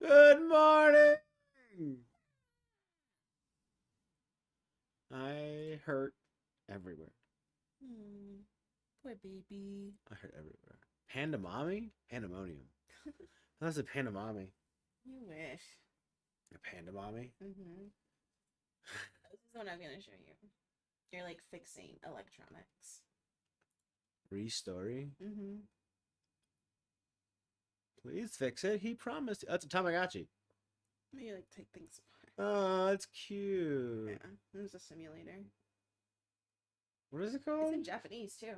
Good morning. I hurt everywhere. Poor baby. I hurt everywhere. Pandemami? Pandemonium. That's a pandemami. You wish. A pandemami? This is what I'm gonna show you. You're like fixing electronics. Restory? Mm-hmm. Please fix it. He promised. That's a Tamagotchi. You like take things apart. Oh, that's cute. Yeah, there's a simulator. What is it It's called? in Japanese too.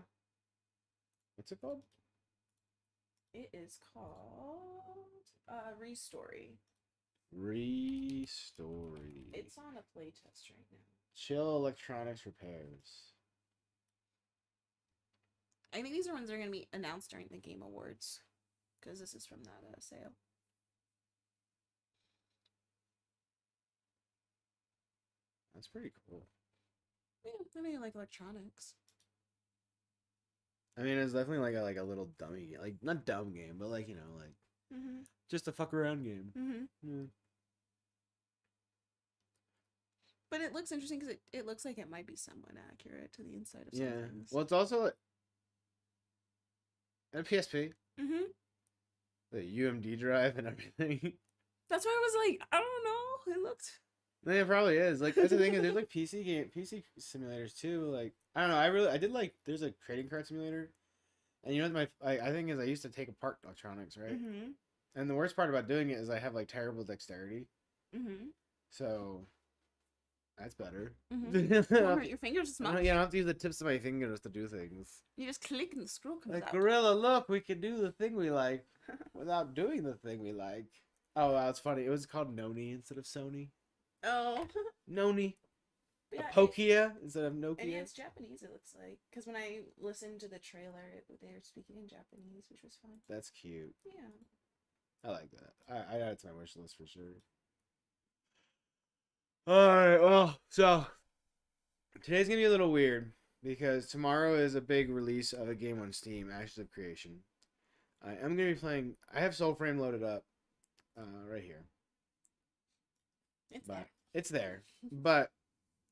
What's it called? It is called Restory. Restory. It's on a playtest right now. Chill electronics repairs. I think these are ones that are gonna be announced during the Game Awards, because this is from that sale. That's pretty cool. Yeah, I mean, like electronics. I mean, it's definitely like a little dummy game. Like, not dumb game, but like, like Mm-hmm. just a fuck around game. Mm-hmm. Yeah. But it looks interesting because it looks like it might be somewhat accurate to the inside of some things. Well, it's also like a PSP, Mm-hmm. the UMD drive and everything. That's why I was like, I don't know. It looked. Yeah, it probably is. Like, that's the thing is, there's like PC simulators too. Like, I don't know. I did like, there's a trading card simulator, and you know what I think is I used to take apart electronics, right? Mm-hmm. And the worst part about doing it is I have like terrible dexterity, Mm-hmm. so that's better. Mm-hmm. Don't hurt your fingers as much. I don't have to use the tips of my fingers to do things. You just click and the scroll comes Like, out. Gorilla, look, we can do the thing we like without doing the thing we like. Oh, wow, it's funny. It was called Noni instead of Sony. Oh. Noni. But yeah, A Pokia instead of Nokia. and yeah, it's Japanese, it looks like. Because when I listened to the trailer, they were speaking in Japanese, which was fun. That's cute. Yeah. I like that. I add it to my wish list for sure. Alright, well, so today's gonna be a little weird because tomorrow is a big release of a game on Steam, Ashes of Creation. I am gonna be playing. I have SoulFrame loaded up, right here. It's there, but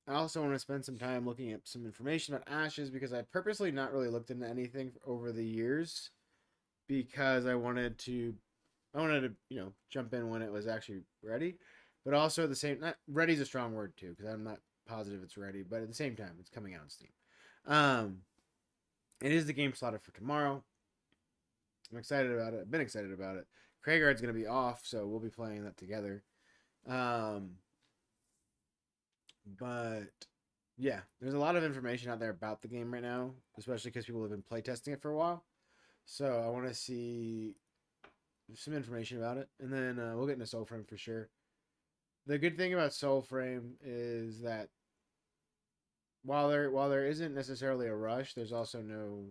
I also want to spend some time looking at some information about Ashes because I purposely not really looked into anything over the years because I wanted to, jump in when it was actually ready, but also at the same, not ready is a strong word too because I'm not positive it's ready, but at the same time it's coming out on Steam. It is the game slotted for tomorrow. I'm excited about it. I've been excited about it. Kraigard's gonna be off, so we'll be playing that together. But yeah, there's a lot of information out there about the game right now, especially because people have been playtesting it for a while. So I want to see some information about it, and then we'll get into SoulFrame for sure. The good thing about SoulFrame is that while there isn't necessarily a rush, there's also no,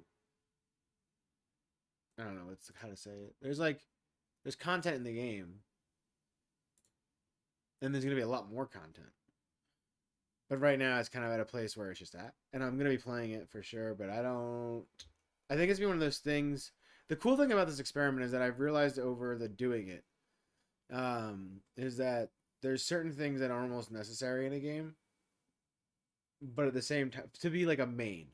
I don't know what's how to say it. There's content in the game, and there's gonna be a lot more content. But right now, it's kind of at a place where it's just at. And I'm going to be playing it for sure, but I think it's been one of those things. The cool thing about this experiment is that I've realized over the doing it, is that there's certain things that are almost necessary in a game, but at the same time, to be like a main,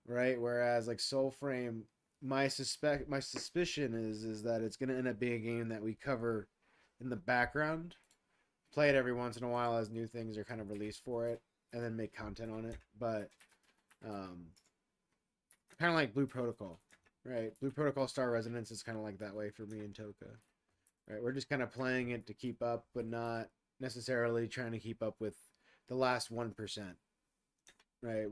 right? Whereas like SoulFrame, my suspicion is that it's going to end up being a game that we cover in the background, play it every once in a while as new things are kind of released for it, and then make content on it. But kind of like Blue Protocol, right? Blue Protocol Star Resonance is kind of like that way for me and Toka, right? We're just kind of playing it to keep up, but not necessarily trying to keep up with the last 1%, right?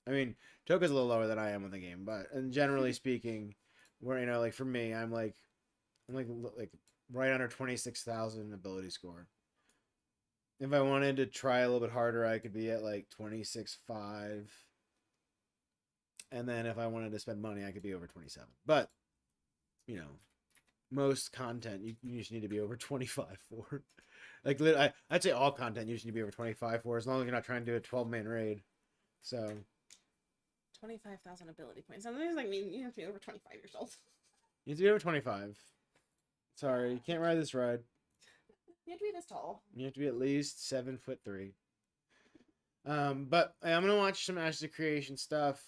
I mean, Toka's a little lower than I am with the game, but and generally speaking, where like for me, I'm like right under 26,000 ability score. If I wanted to try a little bit harder, I could be at like 26.5. And then if I wanted to spend money, I could be over 27. But, most content you just need to be over 25 for. Like, I'd say all content you just need to be over 25 for, as long as you're not trying to do a 12-man raid. So 25,000 ability points. Sometimes like mean you have to be over 25 years old. You have to be over 25. Sorry, you can't ride this ride. You have to be this tall. You have to be at least 7'3". But I'm gonna watch some Ashes of Creation stuff.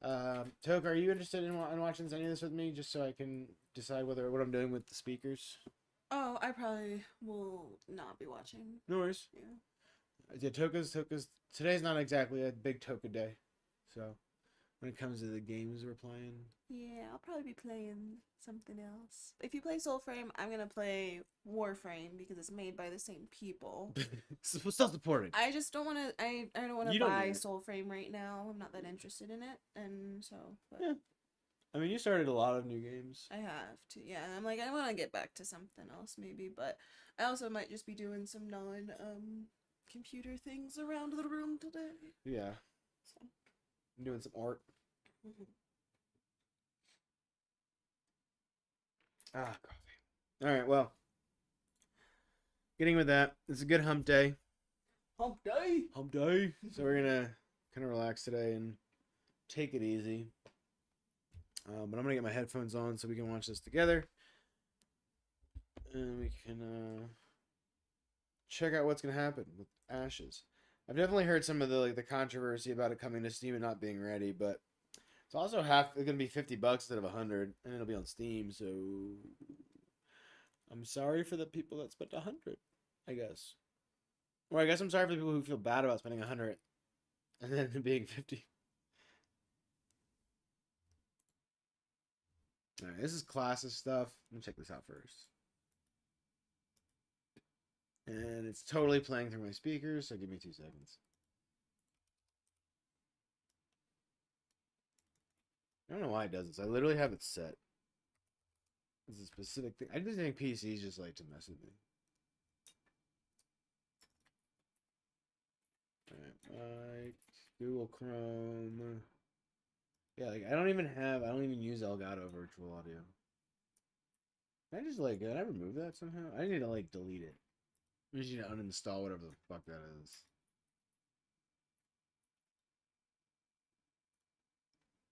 Toke, are you interested in watching any of this with me, just so I can decide what I'm doing with the speakers? Oh, I probably will not be watching. No worries. Yeah, Toka's today's not exactly a big Toka day, so when it comes to the games we're playing. Yeah, I'll probably be playing something else. If you play SoulFrame, I'm gonna play Warframe because it's made by the same people. Self-supported. I just don't want to. I don't want You to don't buy need it. SoulFrame right now. I'm not that interested in it, and so. But Yeah. I mean, you started a lot of new games. I have to. Yeah, and I'm like, I want to get back to something else maybe, but I also might just be doing some non computer things around the room today. Yeah. So. I'm doing some art. Ah, coffee. All right, well, getting with that, it's a good hump day. Hump day. Hump day. So we're gonna kind of relax today and take it easy. But I'm gonna get my headphones on so we can watch this together, and we can check out what's gonna happen with Ashes. I've definitely heard some of the controversy about it coming to Steam and not being ready, but it's also it's gonna be $50 instead of 100, and it'll be on Steam. So I'm sorry for the people that spent 100, I guess. Or I guess I'm sorry for the people who feel bad about spending 100 and then it being 50. All right, this is classes stuff. Let me check this out first. And it's totally playing through my speakers, so give me 2 seconds. I don't know why it does this. I literally have it set. It's a specific thing. I just think PCs just like to mess with me. Alright, Google Chrome. Yeah, like I don't even use Elgato Virtual Audio. Can I remove that somehow? I need to delete it. I just need to uninstall whatever the fuck that is.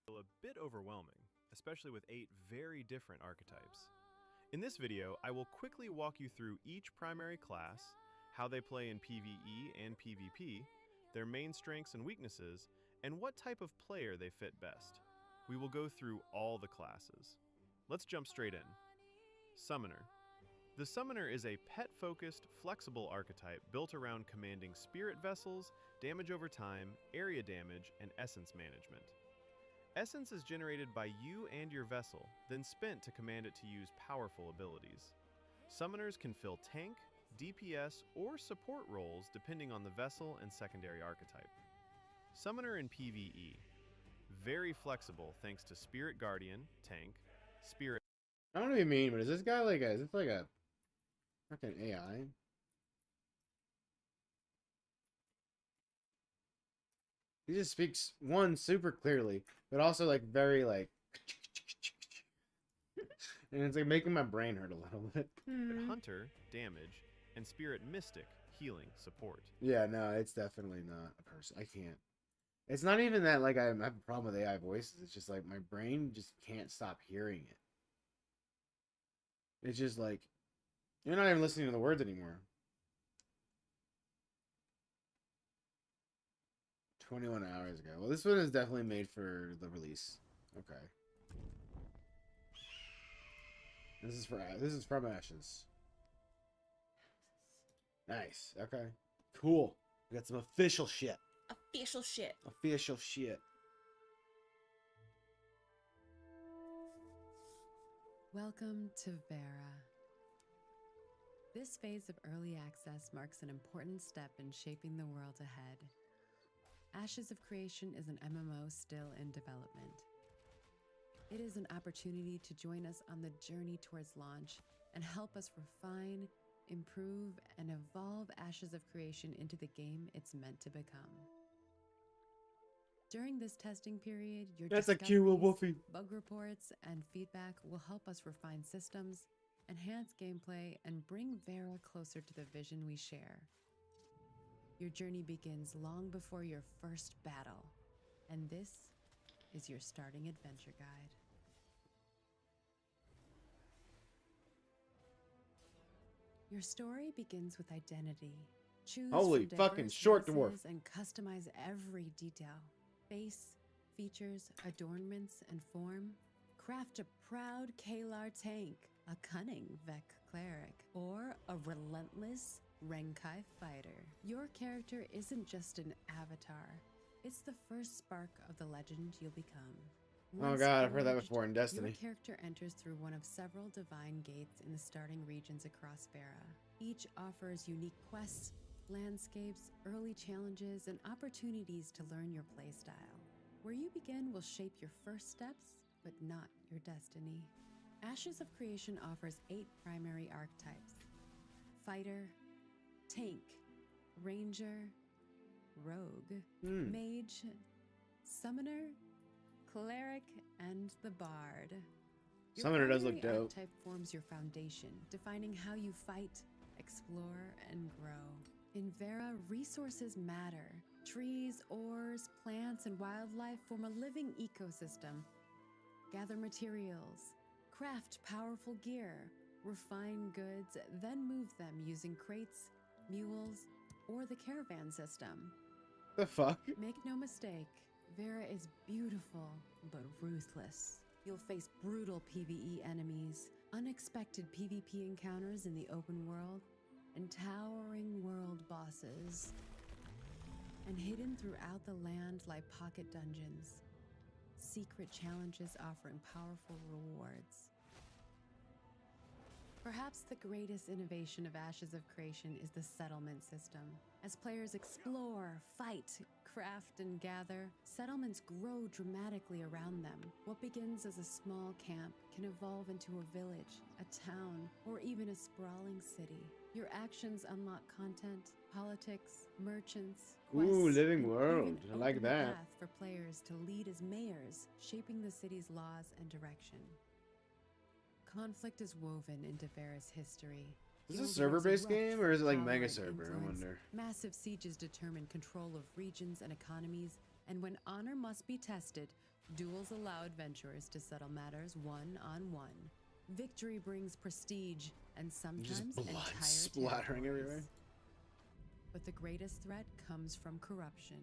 A bit overwhelming, especially with 8 very different archetypes. In this video, I will quickly walk you through each primary class, how they play in PvE and PvP, their main strengths and weaknesses, and what type of player they fit best. We will go through all the classes. Let's jump straight in. Summoner. The Summoner is a pet-focused, flexible archetype built around commanding spirit vessels, damage over time, area damage, and essence management. Essence is generated by you and your vessel, then spent to command it to use powerful abilities. Summoners can fill tank, DPS, or support roles depending on the vessel and secondary archetype. Summoner in PvE. Very flexible thanks to Spirit Guardian, tank, Spirit... I don't know what you mean, but is this guy is this like a fucking AI? He just speaks, one, super clearly, but also very and it's making my brain hurt a little bit. Hunter, damage, and Spirit Mystic, healing, support. Yeah, no, it's definitely not a person. I can't. It's not even that I have a problem with AI voices. It's just my brain just can't stop hearing it. It's just you're not even listening to the words anymore. 21 hours ago. Well, this one is definitely made for the release. Okay. This is from Ashes. Nice. Okay. Cool. We got some official shit. Official shit. Official shit. Welcome to Vera. This phase of early access marks an important step in shaping the world ahead. Ashes of Creation is an MMO still in development. It is an opportunity to join us on the journey towards launch and help us refine, improve, and evolve Ashes of Creation into the game it's meant to become. During this testing period, your That's a cute little discoveries, Wolfie. bug reports, and feedback will help us refine systems, enhance gameplay, and bring Vera closer to the vision we share. Your journey begins long before your first battle, and this is your starting adventure guide. Your story begins with identity. Choose Holy from fucking diverse short dwarf. races and customize every detail. Face, features, adornments, and form. Craft a proud Kalar tank, a cunning Vec cleric, or a relentless Renkai fighter. Your character isn't just an avatar. It's the first spark of the legend you'll become. Oh Once god, I've heard that forged, before in Destiny. Your character enters through one of several divine gates in the starting regions across Vera. Each offers unique quests, landscapes, early challenges, and opportunities to learn your playstyle. Where you begin will shape your first steps, but not your destiny. Ashes of Creation offers 8 primary archetypes: Fighter, Tank, Ranger, Rogue, Mage, Summoner, Cleric, and the Bard. Your Summoner does look primary dope. archetype forms your foundation, defining how you fight, explore, and grow. In Vera, resources matter. Trees, ores, plants, and wildlife form a living ecosystem. Gather materials, craft powerful gear, refine goods, then move them using crates, mules, or the caravan system. The fuck? Make no mistake, Vera is beautiful, but ruthless. You'll face brutal PvE enemies, unexpected PvP encounters in the open world, and towering world bosses. And hidden throughout the land lie pocket dungeons, secret challenges offering powerful rewards. Perhaps the greatest innovation of Ashes of Creation is the settlement system. As players explore, fight, craft, and gather, settlements grow dramatically around them. What begins as a small camp can evolve into a village, a town, or even a sprawling city. Your actions unlock content, politics, merchants, quests, Ooh, living and world. even I like open the that. path for players to lead as mayors, shaping the city's laws and direction. Conflict is woven into Vera's history. Is this a Guild wars server-based erupt game, for or is it like power mega and server? I influence. wonder. Massive sieges determine control of regions and economies, and when honor must be tested, duels allow adventurers to settle matters one-on-one. Victory brings prestige and sometimes blood entire splattering territories. everywhere. But the greatest threat comes from corruption.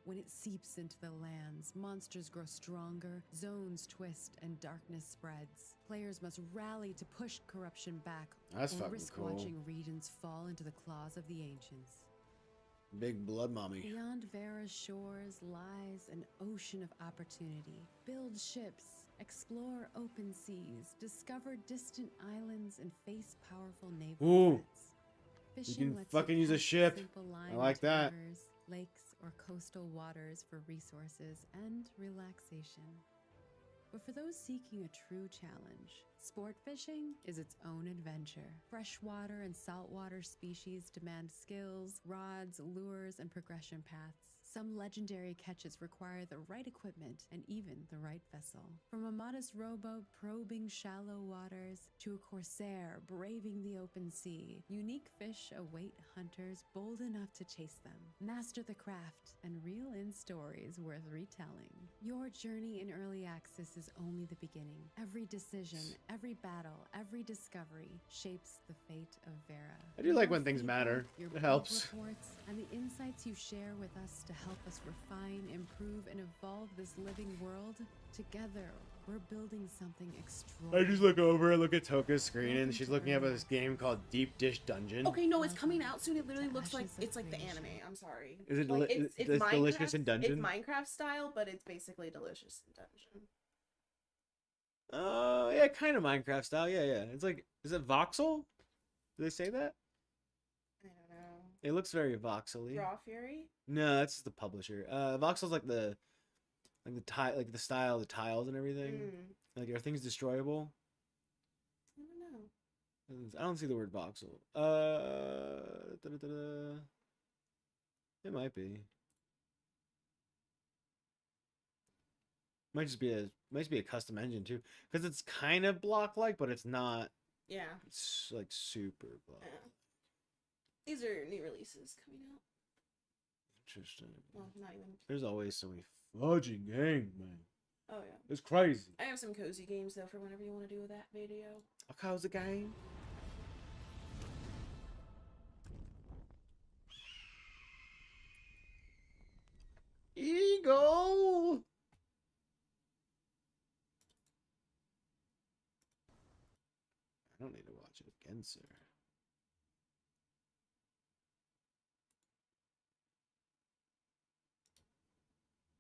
When it seeps into the lands, monsters grow stronger, zones twist, and darkness spreads. Players must rally to push corruption back, That's or fucking risk cool. watching regions fall into the claws of the ancients. Big blood mommy. Beyond Vera's shores lies an ocean of opportunity. Build ships, explore open seas, discover distant islands, and face powerful naval Ooh. threats. You Fishing can lets fucking use a cast ship. simple line I like into that. rivers, lakes, or coastal waters for resources and relaxation. But for those seeking a true challenge, sport fishing is its own adventure. Freshwater and saltwater species demand skills, rods, lures, and progression paths. Some legendary catches require the right equipment and even the right vessel. From a modest rowboat probing shallow waters to a corsair braving the open sea, unique fish await hunters bold enough to chase them. Master the craft and reel in stories worth retelling. Your journey in early access is only the beginning. Every decision, every battle, every discovery shapes the fate of Vera. I do like Your when things feedback, matter. your It build helps. reports, and the insights you share with us to help us refine, improve, and evolve this living world. Together, we're building something I extraordinary. just look over, look at Toka's screen, and Welcome she's to looking up at Early this game called Deep Dish Dungeon. Okay, no, it's coming Welcome out soon. It literally to looks like Ashes of it's like the Creation. anime. I'm sorry. Is it like deli- it's it's delicious in Minecraft- dungeon? It's Minecraft style, but it's basically delicious in dungeon. Yeah, kind of Minecraft style. Yeah, yeah. It's like, is it voxel? Do they say that? I don't know. It looks very voxely. Raw Fury. No, that's just the publisher. Voxel's like the like the style of the tiles and everything. Like, are things destroyable? I don't know. I don't see the word voxel. Da-da-da-da. It might be. Might just be a custom engine too, because it's kind of block like, but it's not. Yeah. It's like super block. Yeah. These are new releases coming out. Interesting. Well, not even. There's always so many fudging games, man. Oh yeah. It's crazy. I have some cozy games though for whenever you want to do that video. A cozy game. don't need to watch it again, sir.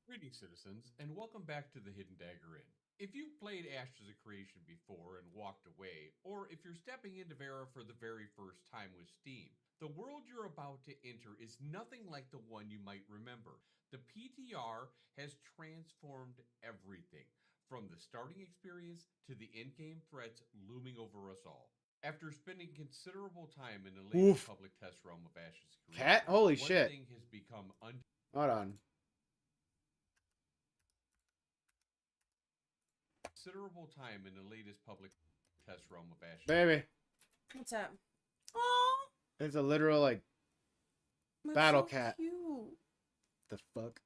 Greetings, citizens, and welcome back to the Hidden Dagger Inn. If you've played Ashes of Creation before and walked away, or if you're stepping into Vera for the very first time with Steam, the world you're about to enter is nothing like the one you might remember. The PTR has transformed everything, from the starting experience to the in-game threats looming over us all. After spending considerable time in the latest public test realm of Ashes of Creation, Cat? Holy one shit. thing has become Hold on. considerable time in the latest public test realm of Ashes. Baby. What's that? Oh, It's a literal, like, battle cat. Cute. The fuck?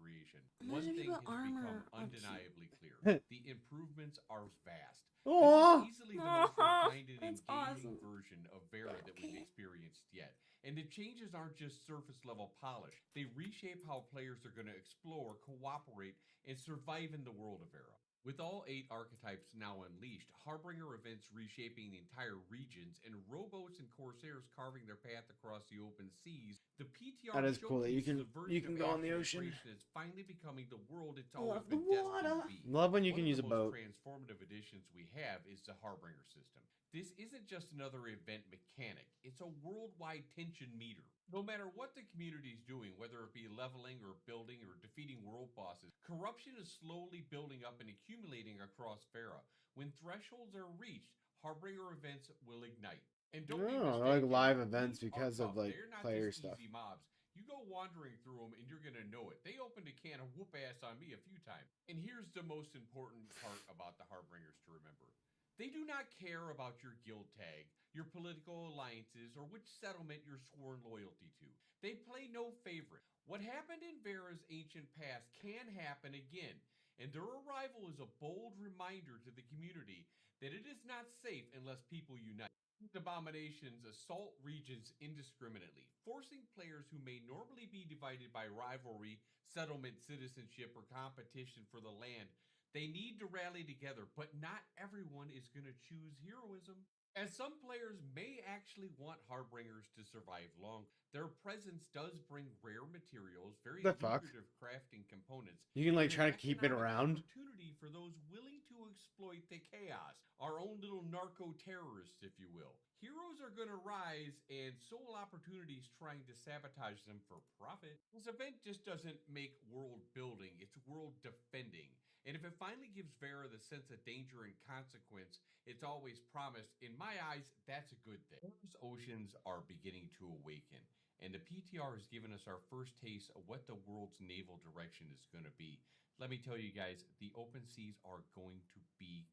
Creation. Imagine One if you thing put has armor become on undeniably clear. The improvements are vast. Aww. This is easily the most refined and That's engaging awesome. version of Vera that we've experienced yet. And the changes aren't just surface level polish. They reshape how players are going to explore, cooperate, and survive in the world of Vera. With all 8 archetypes now unleashed, Harbinger events reshaping the entire regions, and rowboats and corsairs carving their path across the open seas, the PTR That is cool that you showcases can- a version you can of go on the Ashes of ocean. Creation that's finally becoming the world it's I always love the been destined water. to be. Love when you One can of use a the boat. most transformative additions we have is the Harbinger system. This isn't just another event mechanic, it's a worldwide tension meter. No matter what the community is doing, whether it be leveling or building or defeating world bosses, corruption is slowly building up and accumulating across Vera. When thresholds are reached, Harbinger events will ignite. And don't be Oh, mistaken, they're like live events these are because of, tough. like, They're not player just stuff. easy mobs. You go wandering through them and you're gonna know it. They opened a can of whoop ass on me a few times. And here's the most important part about the Harbingers to remember. They do not care about your guild tag, your political alliances, or which settlement you're sworn loyalty to. They play no favorite. What happened in Vera's ancient past can happen again, and their arrival is a bold reminder to the community that it is not safe unless people unite. These abominations assault regions indiscriminately, forcing players who may normally be divided by rivalry, settlement, citizenship, or competition for the land. They need to rally together, but not everyone is going to choose heroism. As some players may actually want Harbingers to survive long, their presence does bring rare materials, very The fuck? lucrative crafting components. You can, like, and try an to keep it economic around. Opportunity for those willing to exploit the chaos, our own little narco terrorists, if you will. Heroes are going to rise, and sole opportunities trying to sabotage them for profit. This event just doesn't make world building; it's world defending. And if it finally gives Vera the sense of danger and consequence it's always promised, in my eyes, that's a good thing. Vera's oceans are beginning to awaken, and the PTR has given us our first taste of what the world's naval direction is going to be. Let me tell you guys, the open seas are going to be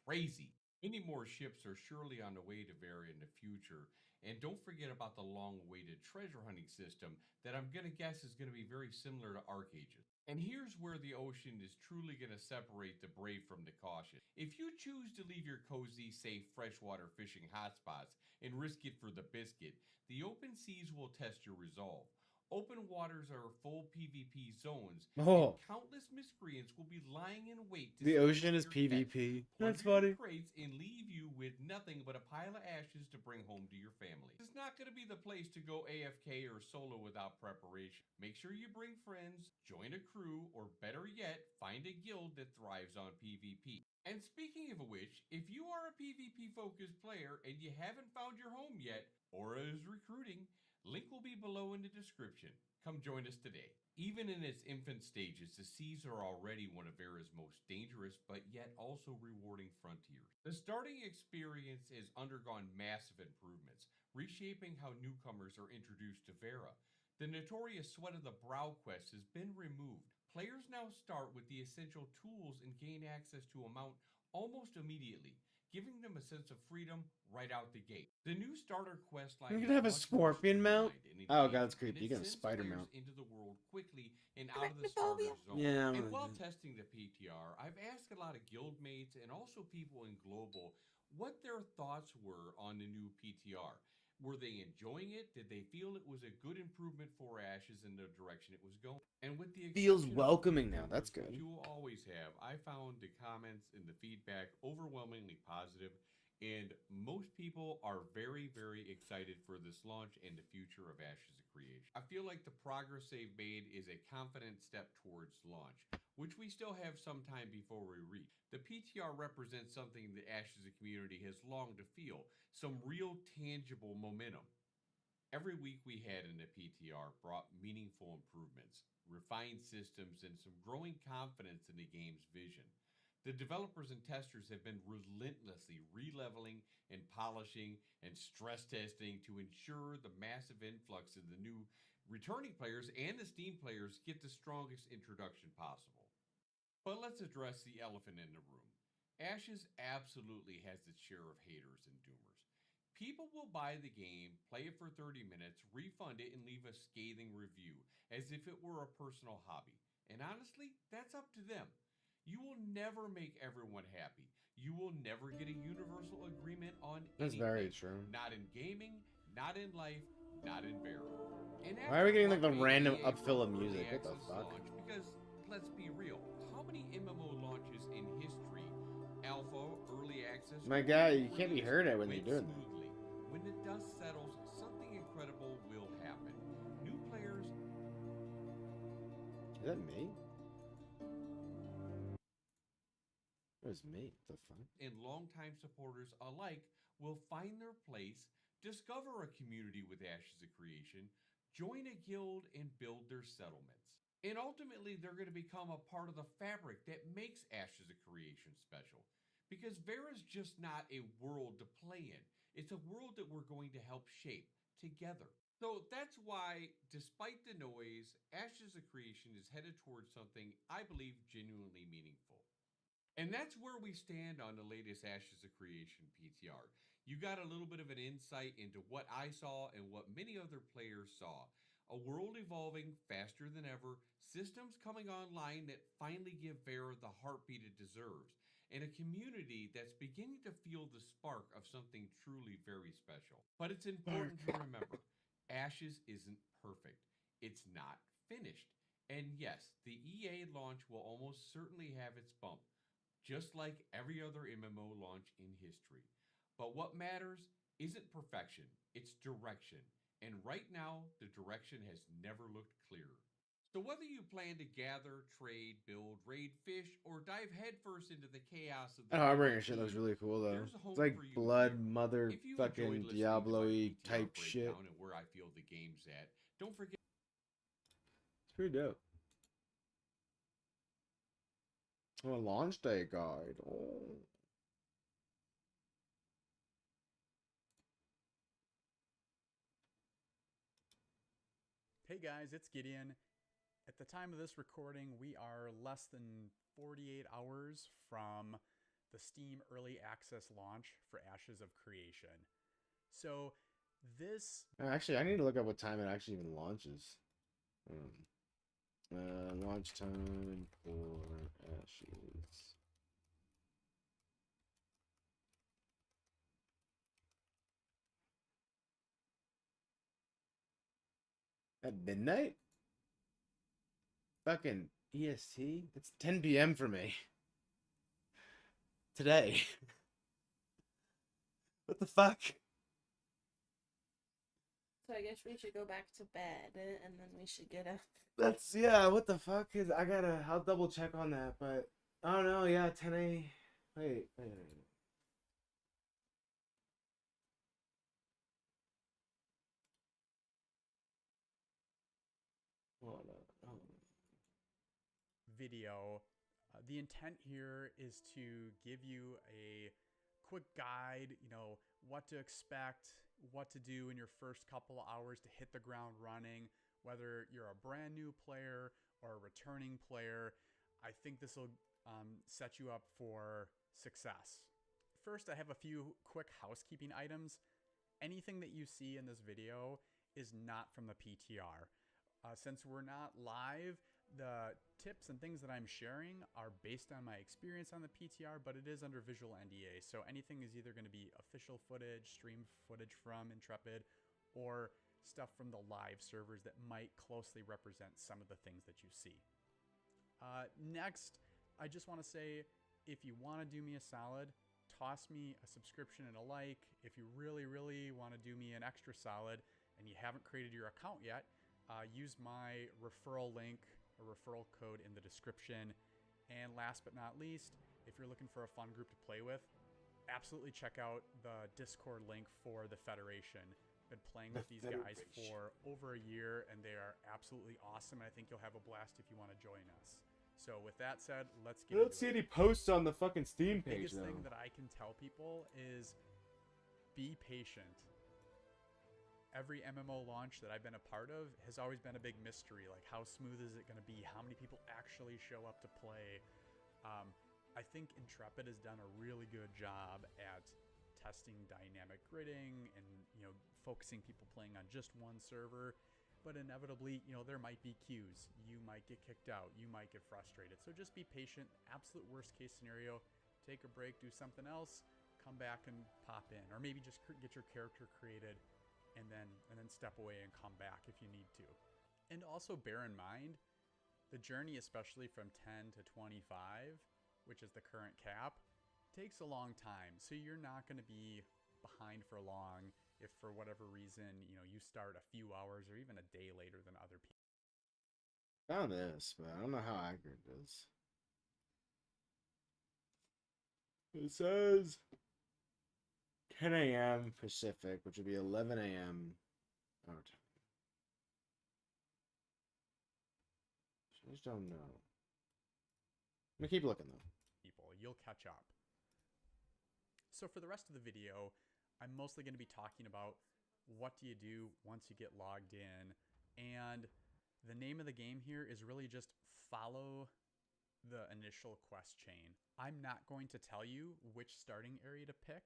crazy. Many more ships are surely on the way to Vera in the future. And don't forget about the long-awaited treasure hunting system that I'm going to guess is going to be very similar to Arcage's. And here's where the ocean is truly going to separate the brave from the cautious. If you choose to leave your cozy, safe freshwater fishing hotspots and risk it for the biscuit, the open seas will test your resolve. Open waters are full PvP zones, Oh. and countless miscreants will be lying in wait to The steal ocean is your catch, PvP. plunder That's your funny. crates, and leave you with nothing but a pile of ashes to bring home to your family. It's not going to be the place to go AFK or solo without preparation. Make sure you bring friends, join a crew, or better yet, find a guild that thrives on PvP. And speaking of which, if you are a PvP focused player and you haven't found your home yet, or is recruiting, link will be below in the description. Come join us today. Even in its infant stages, the seas are already one of Vera's most dangerous but yet also rewarding frontiers. The starting experience has undergone massive improvements, reshaping how newcomers are introduced to Vera. The notorious sweat of the brow quest has been removed. Players now start with the essential tools and gain access to a mount almost immediately, giving them a sense of freedom right out the gate. The new starter quest line You is can have a much more scorpion mount? streamlined and Oh, God, engaging, that's creepy. and You it can have a sends spider players mount. into the world quickly and out of the starter zone. Yeah, And while testing the PTR, I've asked a lot of guild mates and also people in global what their thoughts were on the new PTR. Were they enjoying it? Did they feel it was a good improvement for Ashes in the direction it was going? And with the Feels exception of welcoming few now. That's members, good. which you will always have, I found the comments and the feedback overwhelmingly positive, And most people are very, very excited for this launch and the future of Ashes of Creation. I feel like the progress they've made is a confident step towards launch, which we still have some time before we reach. The PTR represents something the Ashes of community has longed to feel, some real tangible momentum. Every week we had in the PTR brought meaningful improvements, refined systems, and some growing confidence in the game's vision. The developers and testers have been relentlessly releveling and polishing and stress testing to ensure the massive influx of the new returning players and the Steam players get the strongest introduction possible. But let's address the elephant in the room. Ashes absolutely has its share of haters and doomers. People will buy the game, play it for 30 minutes, refund it, and leave a scathing review as if it were a personal hobby. And honestly, that's up to them. You will never make everyone happy. You will never get a universal agreement on That's anything. very true. Not in gaming, not in life, not in Vera. And Why are we getting like the after random EA upfill of for early music? What the access fuck? launch, because let's be real, how many MMO launches in history, alpha, early access, My or guy, you even can't be release, heard at when went you're doing that. smoothly? When the dust settles, something incredible will happen. New players. Is that me? It was me. What the fuck? And longtime supporters alike will find their place, discover a community with Ashes of Creation, join a guild, and build their settlements. And ultimately, they're going to become a part of the fabric that makes Ashes of Creation special. Because Vera's just not a world to play in, it's a world that we're going to help shape together. So that's why, despite the noise, Ashes of Creation is headed towards something I believe genuinely meaningful. And that's where we stand on the latest Ashes of Creation PTR. You got a little bit of an insight into what I saw and what many other players saw. A world evolving faster than ever, systems coming online that finally give Vera the heartbeat it deserves, and a community that's beginning to feel the spark of something truly very special. But it's important to remember, Ashes isn't perfect. It's not finished. And yes, the EA launch will almost certainly have its bump, just like every other MMO launch in history. But what matters isn't perfection, it's direction. And right now, the direction has never looked clearer. So whether you plan to gather, trade, build, raid, fish, or dive headfirst into the chaos of the That Harbinger shit looks PvP, really cool though. there's It's hope like for you blood here. mother If you fucking enjoyed listening to my Diablo-y PTR type shit. breakdown and where I feel the game's at, don't forget. It's pretty dope. Oh, a launch day guide. Oh. Hey guys, it's Gideon. At the time of this recording, we are less than 48 hours from the Steam Early Access launch for Ashes of Creation. So this... Actually, I need to look up what time it actually even launches. Launch time for Ashes. At midnight? Fucking EST? It's 10 p.m. for me. Today. What the fuck? So I guess we should go back to bed and then we should get up. That's, yeah, what the fuck is, I'll double check on that, but, I don't know, yeah, 10 a, wait. Hold on. video. The intent here is to give you a quick guide, what to expect, what to do in your first couple of hours to hit the ground running, whether you're a brand new player or a returning player. I think this will set you up for success. First, I have a few quick housekeeping items. Anything that you see in this video is not from the PTR. Since we're not live, the tips and things that I'm sharing are based on my experience on the PTR, but it is under visual NDA. So anything is either going to be official footage, stream footage from Intrepid, or stuff from the live servers that might closely represent some of the things that you see. Next, I just want to say, if you want to do me a solid, toss me a subscription and a like. If you really, really want to do me an extra solid and you haven't created your account yet, use my referral link or referral code in the description. And last but not least, if you're looking for a fun group to play with, absolutely check out the Discord link for the Federation. Been playing with these guys for over a year, and they are absolutely awesome. I think you'll have a blast if you want to join us. So with that said, let's get I don't see any posts on the fucking Steam The page biggest thing though. that I can tell people is be patient. Every MMO launch that I've been a part of has always been a big mystery. Like, how smooth is it going to be? How many people actually show up to play? I think Intrepid has done a really good job at testing dynamic gridding and, you know, focusing people playing on just one server. But inevitably, you know, there might be queues. You might get kicked out. You might get frustrated. So just be patient. Absolute worst case scenario, take a break, do something else, come back and pop in. Or maybe just get your character created and then step away and come back if you need to. And also bear in mind, the journey, especially from 10 to 25, which is the current cap, takes a long time. So you're not going to be behind for long if for whatever reason, you know, you start a few hours or even a day later than other people. Found this, but I don't know how accurate it is. It says 10 a.m. Pacific, which would be 11 a.m. our time. I just don't know. I'm gonna keep looking though. You'll catch up. So for the rest of the video, I'm mostly going to be talking about what do you do once you get logged in. And the name of the game here is really just follow the initial quest chain. I'm not going to tell you which starting area to pick.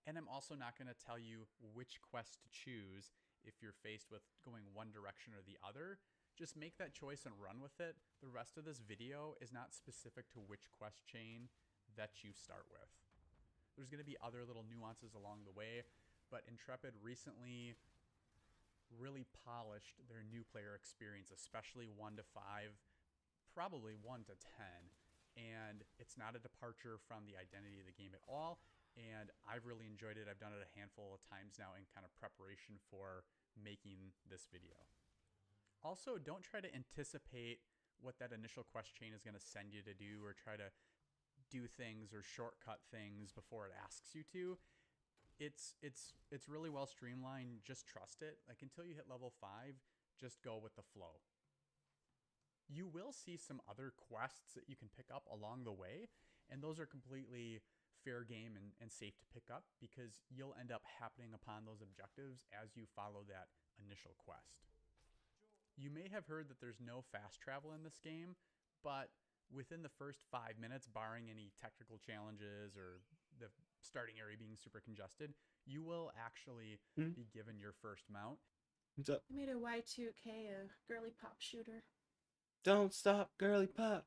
And I'm also not going to tell you which quest to choose if you're faced with going one direction or the other. Just make that choice and run with it. The rest of this video is not specific to which quest chain that you start with. There's going to be other little nuances along the way, but Intrepid recently really polished their new player experience, especially 1 to 5, probably 1 to 10. And it's not a departure from the identity of the game at all. And I've really enjoyed it. I've done it a handful of times now in kind of preparation for making this video. Also, don't try to anticipate what that initial quest chain is going to send you to do, or try to do things or shortcut things before it asks you to. It's really well streamlined. Just trust it. Like, until you hit level 5, just go with the flow. You will see some other quests that you can pick up along the way, and those are completely fair game and safe to pick up, because you'll end up happening upon those objectives as you follow that initial quest. You may have heard that there's no fast travel in this game, but within the first 5 minutes, barring any technical challenges or the starting area being super congested, you will actually be given your first mount. What's up? I made a Y2K, a girly pop shooter. Don't stop, girly pop.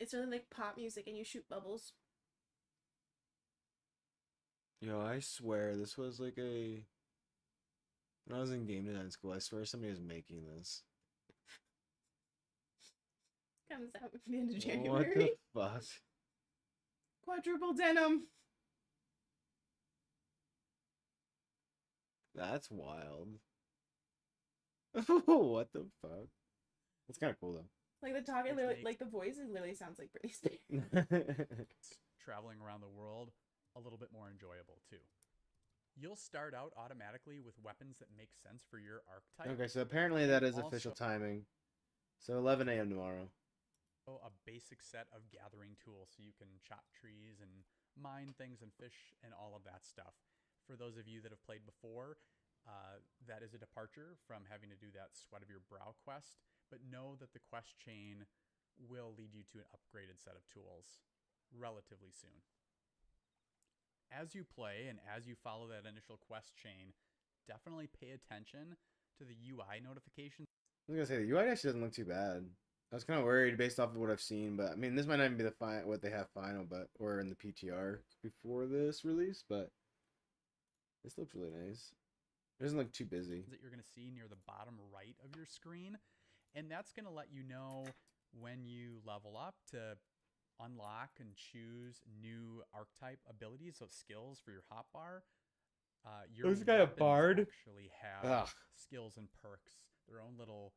It's really like pop music and you shoot bubbles. Yo, I swear this was like a. When I was in game design school, I swear somebody was making this. Comes out at the end of What January. the fuck? Quadruple denim. That's wild. What the fuck? That's kind of cool though. Like the talking, Which literally, makes- like the voice, it literally sounds like Britney Spears. Traveling around the world a little bit more enjoyable too. You'll start out automatically with weapons that make sense for your archetype. Okay, so apparently that is Also- official timing. So 11 a.m. tomorrow. A basic set of gathering tools so you can chop trees and mine things and fish and all of that stuff. For those of you that have played before, that is a departure from having to do that sweat of your brow quest, but know that the quest chain will lead you to an upgraded set of tools relatively soon. As you play and as you follow that initial quest chain, definitely pay attention to the UI notifications. I was gonna say the UI actually doesn't look too bad. I was kind of worried based off of what I've seen, but I mean this might not even be the what they have final, but or in the PTR before this release, but this looks really nice. It doesn't look too busy. That you're going to see near the bottom right of your screen, and that's going to let you know when you level up to unlock and choose new archetype abilities, so skills for your hotbar, your This guy a weapons bard? actually have Ugh. skills and perks, their own little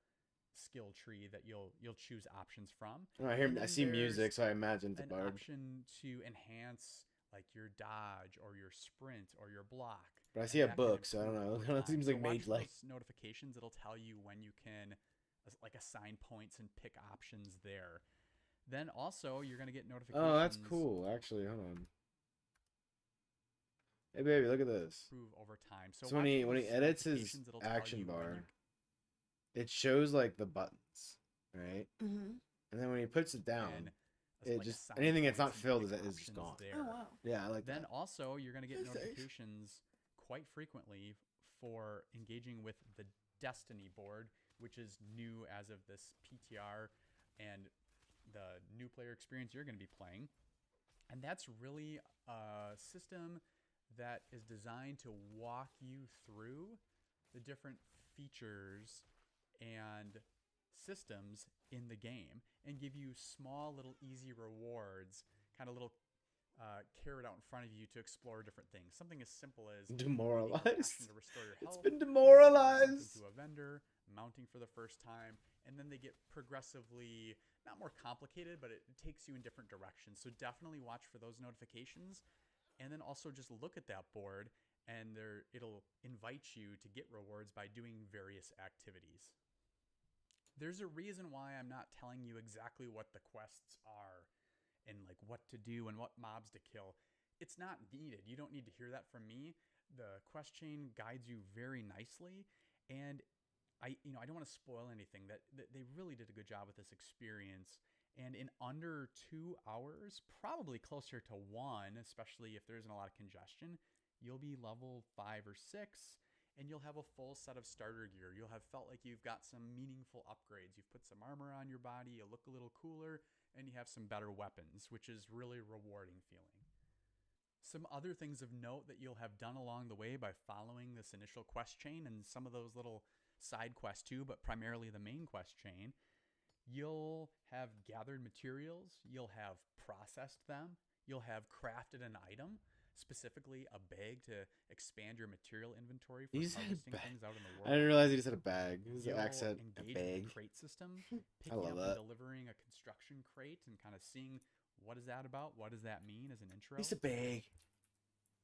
skill tree that you'll choose options from. Oh, And I then see music, there's so I imagine it's a an bard. option to enhance like your dodge or your sprint or your block. But I and see a that can book, so I don't improve know. over It kind of time. seems So like watch mage for like. those notifications. It'll tell you when you can like assign points and pick options there. Then also you're gonna get notifications. Oh, that's cool. Actually, hold on. Hey baby, look at this. Improve over time. So So when watch he for when he those edits his notifications, it'll tell action you when bar, you it shows like the buttons, right? Mm-hmm. And then when he puts it down, can, it like, just assign anything that's not points and filled pick is just options gone. there. Oh wow. Yeah, I like Then that. also you're going to get That's nice. notifications quite frequently for engaging with the Destiny board, which is new as of this PTR and the new player experience you're going to be playing. And that's really a system that is designed to walk you through the different features and systems in the game and give you small little easy rewards, kind of little carrot out in front of you to explore different things. Something as simple as taking a Demoralized. action to restore your It's health, been something demoralized. to a vendor, mounting for the first time, and then they get progressively not more complicated, but it takes you in different directions. So definitely watch for those notifications, and then also just look at that board, and it'll invite you to get rewards by doing various activities. There's a reason why I'm not telling you exactly what the quests are and like what to do and what mobs to kill. It's not needed. You don't need to hear that from me. The quest chain guides you very nicely, and I don't want to spoil anything. That they really did a good job with this experience. And in under 2 hours, probably closer to 1, especially if there isn't a lot of congestion, you'll be level 5 or 6, and you'll have a full set of starter gear. You'll have felt like you've got some meaningful upgrades. You've put some armor on your body, you look a little cooler, and you have some better weapons, which is really rewarding feeling. Some other things of note that you'll have done along the way by following this initial quest chain and some of those little side quests too, but primarily the main quest chain, you'll have gathered materials, you'll have processed them, you'll have crafted an item, specifically a bag to expand your material inventory for He said harvesting bag. things out in the world. I didn't realize he just had a bag. His You'll accent, a engage bag. with the crate system, I picking love up that. and delivering a construction crate and kind of seeing what is that about, what does that mean as an intro. He's a bag.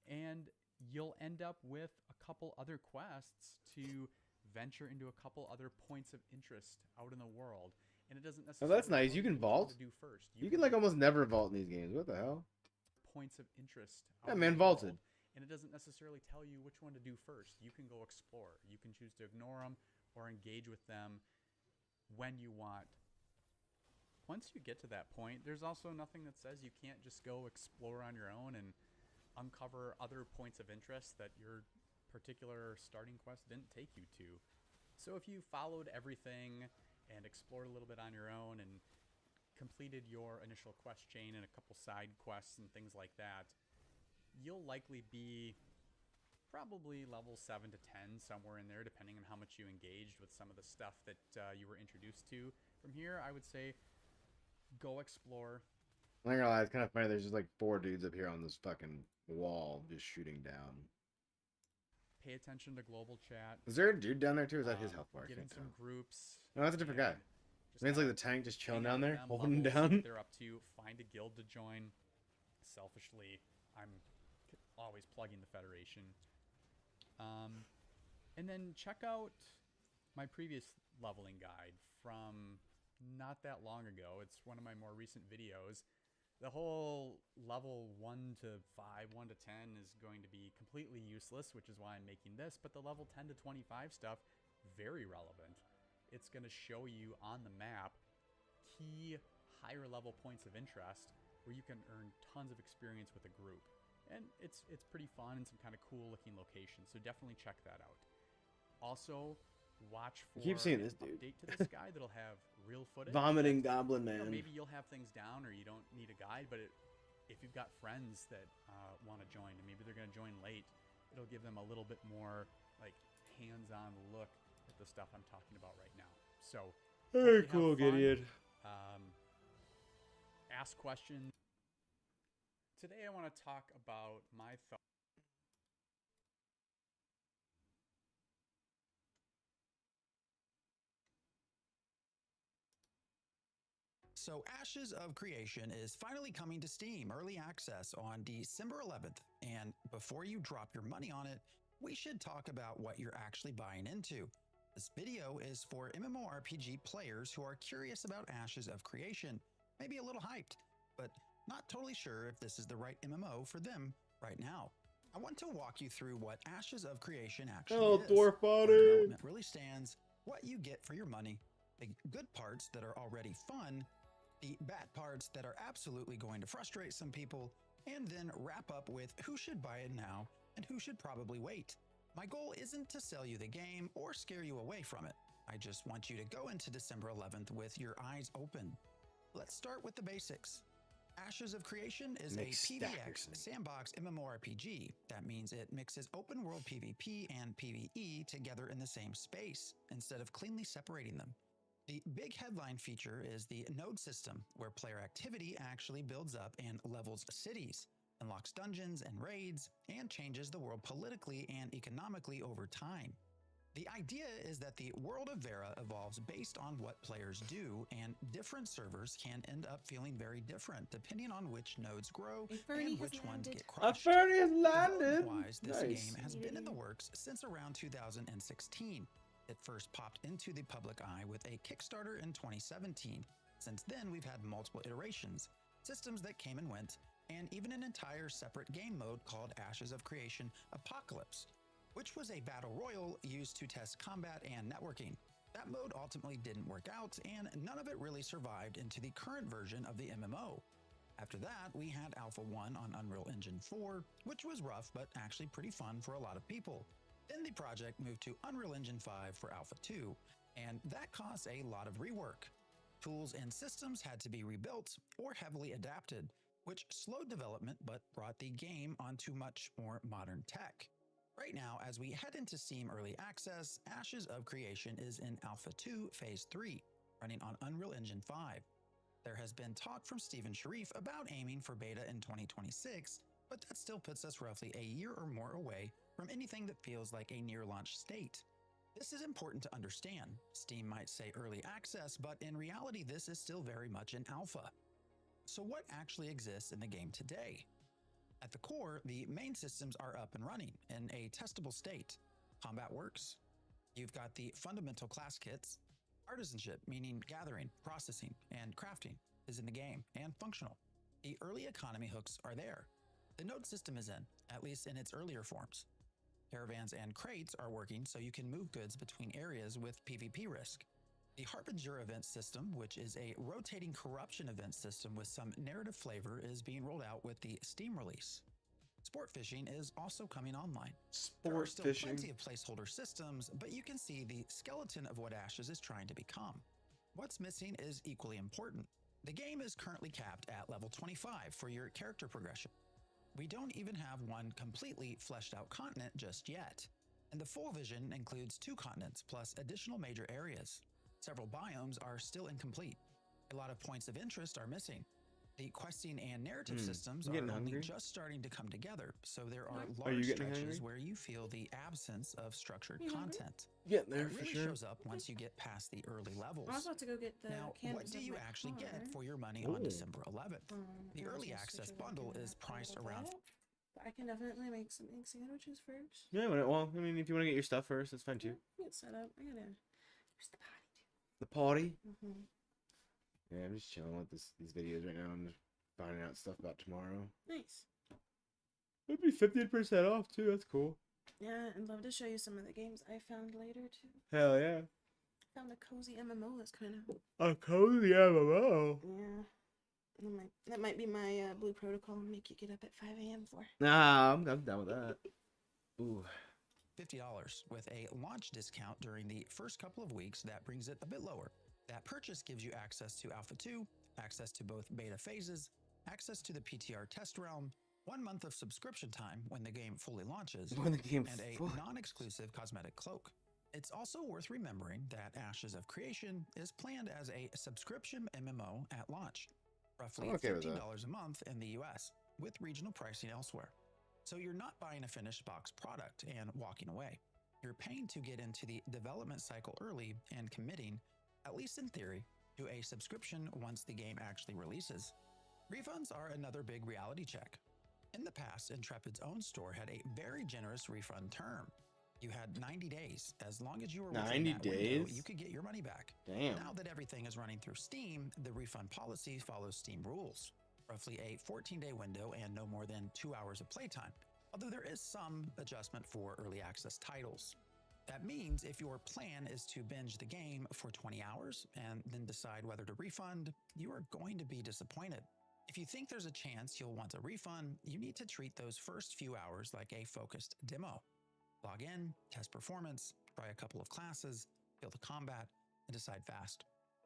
And you'll end up with a couple other quests to venture into a couple other points of interest out in the world. And it doesn't Oh, necessarily that's nice. tell You can which one vault. to do first. You can like almost never vault in these games. What the hell? points of interest. Yeah, out in man, the vaulted. world, and it doesn't necessarily tell you which one to do first. You can go explore. You can choose to ignore them or engage with them when you want. Once you get to that point, there's also nothing that says you can't just go explore on your own and uncover other points of interest that your particular starting quest didn't take you to. So if you followed everything and explored a little bit on your own and completed your initial quest chain and a couple side quests and things like that, you'll likely be probably level 7 to 10, somewhere in there, depending on how much you engaged with some of the stuff that you were introduced to. From here, I would say go explore. I'm not gonna lie, it's kind of funny. There's just like 4 dudes up here on this fucking wall just shooting down. Pay attention to global chat. Is there a dude down there too? Or is that his health bar? I Get in can't some tell. groups. No, that's a different guy. Just I mean, it's like kinda the tank just chilling hang out down with there, them, holding him level, see down. what they're up to. Find a guild to join. Selfishly, I'm always plugging the Federation. And then check out my previous leveling guide from not that long ago. It's one of my more recent videos. The whole level 1 to 5, 1 to 10 is going to be completely useless, which is why I'm making this. But the level 10 to 25 stuff, very relevant. It's going to show you on the map key higher level points of interest where you can earn tons of experience with a group. And it's pretty fun and some kind of cool looking locations. So definitely check that out. Also, watch for keep seeing an this dude. update to this guy that'll have real footage. Vomiting that, goblin you know, man. maybe you'll have things down or you don't need a guide, but if you've got friends that want to join and maybe they're going to join late, it'll give them a little bit more like hands-on look at the stuff I'm talking about right now. So Very hopefully have cool, fun. Gideon. ask questions. Today I want to talk about my thoughts. So Ashes of Creation is finally coming to Steam Early Access on December 11th. And before you drop your money on it, we should talk about what you're actually buying into. This video is for MMORPG players who are curious about Ashes of Creation, maybe a little hyped, but not totally sure if this is the right MMO for them right now. I want to walk you through what Ashes of Creation actually Oh, is, dwarf where body. development really stands, what you get for your money, the good parts that are already fun, the bad parts that are absolutely going to frustrate some people, and then wrap up with who should buy it now and who should probably wait. My goal isn't to sell you the game or scare you away from it. I just want you to go into December 11th with your eyes open. Let's start with the basics. Ashes of Creation is Nick a PvX Stackerson. sandbox MMORPG. That means it mixes open world PvP and PvE together in the same space, instead of cleanly separating them. The big headline feature is the node system, where player activity actually builds up and levels cities, unlocks dungeons and raids, and changes the world politically and economically over time. The idea is that the world of Vera evolves based on what players do, and different servers can end up feeling very different depending on which nodes grow A Fernie and has which ones landed. get A crushed. furry has landed. Development-wise, this Nice. game has been in the Needed. works since around 2016. It first popped into the public eye with a Kickstarter in 2017. Since then, we've had multiple iterations, systems that came and went, and even an entire separate game mode called Ashes of Creation Apocalypse, which was a battle royal used to test combat and networking. That mode ultimately didn't work out, and none of it really survived into the current version of the MMO. After that, we had Alpha 1 on Unreal Engine 4, which was rough but actually pretty fun for a lot of people. Then the project moved to Unreal Engine 5 for Alpha 2, and that caused a lot of rework. Tools and systems had to be rebuilt or heavily adapted, which slowed development but brought the game onto much more modern tech. Right now, as we head into Steam Early Access, Ashes of Creation is in Alpha 2 Phase 3, running on Unreal Engine 5. There has been talk from Stephen Sharif about aiming for beta in 2026, but that still puts us roughly a year or more away from anything that feels like a near-launch state. This is important to understand. Steam might say early access, but in reality this is still very much an alpha. So what actually exists in the game today? At the core, the main systems are up and running in a testable state. Combat works. You've got the fundamental class kits. Artisanship, meaning gathering, processing, and crafting, is in the game and functional. The early economy hooks are there. The node system is in, at least in its earlier forms. Caravans and crates are working so you can move goods between areas with PvP risk. The Harbinger event system, which is a rotating corruption event system with some narrative flavor, is being rolled out with the Steam release. Sport fishing is also coming online. There are Sport still fishing. plenty of placeholder systems, but you can see the skeleton of what Ashes is trying to become. What's missing is equally important. The game is currently capped at level 25 for your character progression. We don't even have one completely fleshed out continent just yet. And the full vision includes 2 continents plus additional major areas. Several biomes are still incomplete. A lot of points of interest are missing. The questing and narrative systems I'm are getting only hungry. just starting to come together, so there are Are you large getting stretches hungry? where you feel the absence of structured You hungry? content. Getting there It for really sure. shows up once you get past the early levels. I was about to go get the Now, canvas what do of you my actually car. get for your money on Ooh. December 11th? The I was early gonna access switch it up bundle and is not priced all around that, but I can definitely make some egg sandwiches first. Yeah, well, I mean, if you want to get your stuff first, that's fine too. Get set up. I gotta use the potty The party. too. Yeah, I'm just chilling with these videos right now. I'm just finding out stuff about tomorrow. Nice. It'd be 15% off too. That's cool. Yeah, I'd love to show you some of the games I found later too. Hell yeah. Found a cozy MMO that's kind of A cozy MMO. yeah. That might be my Blue Protocol and make you get up at 5 a.m. for. Nah, I'm down with that. Ooh. $50 with a launch discount during the first couple of weeks. That brings it a bit lower. That purchase gives you access to Alpha 2, access to both beta phases, access to the PTR test realm, 1 month of subscription time when the game fully launches, When the game and a full- non-exclusive cosmetic cloak. It's also worth remembering that Ashes of Creation is planned as a subscription MMO at launch. roughly I'm okay with that. $15 a month in the US, with regional pricing elsewhere. So you're not buying a finished box product and walking away. You're paying to get into the development cycle early and committing, at least in theory, to a subscription once the game actually releases. Refunds are another big reality check. In the past, Intrepid's own store had a very generous refund term. You had 90 days. As long as you were within 90 that window, days? you could get your money back. Damn. Now that everything is running through Steam, the refund policy follows Steam rules. Roughly a 14-day window and no more than 2 hours of playtime, although there is some adjustment for early access titles. That means if your plan is to binge the game for 20 hours and then decide whether to refund, you are going to be disappointed. If you think there's a chance you'll want a refund, you need to treat those first few hours like a focused demo. Log in, test performance, try a couple of classes, feel the combat, and decide fast.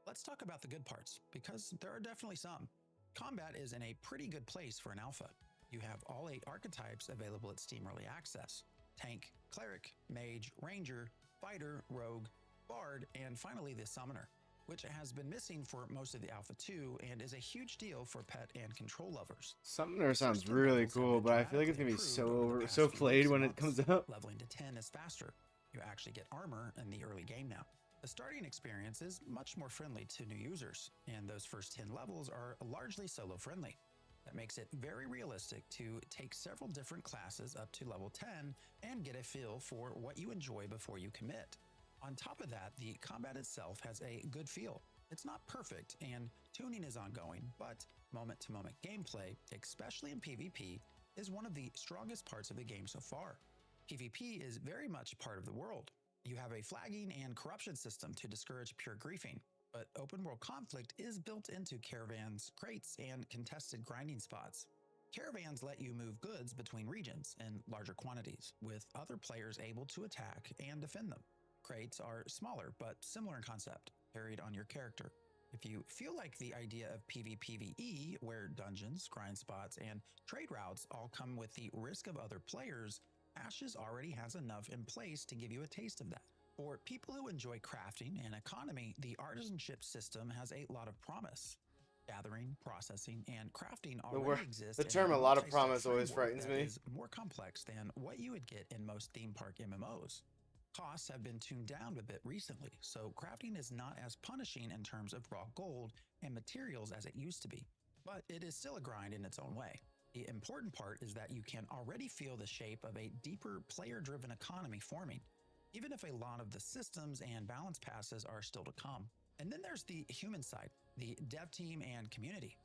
Let's talk about the good parts, because there are definitely some. Combat is in a pretty good place for an alpha. You have all 8 archetypes available at Steam Early Access: Tank, Cleric, Mage, Ranger, Fighter, Rogue, Bard, and finally the Summoner, which has been missing for most of the Alpha 2 and is a huge deal for pet and control lovers. Summoner sounds System really levels have cool, been but I feel like it's gonna be dramatically improved over the so past few played weeks when and it comes months. out. Leveling to 10 is faster. You actually get armor in the early game now. The starting experience is much more friendly to new users, and those first 10 levels are largely solo friendly. That makes it very realistic to take several different classes up to level 10 and get a feel for what you enjoy before you commit. On top of that, the combat itself has a good feel. It's not perfect, and tuning is ongoing, but moment-to-moment gameplay, especially in PvP, is one of the strongest parts of the game so far. PvP is very much part of the world. You have a flagging and corruption system to discourage pure griefing, but open world conflict is built into caravans, crates, and contested grinding spots. Caravans let you move goods between regions in larger quantities, with other players able to attack and defend them. Crates are smaller but similar in concept, carried on your character. If you feel like the idea of PvPvE, where dungeons, grind spots, and trade routes all come with the risk of other players, Ashes already has enough in place to give you a taste of that. For people who enjoy crafting and economy, the artisanship system has a lot of promise. Gathering, processing, and crafting already exist. The term in "a lot of multi-step promise" always framework frightens that me. is more complex than what you would get in most theme park MMOs. Costs have been tuned down a bit recently, so crafting is not as punishing in terms of raw gold and materials as it used to be. But it is still a grind in its own way. The important part is that you can already feel the shape of a deeper player-driven economy forming, even if a lot of the systems and balance passes are still to come. And then there's the human side, the dev team and community.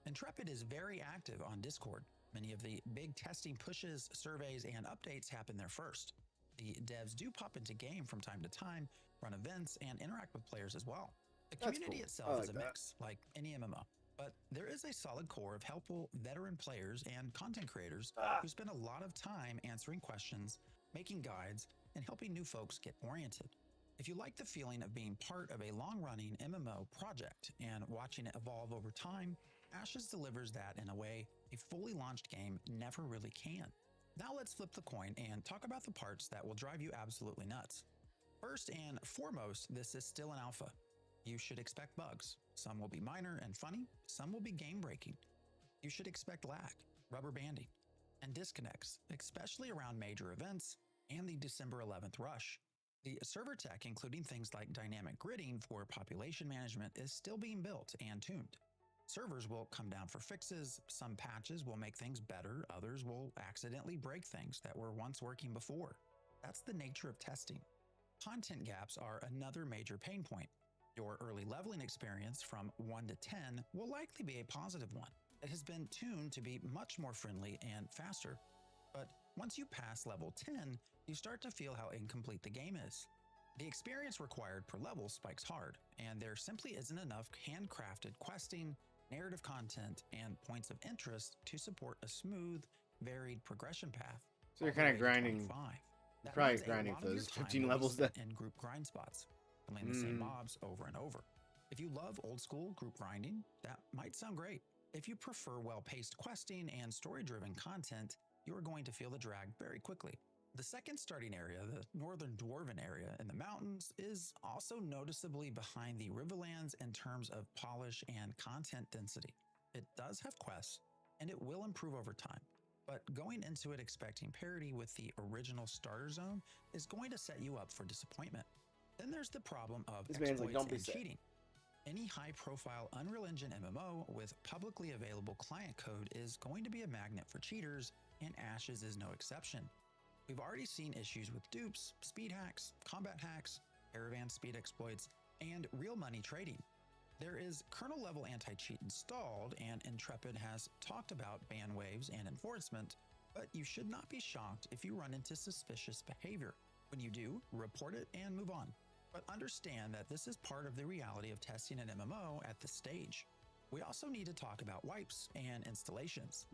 Intrepid is very active on Discord. Many of the big testing pushes, surveys, and updates happen there first. The devs do pop into game from time to time, run events, and interact with players as well. The That's community cool. itself I like is a that. mix, like any MMO. But there is a solid core of helpful veteran players and content creators who spend a lot of time answering questions, making guides, and helping new folks get oriented. If you like the feeling of being part of a long-running MMO project and watching it evolve over time, Ashes delivers that in a way a fully launched game never really can. Now let's flip the coin and talk about the parts that will drive you absolutely nuts. First and foremost, this is still an alpha. You should expect bugs. Some will be minor and funny, some will be game-breaking. You should expect lag, rubber banding, and disconnects, especially around major events and the December 11th rush. The server tech, including things like dynamic gridding for population management, is still being built and tuned. Servers will come down for fixes, some patches will make things better, others will accidentally break things that were once working before. That's the nature of testing. Content gaps are another major pain point. Your early leveling experience from 1 to 10 will likely be a positive one. It has been tuned to be much more friendly and faster. But once you pass level 10, you start to feel how incomplete the game is. The experience required per level spikes hard, and there simply isn't enough handcrafted questing, narrative content, and points of interest to support a smooth, varied progression path. So you're all the kind way of to grinding. 25. That Probably means a grinding lot for of your those time 15 will be levels then. spent in group grind spots, killing the same mobs over and over. If you love old school group grinding, that might sound great. If you prefer well-paced questing and story-driven content, you are going to feel the drag very quickly. The second starting area, the Northern Dwarven area in the mountains, is also noticeably behind the Riverlands in terms of polish and content density. It does have quests, and it will improve over time. But going into it expecting parity with the original starter zone is going to set you up for disappointment. Then there's the problem of This man's like, exploits don't be and sick. cheating. Any high-profile Unreal Engine MMO with publicly available client code is going to be a magnet for cheaters, and Ashes is no exception. We've already seen issues with dupes, speed hacks, combat hacks, caravan speed exploits, and real money trading. There is kernel-level anti-cheat installed, and Intrepid has talked about ban waves and enforcement, but you should not be shocked if you run into suspicious behavior. When you do, report it and move on. But understand that this is part of the reality of testing an MMO at this stage. We also need to talk about wipes and installations.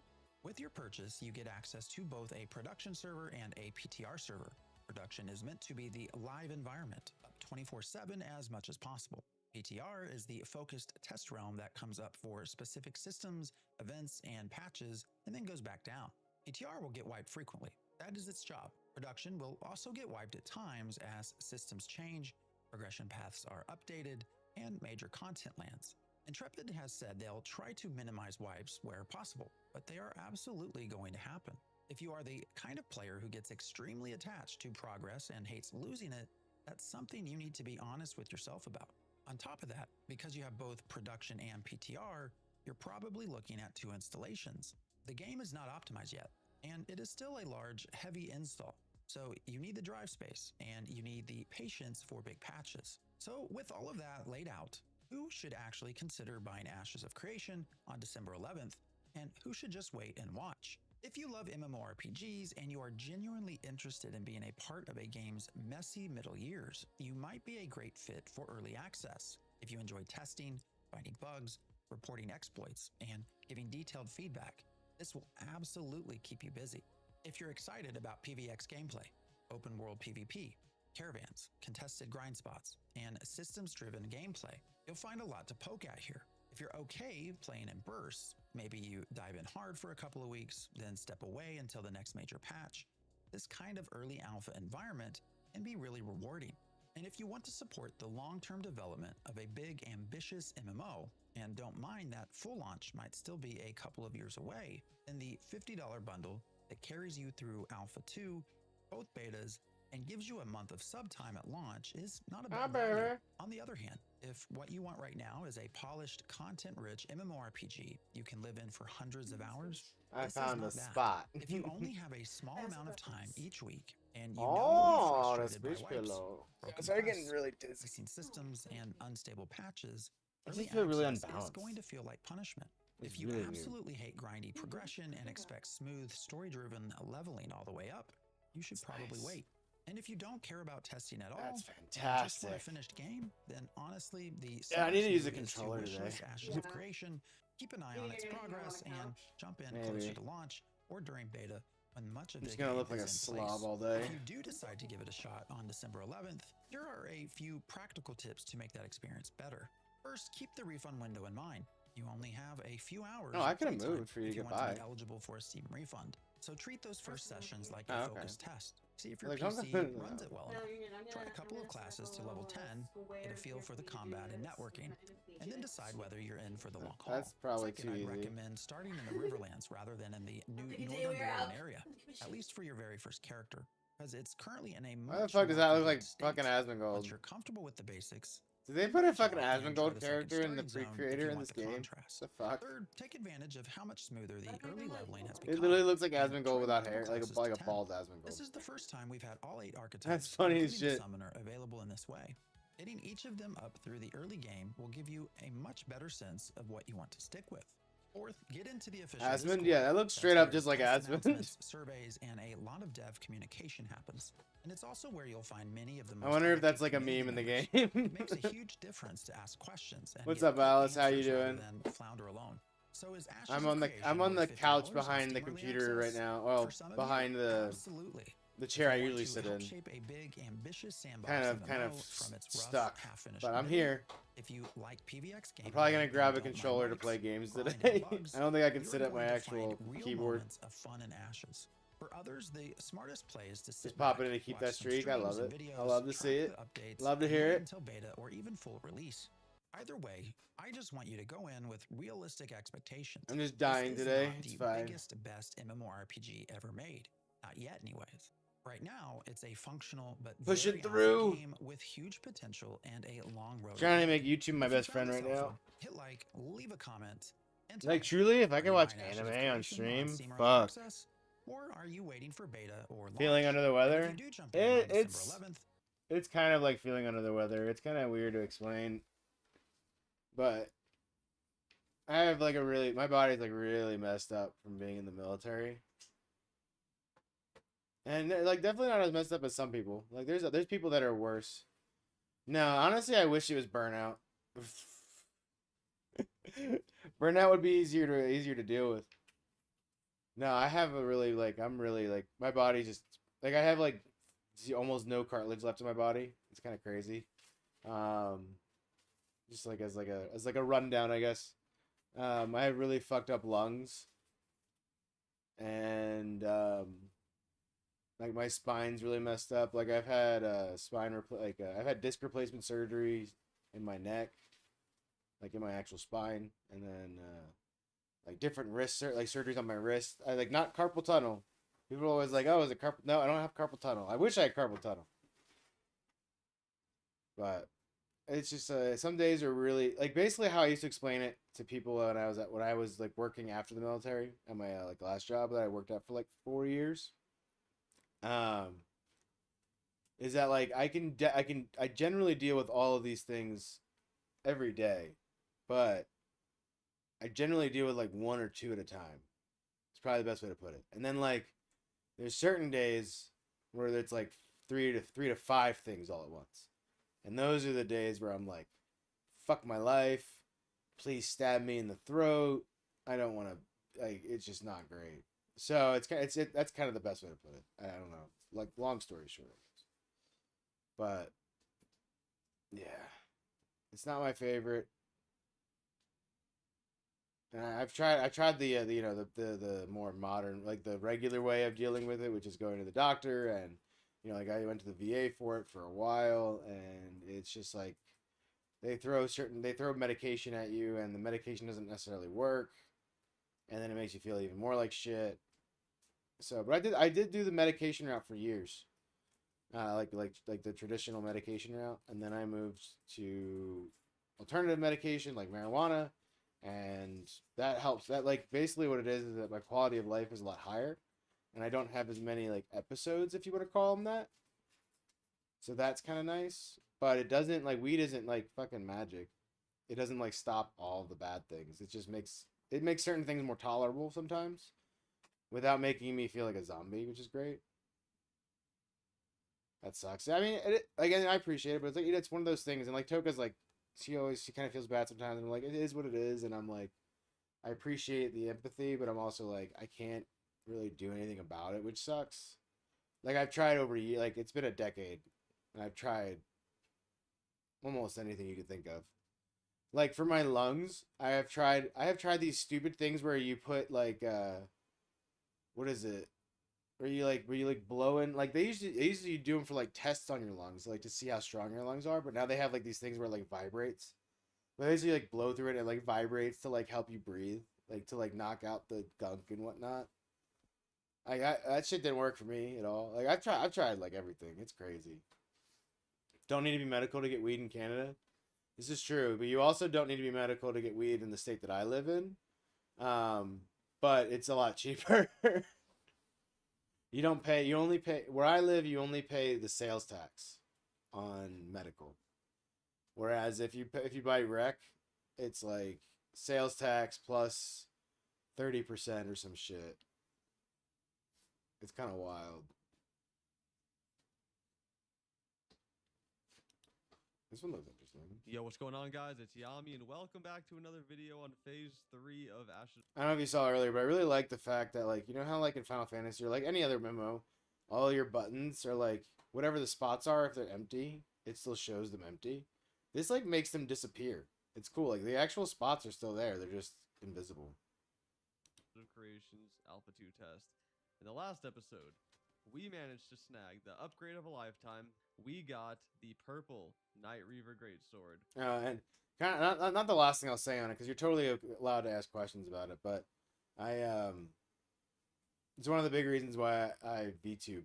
With your purchase, you get access to both a production server and a PTR server. Production is meant to be the live environment, up 24/7 as much as possible. PTR is the focused test realm that comes up for specific systems, events, and patches, and then goes back down. PTR will get wiped frequently. That is its job. Production will also get wiped at times as systems change, progression paths are updated, and major content lands. Intrepid has said they'll try to minimize wipes where possible, but they are absolutely going to happen. If you are the kind of player who gets extremely attached to progress and hates losing it, that's something you need to be honest with yourself about. On top of that, because you have both production and PTR, you're probably looking at 2 installations. The game is not optimized yet, and it is still a large, heavy install. So you need the drive space, and you need the patience for big patches. So with all of that laid out, who should actually consider buying Ashes of Creation on December 11th, and who should just wait and watch? If you love MMORPGs and you are genuinely interested in being a part of a game's messy middle years, you might be a great fit for early access. If you enjoy testing, finding bugs, reporting exploits, and giving detailed feedback, this will absolutely keep you busy. If you're excited about PvX gameplay, open world PvP, caravans, contested grind spots, and systems-driven gameplay, you'll find a lot to poke at here. If you're okay playing in bursts, maybe you dive in hard for a couple of weeks, then step away until the next major patch, this kind of early alpha environment can be really rewarding. And if you want to support the long-term development of a big, ambitious MMO, and don't mind that full launch might still be a couple of years away, then the $50 bundle that carries you through Alpha 2, both betas, and gives you a month of sub time at launch is not a bad value. On the other hand, if what you want right now is a polished, content-rich MMORPG you can live in for hundreds of hours, I this found is a not that. spot. If you only have a small amount of time each week, and you know Oh, you'll be the frustrated speech by wipes, pillow. broken Sorry, getting quests, really dizzy. missing systems, and unstable patches, I early just feel really access is unbalanced. going to feel like punishment. It's If you really weird. absolutely hate grindy progression and expect smooth, story-driven leveling all the way up, you should probably wait. And if you don't care about testing at all, That's and just want a fantastic. finished game, then honestly, the Yeah, I need to use a smartest move is controller wish today. list Ashes of Creation, keep an eye on its progress, and jump in closer Maybe. to launch or during beta when much of I'm the just gonna game look like is a in place. slob all day. If you do decide to give it a shot on December 11th, here are a few practical tips to make that experience better. First, keep the refund window in mind. You only have a few hours. Oh, I of could have playtime moved for you if to you get want to by. be eligible for a Steam refund. So treat those first sessions like Oh, a okay. focused test. See if your Like, I'm PC gonna- runs it well enough. Try a couple of classes to level 10, get a feel for the combat and networking, and then decide whether you're in for the long haul. That's probably Second, too I'd easy. recommend starting in the Riverlands rather than in the new Northern Berlin area, at least for your very first character, because it's currently in a Why the much fuck does that more look like complete fucking state. Asmongold? Once you're comfortable with the basics, Did they put a fucking jump and try Asmongold the second character in the starting zone pre-creator if you in want this the game? contrast. The fuck? Third, take advantage of how much smoother the early leveling has become. It literally looks like and Asmongold try without multiple hair, like classes a to 10. bald This Asmongold. is the first time we've had all 8 archetypes, That's funny as including the shit. summoner, available in this way. Getting each of them up through the early game will give you a much better sense of what you want to stick with. Fourth, get into the official Asmon? Discord. Yeah, that looks That's straight up where just like test Asmon. announcements, surveys, and a lot of dev communication happens. And it's also where you'll find many of the I most wonder if active that's like a community meme in the members. game. It makes a huge difference to ask questions. And What's get up, quick Alice? How you answers rather doing? than flounder alone. So is Ashes I'm of on the Creation worth couch $50 on behind the Steam Early computer right Access? now. Well, For some of behind you, the absolutely. chair I If you usually want to sit help in. shape a big, ambitious sandbox Kind of MMO from its rough, stuck, half-finished but I'm middle, here. if you like PvX gameplay I'm probably gonna and grab a don't mind controller to wipes, play games grind, and today. bugs, I don't think I can you're sit at my going to actual find real keyboard. moments of fun in Ashes. For others, the smartest play is to sit Just pop back, it in to keep watch that some streak. I streams love and it. I videos, love to track see it. the updates, Love to and hear wait it. until beta or even full release. Either way, I just want you to go in with realistic expectations. I'm just dying This is today. not It's the fine. biggest, best MMORPG ever made. Not yet, anyways. Right now, it's a functional but Pushing very through. active game with huge potential and a long road Trying to ahead. make YouTube my If you best found friend this right now. helpful, hit like, leave a comment, and tell Like, me, truly, if I are could you watch buying Ashes of anime on Creation stream, Steam Early fuck. Access, or are you waiting for beta or launch? Feeling under the And weather? if you do jump in on December 11th, It's kind of like feeling under the weather. It's kind of weird to explain. But I have like my body's like really messed up from being in the military. And like definitely not as messed up as some people. Like there's people that are worse. No, honestly, I wish it was burnout. Burnout would be easier to deal with. No, I have a really like I'm really like my body just like I have like almost no cartilage left in my body. It's kind of crazy. Just like as like a rundown, I guess. I have really fucked up lungs, and like my spine's really messed up. Like I've had I've had disc replacement surgery in my neck, like in my actual spine, and then like different like surgeries on my wrist. I like not carpal tunnel. People are always like, "Oh, is it carpal?" No, I don't have carpal tunnel. I wish I had carpal tunnel, but it's just some days are really like basically how I used to explain it to people when I was like working after the military at my like last job that I worked at for like 4 years. Is that like I generally deal with all of these things every day, but I generally deal with like one or two at a time. It's probably the best way to put it. And then like there's certain days where it's like three to five things all at once. And those are the days where I'm like, fuck my life. Please stab me in the throat. I don't want to, like, it's just not great. So that's kind of the best way to put it. I don't know. Like, long story short. But, yeah. It's not my favorite. And I've tried the the more modern, like the regular way of dealing with it, which is going to the doctor, and like I went to the VA for it for a while, and it's just like they throw medication at you, and the medication doesn't necessarily work, and then it makes you feel even more like shit. So, but I did do the medication route for years, like the traditional medication route, and then I moved to alternative medication like marijuana. And that helps. That like basically what it is that my quality of life is a lot higher, and I don't have as many like episodes, if you want to call them that. So that's kind of nice, but it doesn't like weed isn't like fucking magic. It doesn't like stop all the bad things. It just makes certain things more tolerable sometimes, without making me feel like a zombie, which is great. That sucks. I mean, again, I appreciate it, but it's like it's one of those things, and like Toka's like. She kind of feels bad sometimes, and I'm like, it is what it is, and I'm like, I appreciate the empathy, but I'm also like, I can't really do anything about it, which sucks. Like I've tried over a year, like it's been a decade, and I've tried almost anything you could think of. Like for my lungs, I have tried these stupid things where you put like what is it? Where you like blow in like they usually do them for like tests on your lungs, like to see how strong your lungs are. But now they have like these things where it like vibrates. They usually like blow through it and it like vibrates to like help you breathe, like to like knock out the gunk and whatnot. That shit didn't work for me at all. Like I've tried like everything. It's crazy. Don't need to be medical to get weed in Canada. This is true, but you also don't need to be medical to get weed in the state that I live in. But it's a lot cheaper. You only pay where I live, you only pay the sales tax on medical. Whereas if you buy rec, it's like sales tax plus 30% or some shit. It's kind of wild. This one looks interesting. Yo, what's going on, guys? It's Yami, and welcome back to another video on Phase 3 of Ashes. I don't know if you saw earlier, but I really like the fact that, like, you know how, like, in Final Fantasy or, like, any other MMO, all your buttons are, like, whatever the spots are, if they're empty, it still shows them empty. This, like, makes them disappear. It's cool. Like, the actual spots are still there. They're just invisible. Creations Alpha 2 test. In the last episode, we managed to snag the upgrade of a lifetime. We got the purple Night Reaver Greatsword. And kind of not the last thing I'll say on it, because you're totally allowed to ask questions about it, but it's one of the big reasons why I VTube.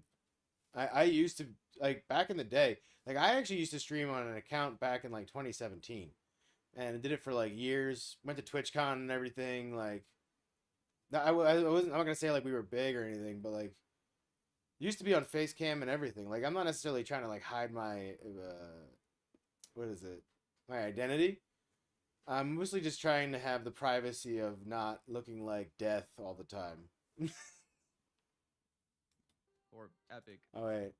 I used to, like, back in the day, like, I actually used to stream on an account back in like 2017, and did it for like years. Went to TwitchCon and everything. Like, I wasn't, I'm not gonna say like we were big or anything, but like, used to be on face cam and everything. Like, I'm not necessarily trying to like hide my what is it, my identity. I'm mostly just trying to have the privacy of not looking like death all the time. Or epic. Oh wait,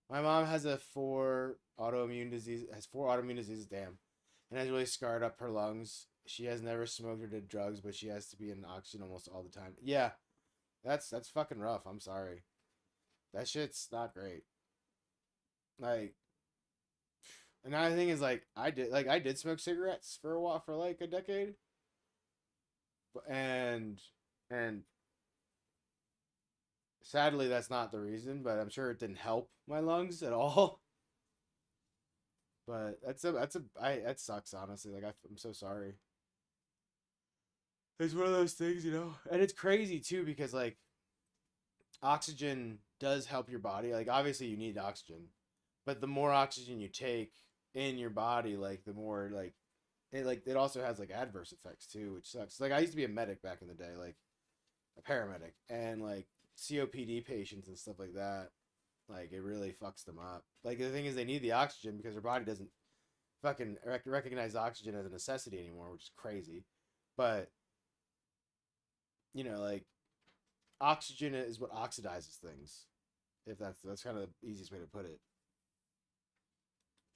my mom has four autoimmune diseases. Damn, and has really scarred up her lungs. She has never smoked or did drugs, but she has to be in oxygen almost all the time. Yeah, that's fucking rough. I'm sorry. That shit's not great. Like, another thing is, like, I did smoke cigarettes for a while, for like a decade, and sadly that's not the reason, but I'm sure it didn't help my lungs at all. But that sucks, honestly. Like, I'm so sorry. It's one of those things, you know, and it's crazy too, because like, oxygen does help your body. Like, obviously you need oxygen, but the more oxygen you take in your body, like, the more like it also has like adverse effects too, which sucks. Like, I used to be a medic back in the day, like a paramedic, and like COPD patients and stuff like that, like, it really fucks them up. Like, the thing is, they need the oxygen because their body doesn't fucking recognize oxygen as a necessity anymore, which is crazy. But, you know, like, oxygen is what oxidizes things. If that's kind of the easiest way to put it.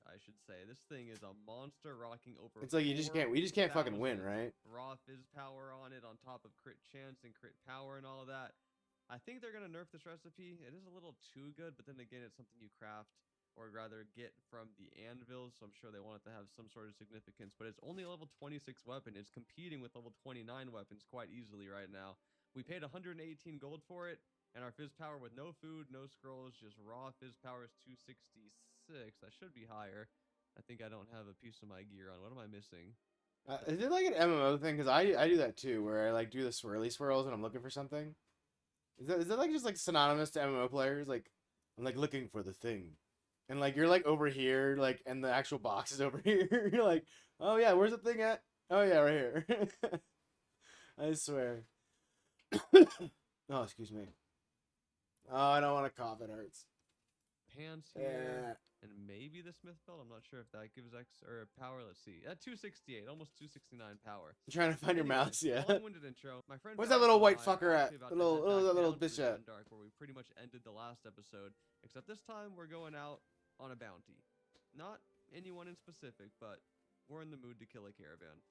I should say this thing is a monster, rocking over. It's like we just can't fucking win, 4,000 right? Raw fizz power on it, on top of crit chance and crit power and all of that. I think they're gonna nerf this recipe. It is a little too good, but then again, it's something you craft, or rather get from the anvils, so I'm sure they want it to have some sort of significance. But it's only a level 26 weapon. It's competing with level 29 weapons quite easily right now. We paid 118 gold for it, and our fizz power with no food, no scrolls, just raw fizz power is 266. That should be higher. I think I don't have a piece of my gear on. What am I missing? Is it like an MMO thing? Because I do that too, where I like do the swirly swirls when I'm looking for something. Is that like just like synonymous to MMO players? Like, I'm like looking for the thing, and like you're like over here, like, and the actual box is over here. You're like, oh yeah, where's the thing at? Oh yeah, right here. I swear. Oh, excuse me. Oh, I don't want to cough. It hurts. Pants here, and maybe the smith belt. I'm not sure if that gives X or power. Let's see. At 268, almost 269 power. I'm trying to find your mouse. Yeah. Long-winded intro. My friend. Where's that little white fucker at? The little bitch at? Dark, where we pretty much ended the last episode. Except this time we're going out on a bounty. Not anyone in specific, but we're in the mood to kill a caravan.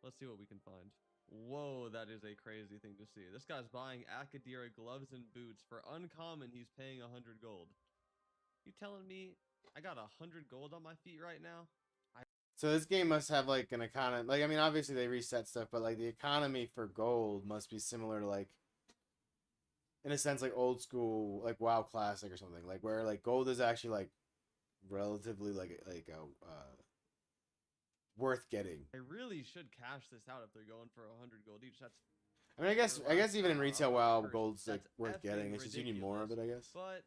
Let's see what we can find. Whoa, that is a crazy thing to see. This guy's buying Akadira gloves and boots. For uncommon, he's paying 100 gold. You telling me I got 100 gold on my feet right now? So this game must have like an economy. Like, I mean, obviously they reset stuff, but like the economy for gold must be similar to, like, in a sense, like old school, like WoW Classic or something. Like, where like gold is actually like relatively like worth getting. I really should cash this out if they're going for 100 gold each. That's. I mean, I guess even in retail WoW, gold's like worth getting. It's just you need more of it, I guess. But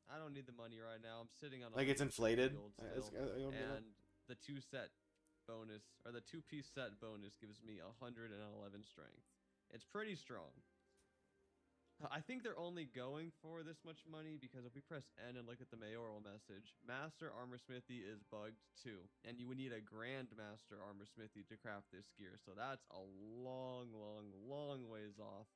I don't need the money right now. I'm sitting on like it's inflated. And the two-piece set bonus gives me 111 strength. It's pretty strong. I think they're only going for this much money because if we press N and look at the mayoral message, Master Armor Smithy is bugged too, and you would need a Grandmaster Armor Smithy to craft this gear. So that's a long ways off.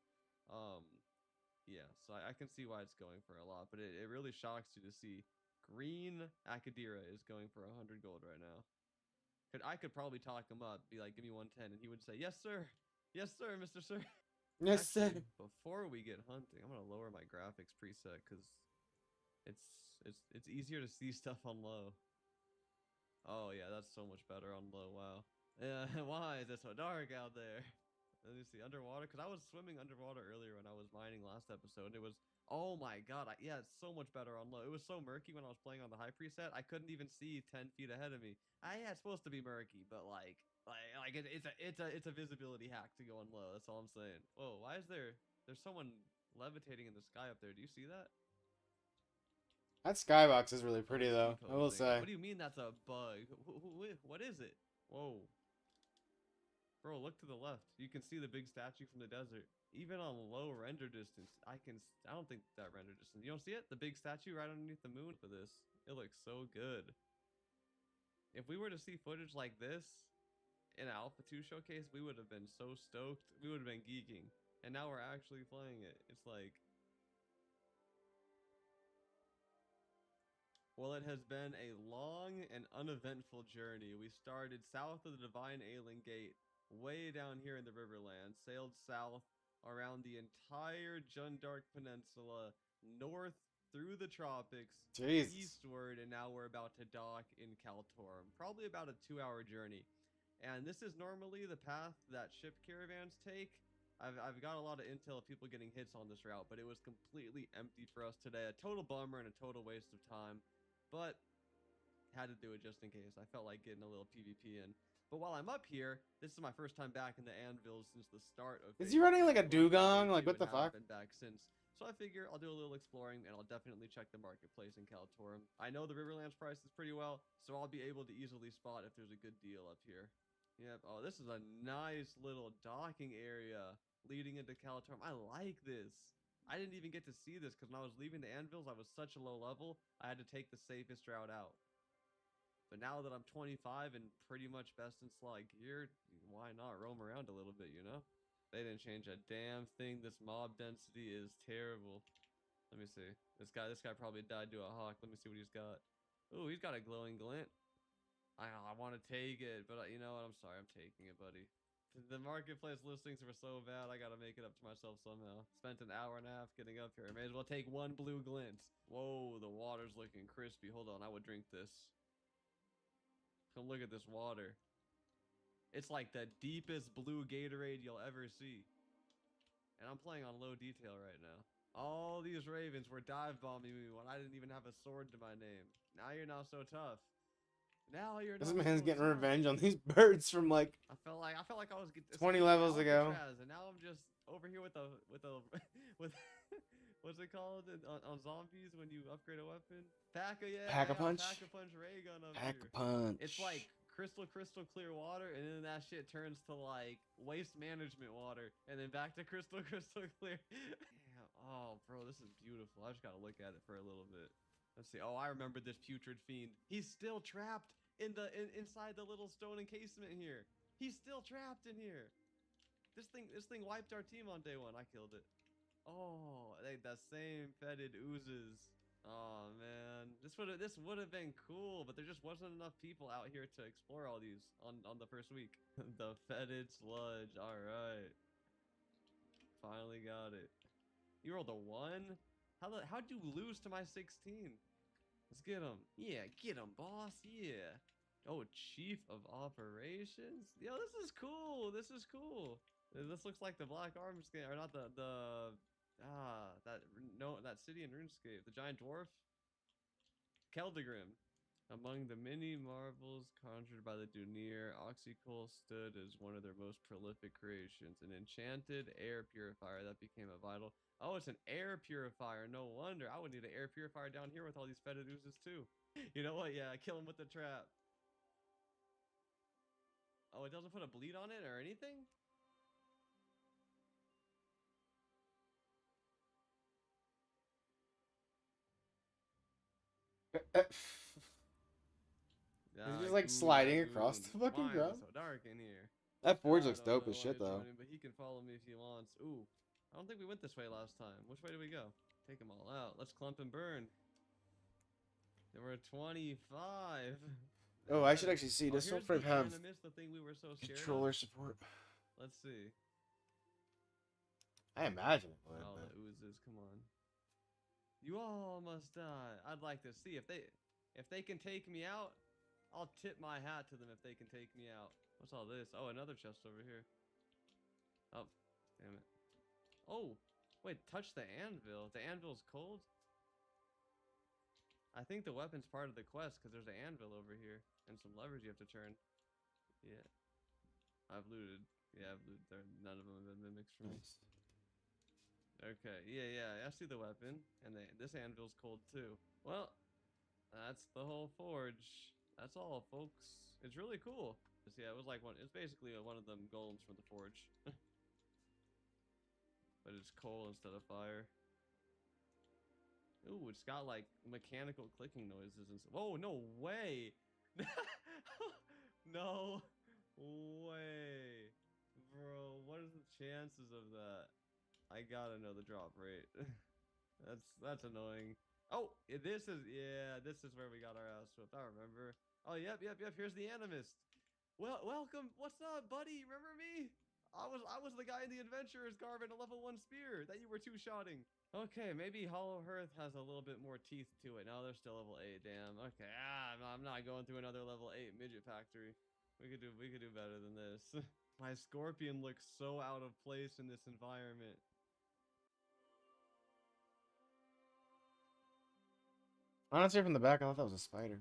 Yeah, so I can see why it's going for a lot, but it really shocks you to see Green Akadira is going for 100 gold right now. I could probably talk him up, be like, give me 110, and he would say, yes, sir. Yes, sir, Mr. Sir. Yes, Actually, sir. before we get hunting, I'm going to lower my graphics preset because it's easier to see stuff on low. Oh, yeah, that's so much better on low. Wow. Yeah, why is it so dark out there? Let me see, underwater, because I was swimming underwater earlier when I was mining last episode. It was, oh my god, yeah, it's so much better on low. It was so murky when I was playing on the high preset, I couldn't even see 10 feet ahead of me. Yeah, it's supposed to be murky, but it's a visibility hack to go on low. That's all I'm saying. Whoa, why is there's someone levitating in the sky up there? Do you see that? That skybox is really pretty, Someone's though. I will T-posing. say. What do you mean that's a bug? What is it? Whoa. Bro, look to the left. You can see the big statue from the desert. Even on low render distance, I don't think that render distance. You don't see it? The big statue right underneath the moon for this. It looks so good. If we were to see footage like this in an Alpha 2 showcase, we would have been so stoked. We would have been geeking. And now we're actually playing it. It's like, well, it has been a long and uneventful journey. We started south of the Divine Ailing Gate, way down here in the Riverlands, sailed south around the entire Jundark Peninsula, north through the tropics, Jesus. eastward, and now we're about to dock in Kaltorum. Probably about a 2-hour journey. And this is normally the path that ship caravans take. I've got a lot of intel of people getting hits on this route, but it was completely empty for us today. A total bummer and a total waste of time. But had to do it just in case. I felt like getting a little PvP in. But while I'm up here, this is my first time back in the Anvils since the start of. Is he running like a dugong? Like, what the fuck? Been back since. So I figure I'll do a little exploring, and I'll definitely check the marketplace in Kaltorum. I know the Riverlands prices pretty well, so I'll be able to easily spot if there's a good deal up here. Yep. Oh, this is a nice little docking area leading into Kaltorum. I like this. I didn't even get to see this because when I was leaving the Anvils, I was such a low level, I had to take the safest route out. But now that I'm 25 and pretty much best in slot gear, why not roam around a little bit, you know? They didn't change a damn thing. This mob density is terrible. Let me see. This guy probably died to a hawk. Let me see what he's got. Ooh, he's got a glowing glint. I want to take it, but you know what? I'm sorry. I'm taking it, buddy. The marketplace listings were so bad, I gotta make it up to myself somehow. Spent an hour and a half getting up here. May as well take one blue glint. Whoa, the water's looking crispy. Hold on, I would drink this. Come look at this water. It's like the deepest blue Gatorade you'll ever see. And I'm playing on low detail right now. All these ravens were dive bombing me when I didn't even have a sword to my name. Now you're not so tough. Now you're This not man's so getting tough. revenge on these birds from like I felt like I was 20 levels ago. And now I'm just over here with with what's it called on zombies when you upgrade a weapon? Pack-a-punch? Pack-a-punch ray gun over Pack here. punch. It's like crystal clear water, and then that shit turns to like waste management water, and then back to crystal clear. Damn. Oh, bro, this is beautiful. I just gotta look at it for a little bit. Let's see. Oh, I remember this putrid fiend. He's still trapped inside the little stone encasement here. He's still trapped in here. This thing wiped our team on day one. I killed it. Oh, that same fetid oozes. Oh man, this would have been cool, but there just wasn't enough people out here to explore all these on the first week. The fetid sludge. All right, finally got it. You rolled a 1. How'd you lose to my 16? Let's get him. Yeah, get him, boss. Yeah. Oh, Chief of Operations. Yo, this is cool. This is cool. This looks like the Black Arms game, or not that city in RuneScape. The Giant Dwarf. Keldegrim. Among the many marvels conjured by the Dunir, Oxycol stood as one of their most prolific creations. An enchanted air purifier that became a vital. Oh, it's an air purifier. No wonder. I would need an air purifier down here with all these fetid oozes too. You know what? Yeah, kill him with the trap. Oh, it doesn't put a bleed on it or anything? He's just like sliding across the fucking Why is it ground. so dark in here? That forge I looks don't dope know as why shit he's though. joining, but he can follow me if he wants. Ooh, I don't think we went this way last time. Which way do we go? Take them all out. Let's clump and burn. There were 25. Oh, I should actually see. Does here's SoulFrame the have animus, the thing we were so scared controller of. support? Let's see. I imagine it would. All But... the oozes, come on. You all must die. I'd like to see if they can take me out. I'll tip my hat to them if they can take me out. What's all this? Oh, another chest over here. Oh, damn it. Oh, wait, touch the anvil. The anvil's cold? I think the weapon's part of the quest because there's an anvil over here and some levers you have to turn. Yeah. I've looted. Yeah, I've looted. None of them have been mimics for me. Nice. Okay, yeah, I see the weapon. And this anvil's cold too. Well, that's the whole forge. That's all, folks. It's really cool. Yeah, it was like it's basically one of them golems from the forge. But it's coal instead of fire. Ooh, it's got like mechanical clicking noises and whoa, no way! No way! Bro, what are the chances of that? I gotta know the drop rate. That's annoying. Oh, this is where we got our ass whipped. I remember. Oh, yep. Here's the animist. Well, welcome. What's up, buddy? Remember me? I was the guy in the adventurer's garb and a level 1 spear that you were two-shotting. Okay, maybe Hollow Hearth has a little bit more teeth to it. No, they're still level 8. Damn. Okay. I'm not going through another level 8 midget factory. We could do better than this. My scorpion looks so out of place in this environment. Honestly, from the back, I thought that was a spider.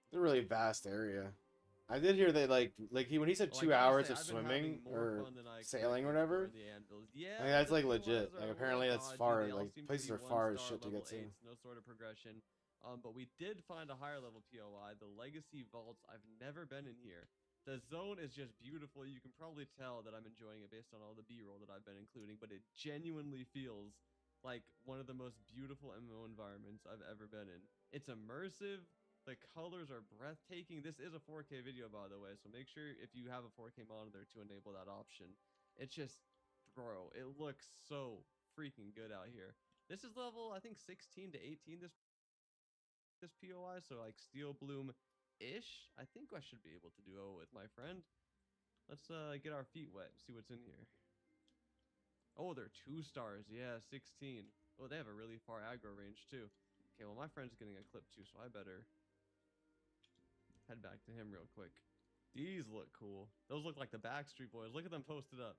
It's a really vast area. I did hear that when he said Well, 2 I gotta hours say, of I've been having swimming more or fun than I sailing or expected whatever. for the anvils. Yeah, I mean, that's like the legit. POIs Like are apparently that's dodgy. far. They all Like seem to places be are far as 1-star shit to level get to. 8s, no sort of progression. But we did find a higher level POI, the Legacy Vaults. I've never been in here. The zone is just beautiful. You can probably tell that I'm enjoying it based on all the B-roll that I've been including, but it genuinely feels like one of the most beautiful MMO environments I've ever been in. It's immersive. The colors are breathtaking. This is a 4K video, by the way, so make sure if you have a 4K monitor to enable that option. It's just, bro, it looks so freaking good out here. This is level, I think, 16 to 18, this POI, so like Steel Bloom-ish. I think I should be able to do it with my friend. Let's get our feet wet and see what's in here. Oh, they're 2 stars. Yeah, 16. Oh, they have a really far aggro range, too. Okay, well, my friend's getting a clip, too, so I better head back to him real quick. These look cool. Those look like the Backstreet Boys. Look at them posted up.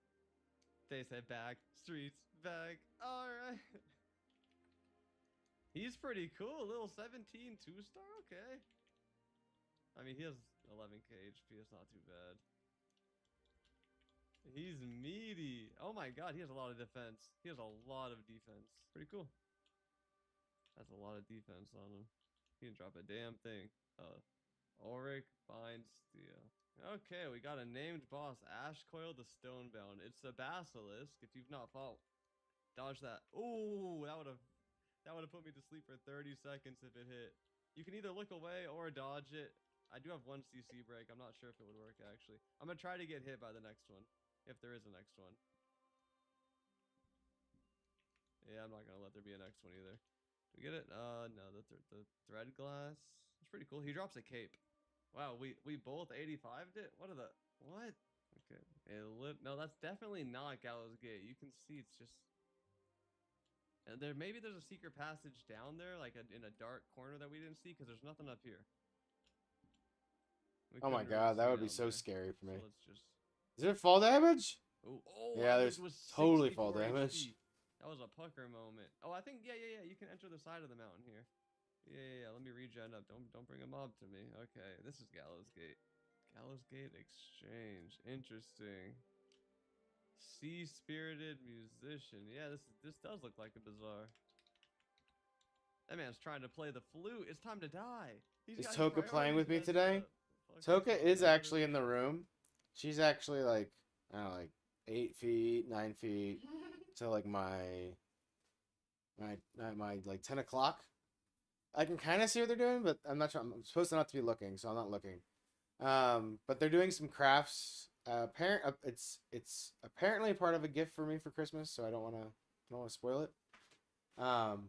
They said back, streets, back. Alright. He's pretty cool. Little 17, 2-star. Okay. I mean, he has 11k HP. It's not too bad. He's meaty. Oh my god, he has a lot of defense. He has a lot of defense. Pretty cool. That's a lot of defense on him. He didn't drop a damn thing. Auric Bind Steel. Okay, we got a named boss, Ashcoil the Stonebound. It's a basilisk. If you've not fought, dodge that. Ooh, that would have put me to sleep for 30 seconds if it hit. You can either look away or dodge it. I do have 1 CC break. I'm not sure if it would work actually. I'm gonna try to get hit by the next one, if there is a next one. Yeah, I'm not gonna let there be a next one either. Do we get it? No, the thread glass. It's pretty cool. He drops a cape. Wow, we both 85'd it? What? Okay. No, that's definitely not Gallows Gate. You can see it's just... And maybe there's a secret passage down there, like in a dark corner that we didn't see, because there's nothing up here. Oh my god, that would be so scary for me. So let's just... Is there fall damage? Oh, yeah, there's totally fall 64 damage. HP. That was a pucker moment. Oh, I think, yeah. You can enter the side of the mountain here. Yeah. Let me regen up. Don't bring a mob to me. Okay, this is Gallows Gate. Gallows Gate Exchange. Interesting. Sea-spirited musician. Yeah, this does look like a bazaar. That man's trying to play the flute. It's time to die. Is Toka playing with me today? Toka is actually in the room. She's actually like, I don't know, like 8 feet, 9 feet to like my like 10 o'clock. I can kind of see what they're doing, but I'm not sure. I'm supposed to not to be looking, so I'm not looking. But they're doing some crafts. It's apparently part of a gift for me for Christmas, so I don't want to spoil it. Oh,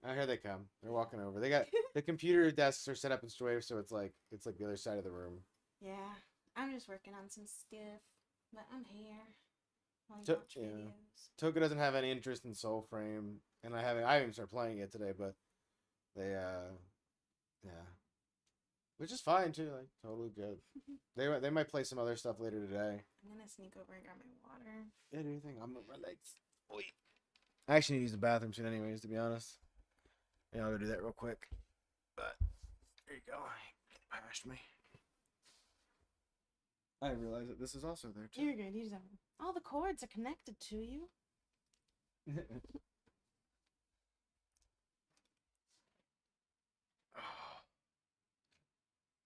here they come. They're walking over. They got the computer desks are set up in such a way so it's like the other side of the room. Yeah, I'm just working on some stuff, but I'm here. while you So- watch yeah. videos. Toka doesn't have any interest in SoulFrame, and I haven't even started playing it today, but they yeah, which is fine too, like totally good. They might play some other stuff later today. I'm gonna sneak over and grab my water. Yeah, do you think I'm moving my legs? Oy. I actually need to use the bathroom soon, anyways. To be honest, yeah, I'll go do that real quick. But there you go. Get past me. I realize that this is also there too. You're good. You just have all the cords are connected to you.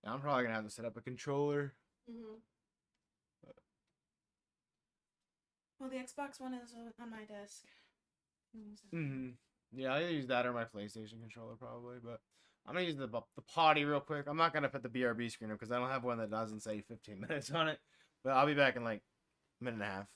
Now I'm probably gonna have to set up a controller. Well, the Xbox One is on my desk. Yeah, I'll use that or my PlayStation controller probably, but I'm gonna use the potty real quick. I'm not gonna put the BRB screen up because I don't have one that doesn't say 15 minutes on it. But I'll be back in like a minute and a half.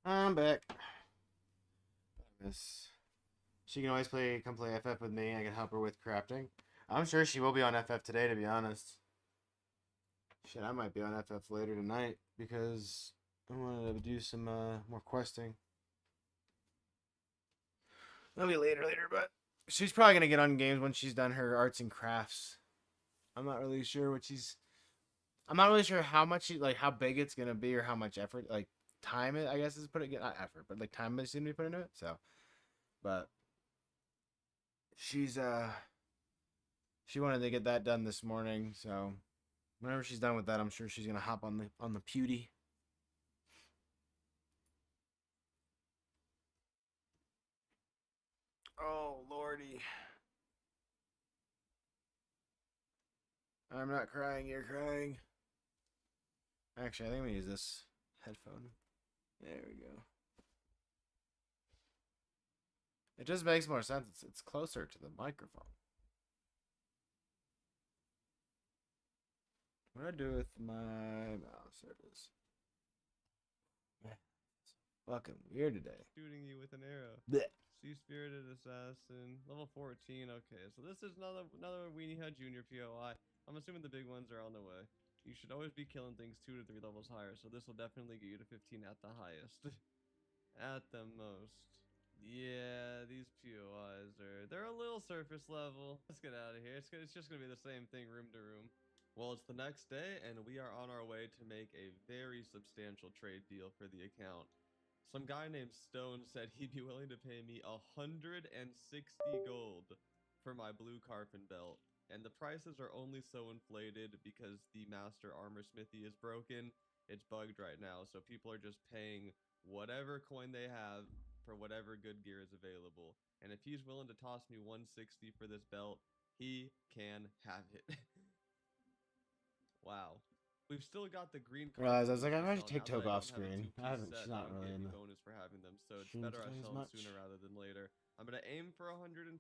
I'm back. Miss. She can always come play FF with me. I can help her with crafting. I'm sure she will be on FF today, to be honest. Shit, I might be on FF later tonight because I wanted to do some more questing. That'll be later, but she's probably gonna get on games when she's done her arts and crafts. I'm not really sure what she's I'm not really sure how much like how big it's gonna be or how much effort like time it I guess is putting not effort but like time is gonna be put into it. So, but she's she wanted to get that done this morning. So whenever she's done with that, I'm sure she's gonna hop on the pewty. Oh lordy. I'm not crying, you're crying. Actually, I think I'm gonna use this headphone. There we go. It just makes more sense. It's closer to the microphone. What do I do with my mouse? There it is. Man, it's fucking weird today. Shooting you with an arrow. Blech. Sea-spirited assassin, level 14. Okay, so this is another Weenie Hut Junior POI. I'm assuming the big ones are on the way. You should always be killing things 2 to 3 levels higher, so this will definitely get you to 15 at the highest. At the most. Yeah, these POIs they're a little surface level. Let's get out of here. It's just gonna be the same thing room to room. Well, it's the next day, and we are on our way to make a very substantial trade deal for the account. Some guy named Stone said he'd be willing to pay me 160 gold for my blue Carpin belt. And the prices are only so inflated because the master armor smithy is broken. It's bugged right now, so people are just paying whatever coin they have for whatever good gear is available. And if he's willing to toss me 160 for this belt, he can have it. Wow. We've still got the green card. Realized I was like, I to should sell take now that Toke I off don't have a screen. two-piece I haven't. set, She's not they don't really get in any the bonus for having them, so it's stream better I today as sell them much. sooner rather than later. I'm gonna aim for 125,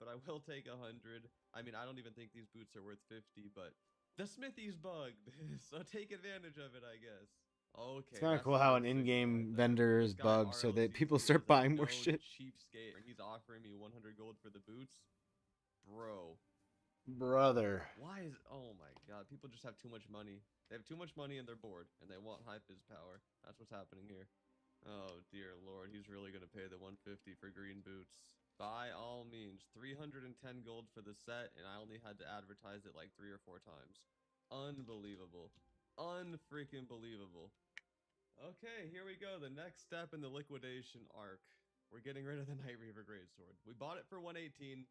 but I will take 100. I mean, I don't even think these boots are worth 50, but the smithy's bugged, so take advantage of it, I guess. Okay, It's kind of that's cool a how good an 60 in-game right there. vendor This is guy bugged so that people RLCC start is a buying more known shit. cheapskate, and he's offering me 100 gold for the boots. Bro. Brother. Why is oh my god, people just have too much money. They have too much money and they're bored and they want high fizz power. That's what's happening here. Oh dear lord, he's really gonna pay the 150 for green boots. By all means, 310 gold for the set, and I only had to advertise it like 3 or 4 times. Unbelievable. Unfreaking believable. Okay, here we go. The next step in the liquidation arc. We're getting rid of the Night Reaver Greatsword. We bought it for 118.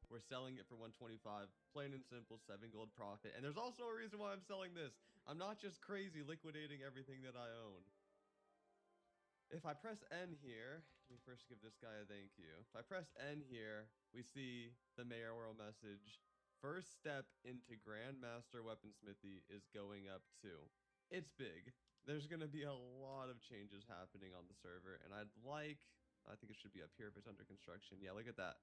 We're selling it for 125. Plain and simple, 7 gold profit. And there's also a reason why I'm selling this. I'm not just crazy liquidating everything that I own. If I press N here, let me first give this guy a thank you. If I press N here, we see the mayoral message. First step into Grandmaster Weaponsmithy is going up too. It's big. There's going to be a lot of changes happening on the server, and I think it should be up here if it's under construction. Yeah, look at that.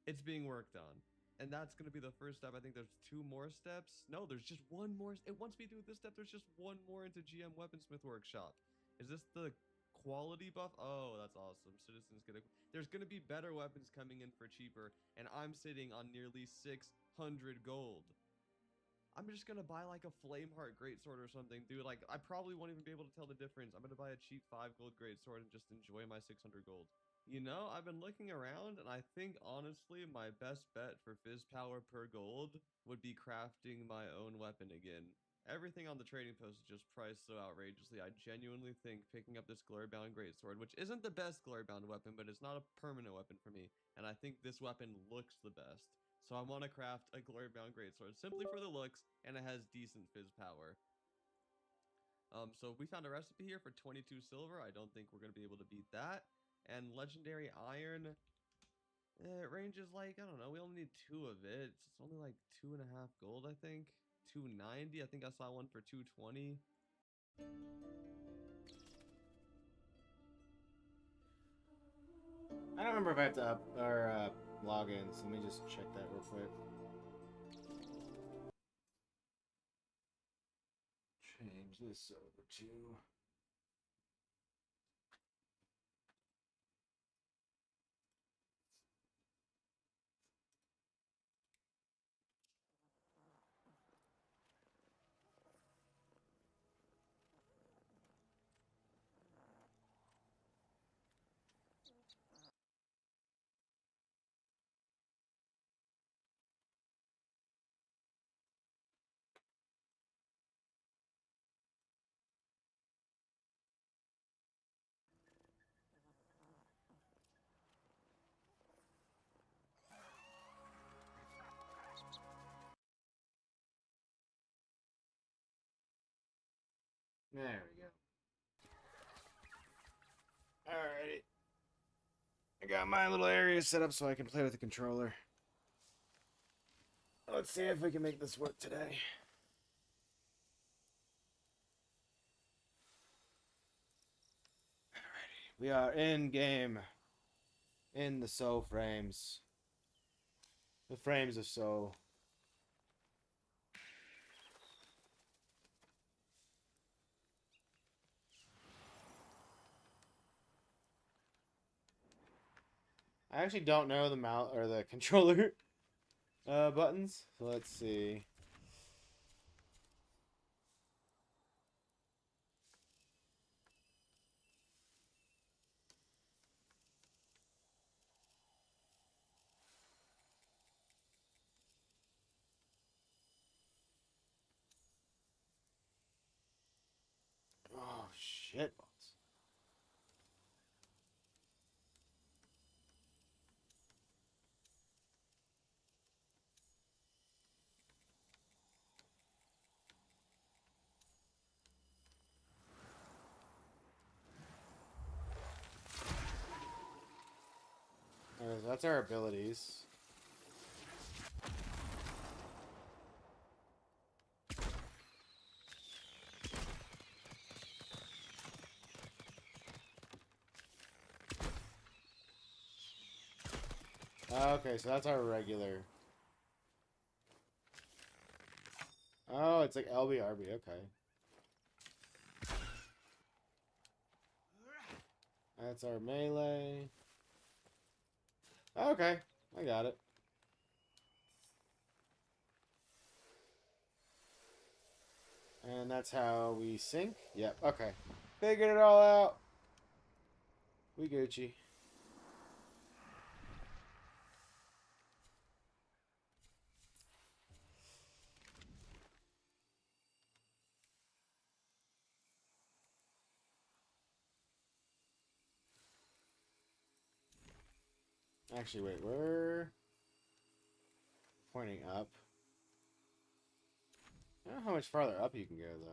It's being worked on. And that's going to be the first step. I think there's 2 more steps. No, there's just 1 more. Once we do this step, there's just 1 more into GM Weaponsmith Workshop. Is this the quality buff? Oh, that's awesome. Citizens get a... There's going to be better weapons coming in for cheaper, and I'm sitting on nearly 600 gold. I'm just going to buy like a Flameheart Greatsword or something, dude. Like, I probably won't even be able to tell the difference. I'm going to buy a cheap 5 gold Greatsword and just enjoy my 600 gold. You know, I've been looking around, and I think, honestly, my best bet for fizz power per gold would be crafting my own weapon again. Everything on the trading post is just priced so outrageously. I genuinely think picking up this Glorybound Greatsword, which isn't the best Glorybound weapon, but it's not a permanent weapon for me, and I think this weapon looks the best. So I want to craft a Glorybound Greatsword simply for the looks, and it has decent fizz power. So we found a recipe here for 22 silver. I don't think we're going to be able to beat that. And legendary iron, it ranges like, I don't know, we only need 2 of it. It's only like 2.5 gold, I think. 290, I think I saw one for 220. I don't remember if I have to up or log in, so let me just check that real quick. Change this over to There we go. Alrighty. I got my little area set up so I can play with the controller. Let's see if we can make this work today. Alrighty. We are in game. In the soul frames. The frames of soul. I actually don't know the mouse or the controller buttons. So let's see. Oh shit. Okay, so that's our abilities. Okay, so that's our regular. Oh, it's like LBRB, okay. That's our melee. Okay, I got it. And that's how we sync? Yep, okay. Figured it all out. We Gucci. Actually, wait, we're pointing up. I don't know how much farther up you can go, though.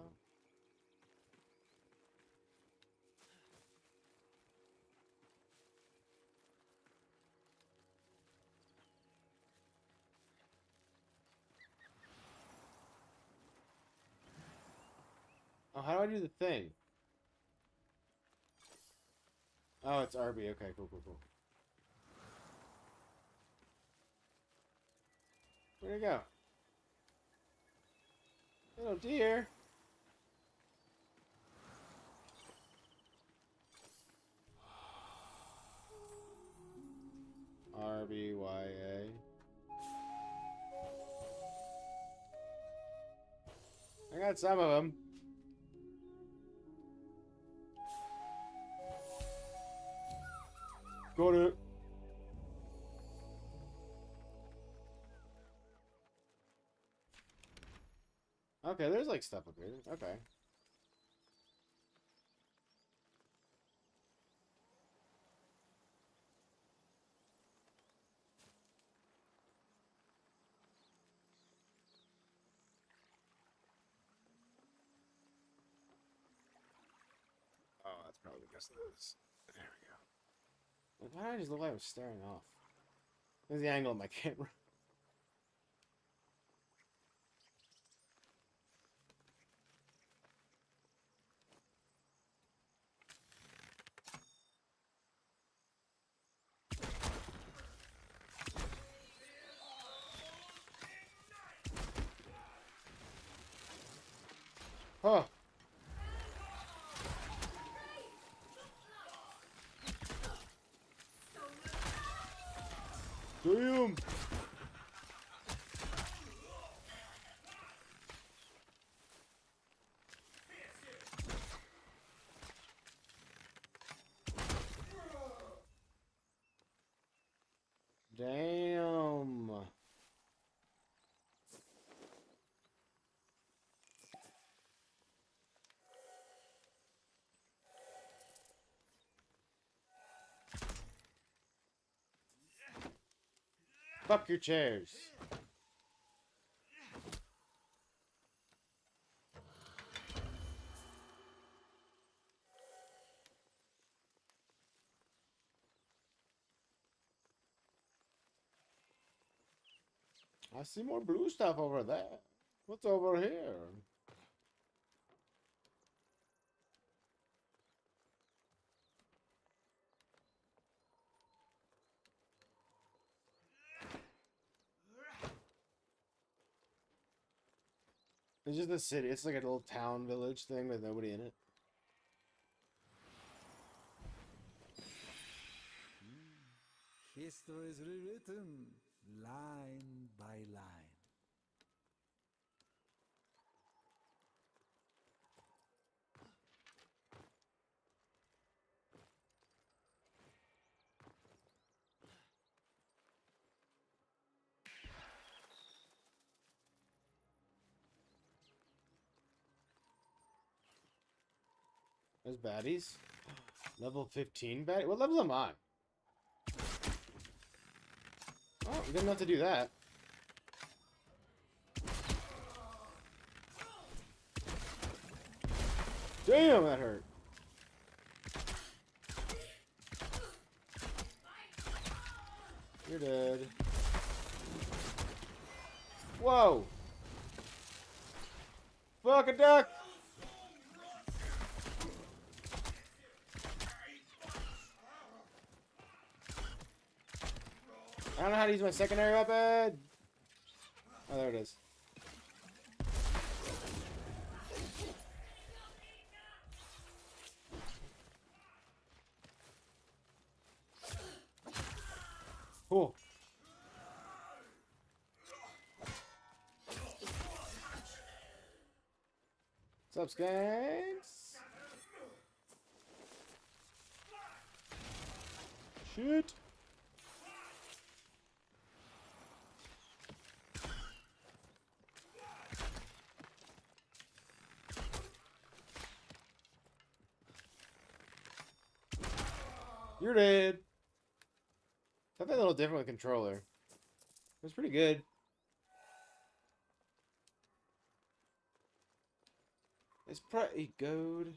Oh, how do I do the thing? Oh, it's RB. Okay, cool, cool, cool. Where'd it go? Little deer. RBYA. I got some of them. Got it. Okay, there's like stuff up here. Okay. Oh, that's probably because of this. There we go. Like, why did I just look like I was staring off? There's the angle of my camera. Huh. Damn. Damn. Fuck your chairs. I see more blue stuff over there. What's over here? It's just a city. It's like a little town village thing with nobody in it. History is rewritten line by line. There's baddies. Level 15 baddie? What level am I? Oh, good enough to do that. Damn, that hurt. You're dead. Whoa! Fuck a duck! I don't know how to use my secondary weapon! Oh, there it is. Cool. What's up, skanks? Shit. You're dead. Something a little different with controller. It was pretty good. It's pretty good.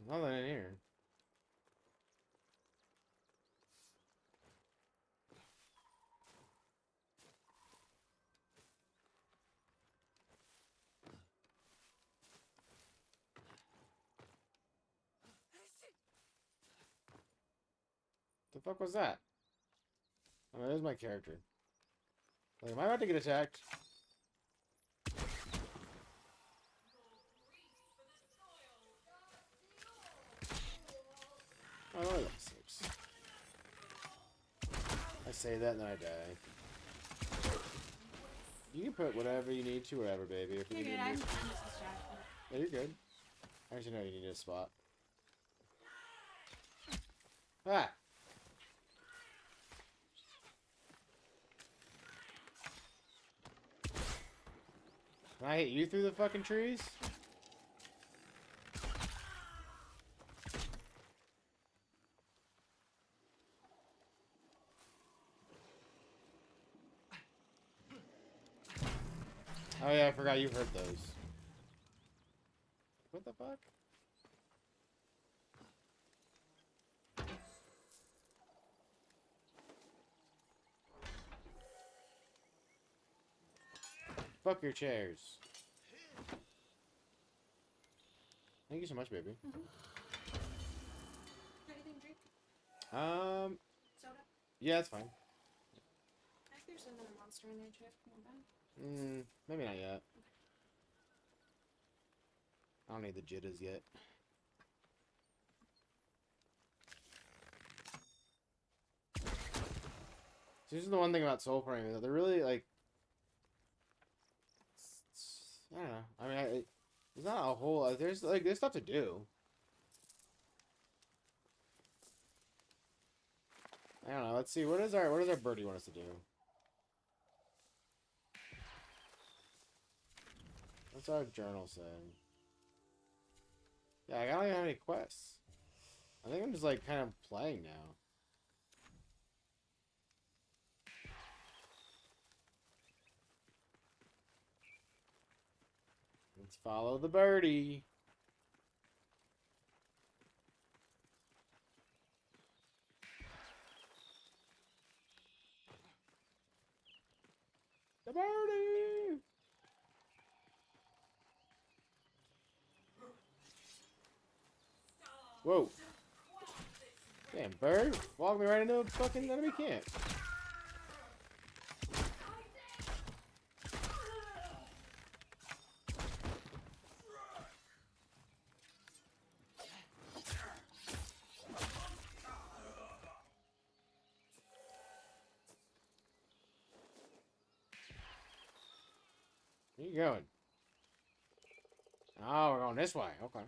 Nothing in here. The fuck was that? Oh, there's my character. Like, am I about to get attacked? Oh, that sucks. I say that and then I die. You can put whatever you need to wherever, baby. If you You're need good. to I'm move. just distracted. Yeah, you're good. Actually, no, you need a spot. Ah! Can I hit you through the fucking trees? Oh yeah, I forgot you've heard those. What the fuck? Fuck your chairs. Thank you so much, baby. Anything to drink? Soda? Soda? Yeah, that's fine. I think there's another monster in there too. Not bad. Maybe not yet. I don't need the jitters yet. So this is the one thing about SoulFrame, that they're really, like... I don't know. I mean, there's not a whole... there's stuff to do. I don't know. Let's see. What does our birdie want us to do? What's our journal say? Yeah, I don't even have any quests. I think I'm just like kind of playing now. Follow the birdie. The birdie! Whoa. Damn, bird. Walk me right into a fucking enemy camp. Where you going? Oh, we're going this way. Okay.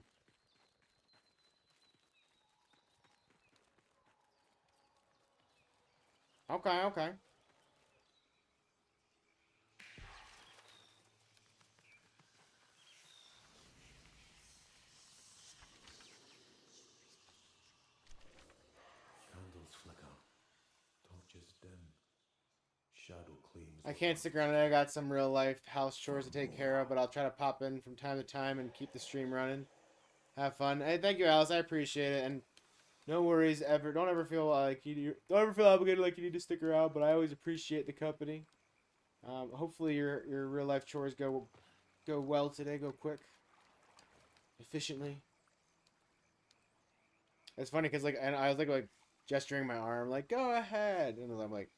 Okay, okay. Candles flicker. Torches dim. Shadow claims. I can't stick around. I got some real life house chores to take care of, but I'll try to pop in from time to time and keep the stream running. Have fun. Hey, thank you, Alice. I appreciate it. And no worries ever. Don't ever feel like don't ever feel obligated like you need to stick around. But I always appreciate the company. Hopefully your real life chores go well today. Go quick, efficiently. It's funny because and I was like gesturing my arm like go ahead, and I'm like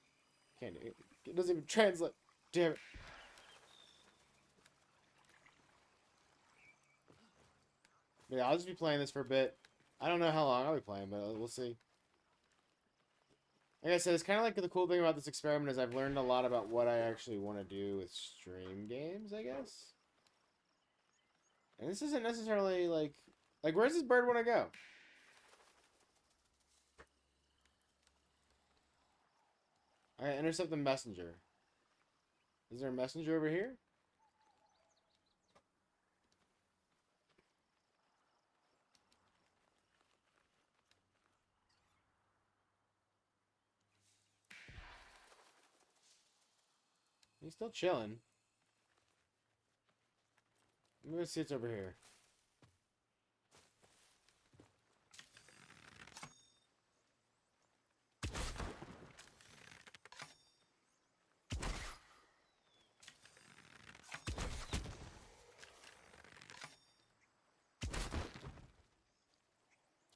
can't do it. It doesn't even translate. Damn it. Yeah, I'll just be playing this for a bit. I don't know how long I'll be playing, but we'll see. Like I said, it's kind of like the cool thing about this experiment is I've learned a lot about what I actually want to do with stream games, I guess. And this isn't necessarily like where's this bird want to go? Alright, intercept the messenger. Is there a messenger over here? He's still chilling. I'm gonna see it's over here.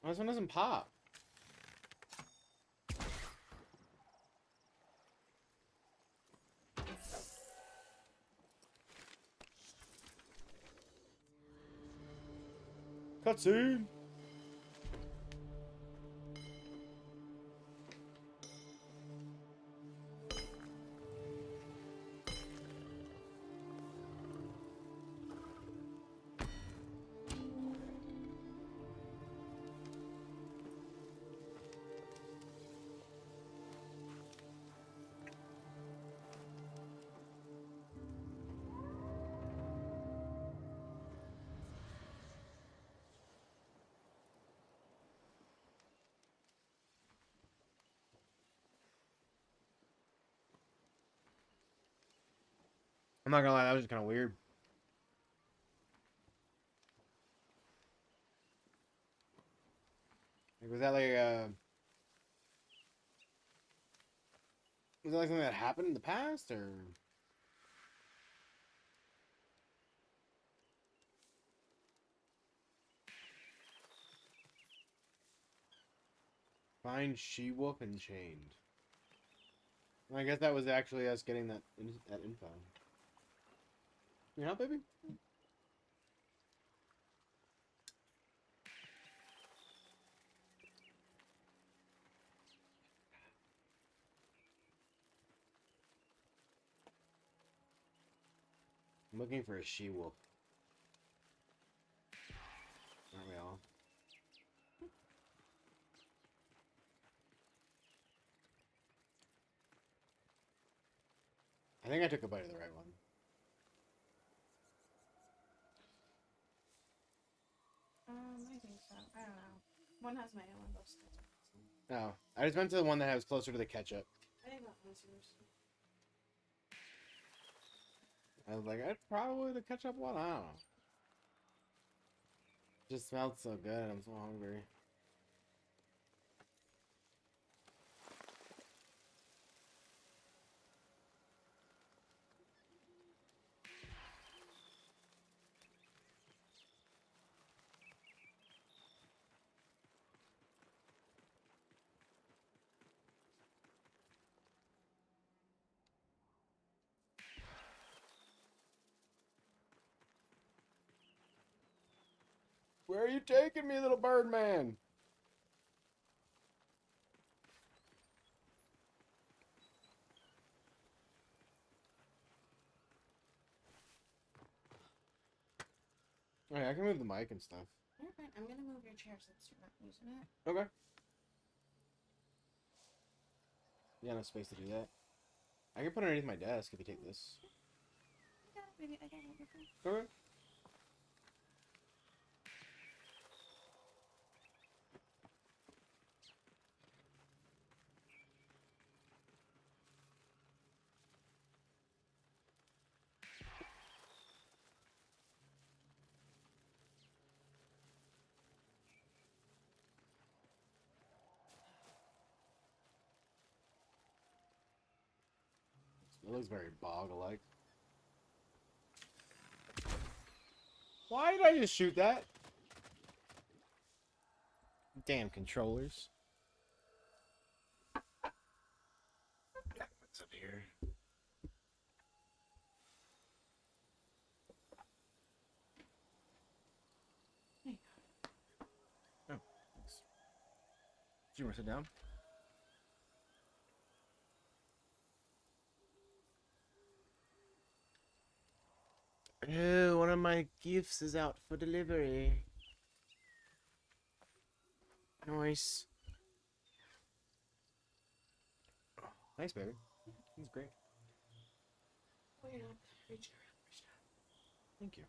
Oh, this one doesn't pop. Cutscene. I'm not gonna lie, that was just kind of weird. Like, was that something that happened in the past, or? Find she-wolf and chained. Well, I guess that was actually us getting that info. You know, baby? I'm looking for a she-wolf. Aren't we all? I think I took a bite of the right one. I think so. I don't know. One has mayo and both sides. No, I just went to the one that was closer to the ketchup. I think that one's yours. I was like, I'd probably the ketchup one. I don't know. Just smelled so good. I'm so hungry. Where are you taking me, little bird man? Alright, I can move the mic and stuff. You're fine. I'm gonna move your chair since you're not using it. Okay. You got enough space to do that. I can put it underneath my desk if you take this. I got it, baby. I got it. You're fine. Okay. It looks very bog-like. Why did I just shoot that? Damn controllers. What's up here? Oh, thanks. Do you want to sit down? Oh, one of my gifts is out for delivery. Nice. Oh, thanks, baby. That's great. Oh, you're not reaching around for stuff. Thank you.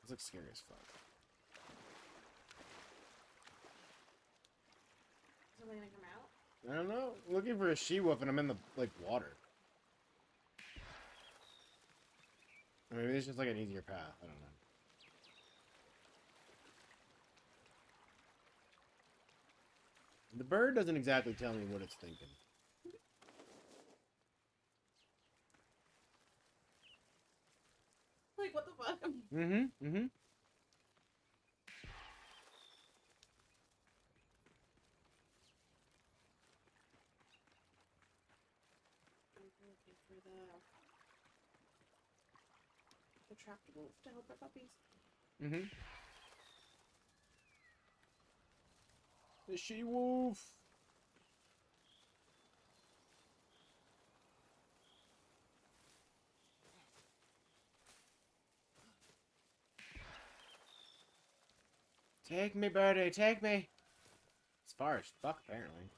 This looks scary as fuck. Is something gonna come out? I don't know. I'm looking for a she-wolf and I'm in the, like, water. Or maybe it's just like an easier path. I don't know. The bird doesn't exactly tell me what it's thinking. Like, what the fuck? Mm-hmm. Mm-hmm. I'm looking for the trapped wolf to help our puppies. Mm-hmm. The she-wolf. Take me, birdie, take me. It's far as fuck, apparently.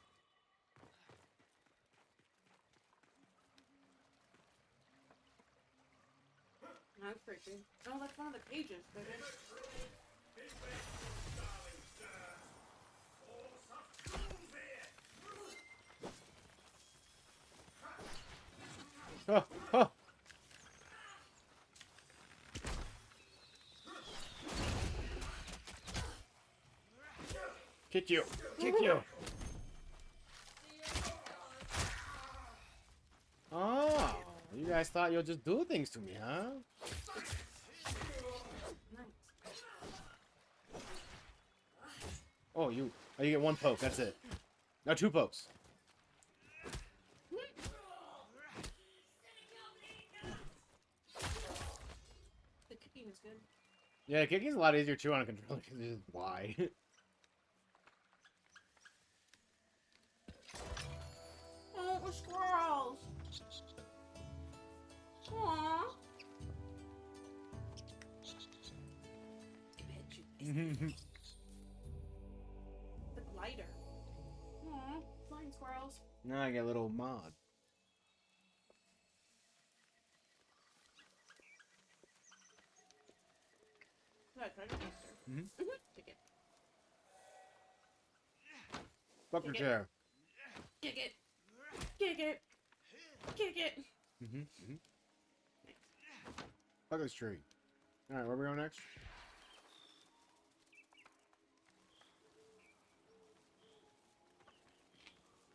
That's creepy. Oh, that's one of the cages, baby. Oh, oh. Kick you. Kick you. Oh, you guys thought you'll just do things to me, huh? Nice. Oh, you get one poke. That's it. No, two pokes. The kicking is good. Yeah, kicking's a lot easier too on a controller because it's just why. Oh, we're squirrels. Aww. The glider. Aww, flying squirrels. Now I get a little mod. No, try to faster. Mhm. Ticket. Fuck your Kick it. chair. Kick it. Kick it. Kick it. Fuck this tree. Alright, where we going next?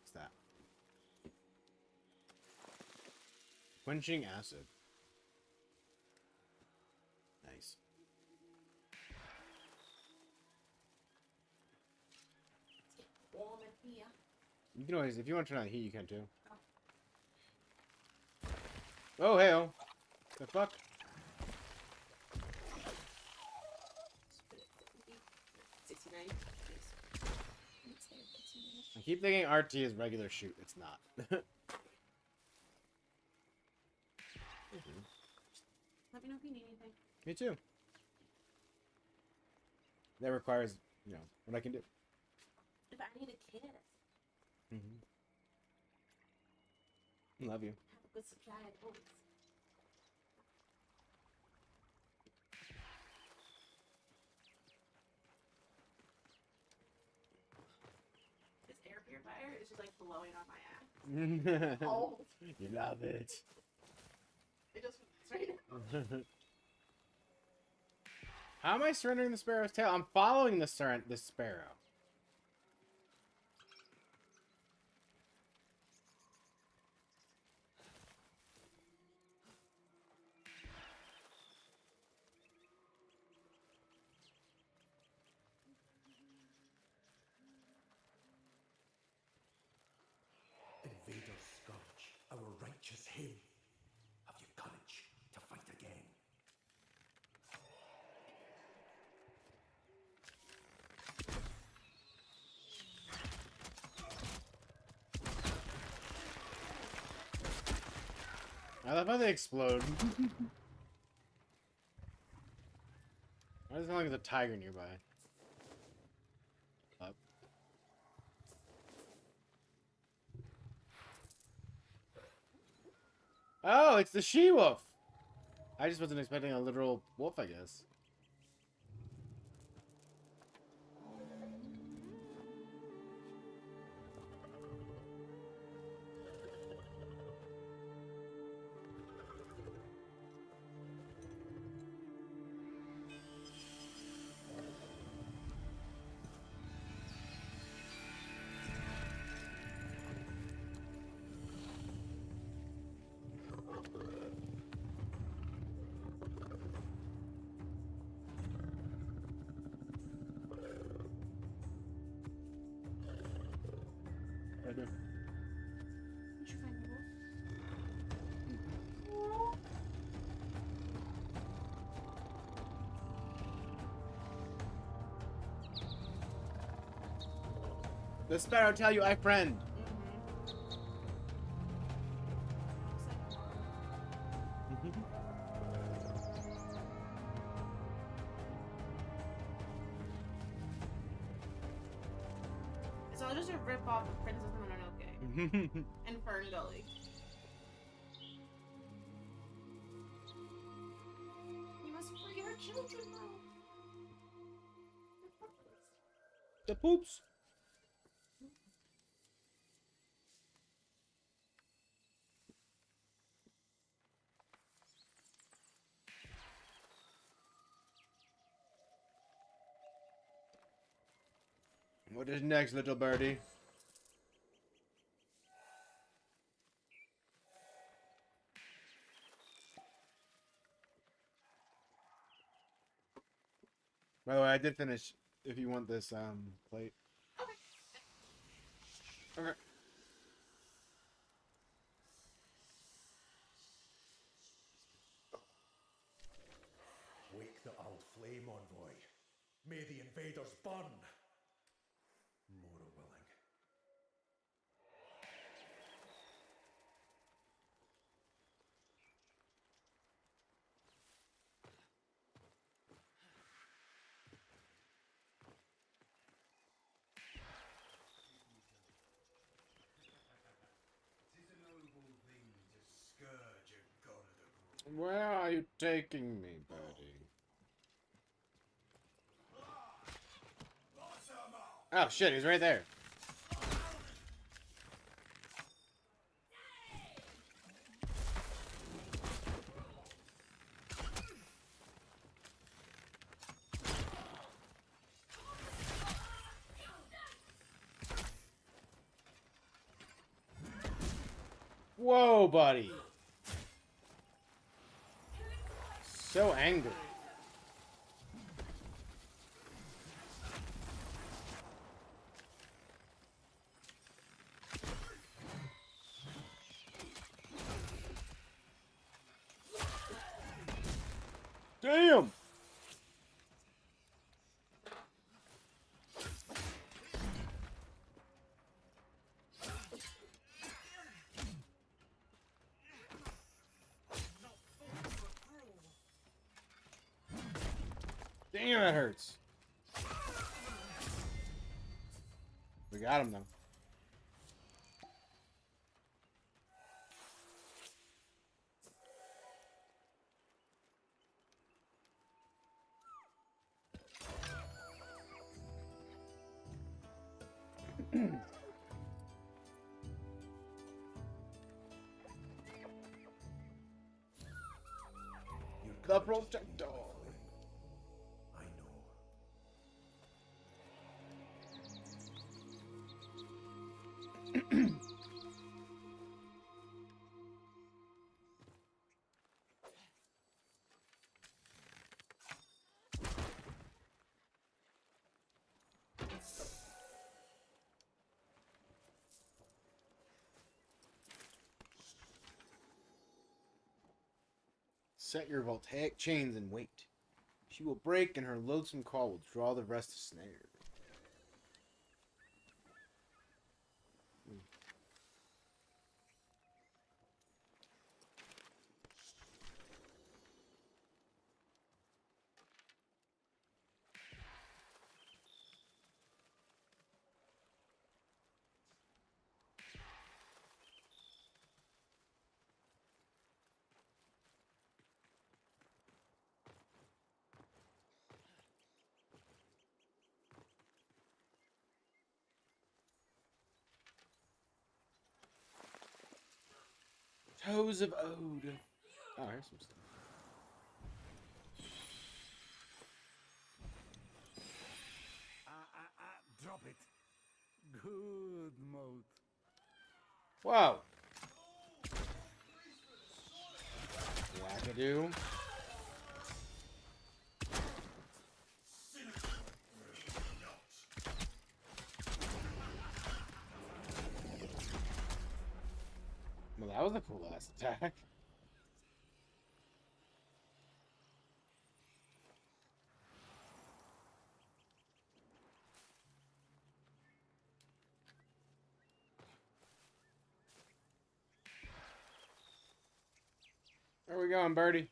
What's that? Quenching acid. Nice. Warm in here. You can always, if you want to turn on the heat, you can too. Oh, hell. The fuck? 69. I keep thinking RT is regular shoot. It's not. Let me know if you need anything. Me too. That requires, you know, what I can do. If I need a kiss, Love you. have a good supply of bullets. This air purifier is just like blowing on my ass. Oh, You love it. it just right now. How am I surrendering the sparrow's tail? I'm following the sparrow. Invader Scourge, our righteous hail. Have you courage to fight again? I love how they explode. Why does it sound like there's a tiger nearby? Up. Oh, it's the she-wolf! I just wasn't expecting a literal wolf, I guess. I do. Did you find the wolf? The sparrow tell you I friend. It's all just a rip off of Princess Mononoke and Fern Gully. You must free our children now. The poops. What is next, little birdie? By the way, I did finish. If you want this plate. Okay. Wake the old flame envoy. May the invaders burn. More willing. Where are you taking me, birdie? Oh shit, he's right there. Whoa, buddy. So angry. Damn! Damn, that hurts. We got him, though. The protector. I know. Set your voltaic chains and wait. She will break, and her loathsome call will draw the rest to snare. Toes of Ode. Oh, here's some stuff. Drop it. Good mode. Whoa. Wackadoo. Well, that was a cool ass attack. Where we going, birdie?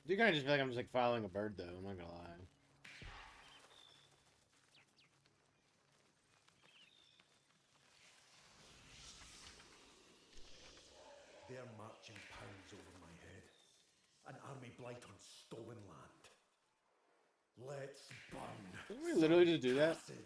You kind of just feel like I'm just like following a bird, though. I'm not gonna lie. They're marching pounds over my head. An army blight on stolen land. Let's burn. Didn't we literally just do that? Acids.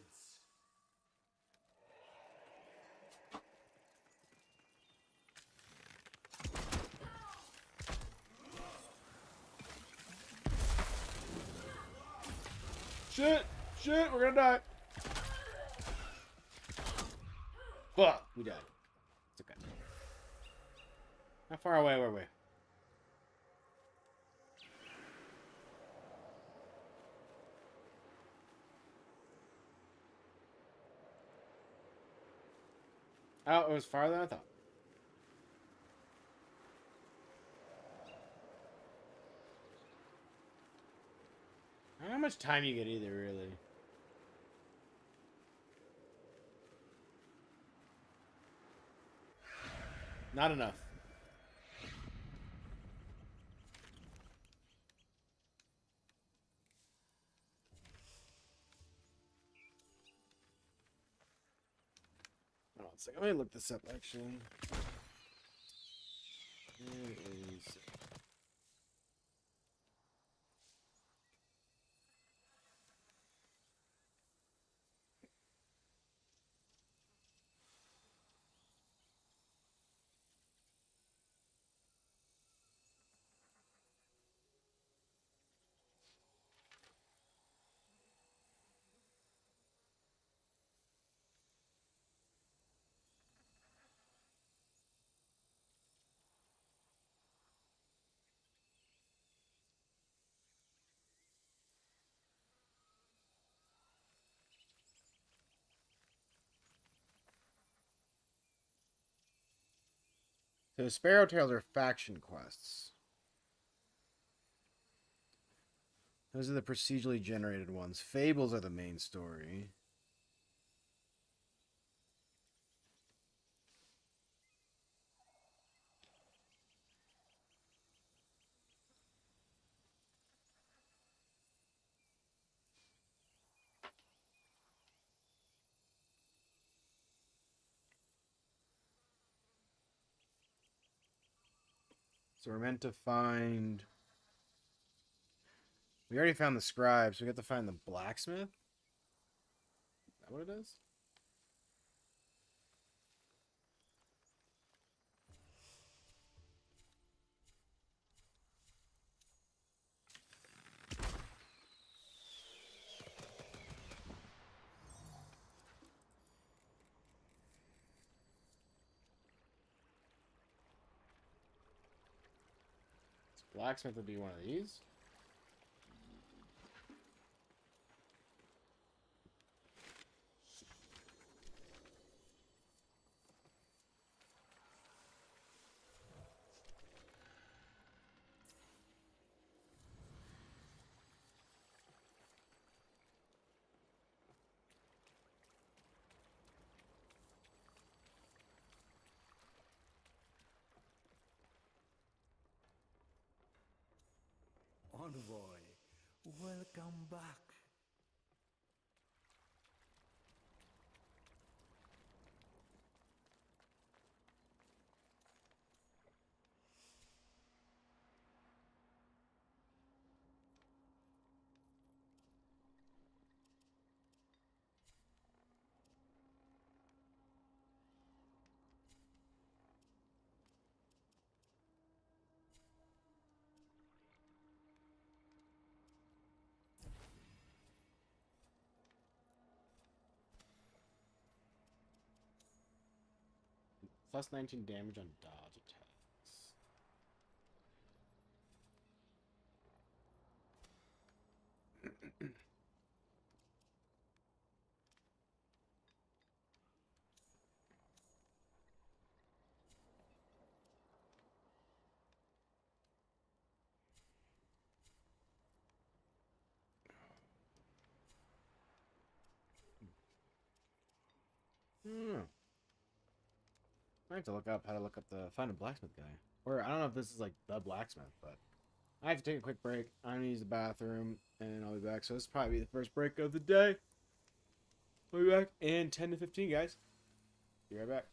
Shit! Shit! We're gonna die! Fuck! We died. It's okay. How far away were we? Oh, it was farther than I thought. I don't know how much time you get either, really. Not enough. Oh, it's like, let me look this up, actually. It is... So Sparrow Tales are faction quests. Those are the procedurally generated ones. Fables are the main story. So we're meant to find... We already found the scribe, so we have to find the blacksmith? Is that what it is? Blacksmith would be one of these. Envoy, welcome back. Plus 19 damage on dodge attacks. Hmm. I have to look up how to look up the find a blacksmith guy. Or I don't know if this is like the blacksmith, but I have to take a quick break. I'm gonna use the bathroom and I'll be back. So this will probably be the first break of the day. I'll be back in 10 to 15, guys. Be right back.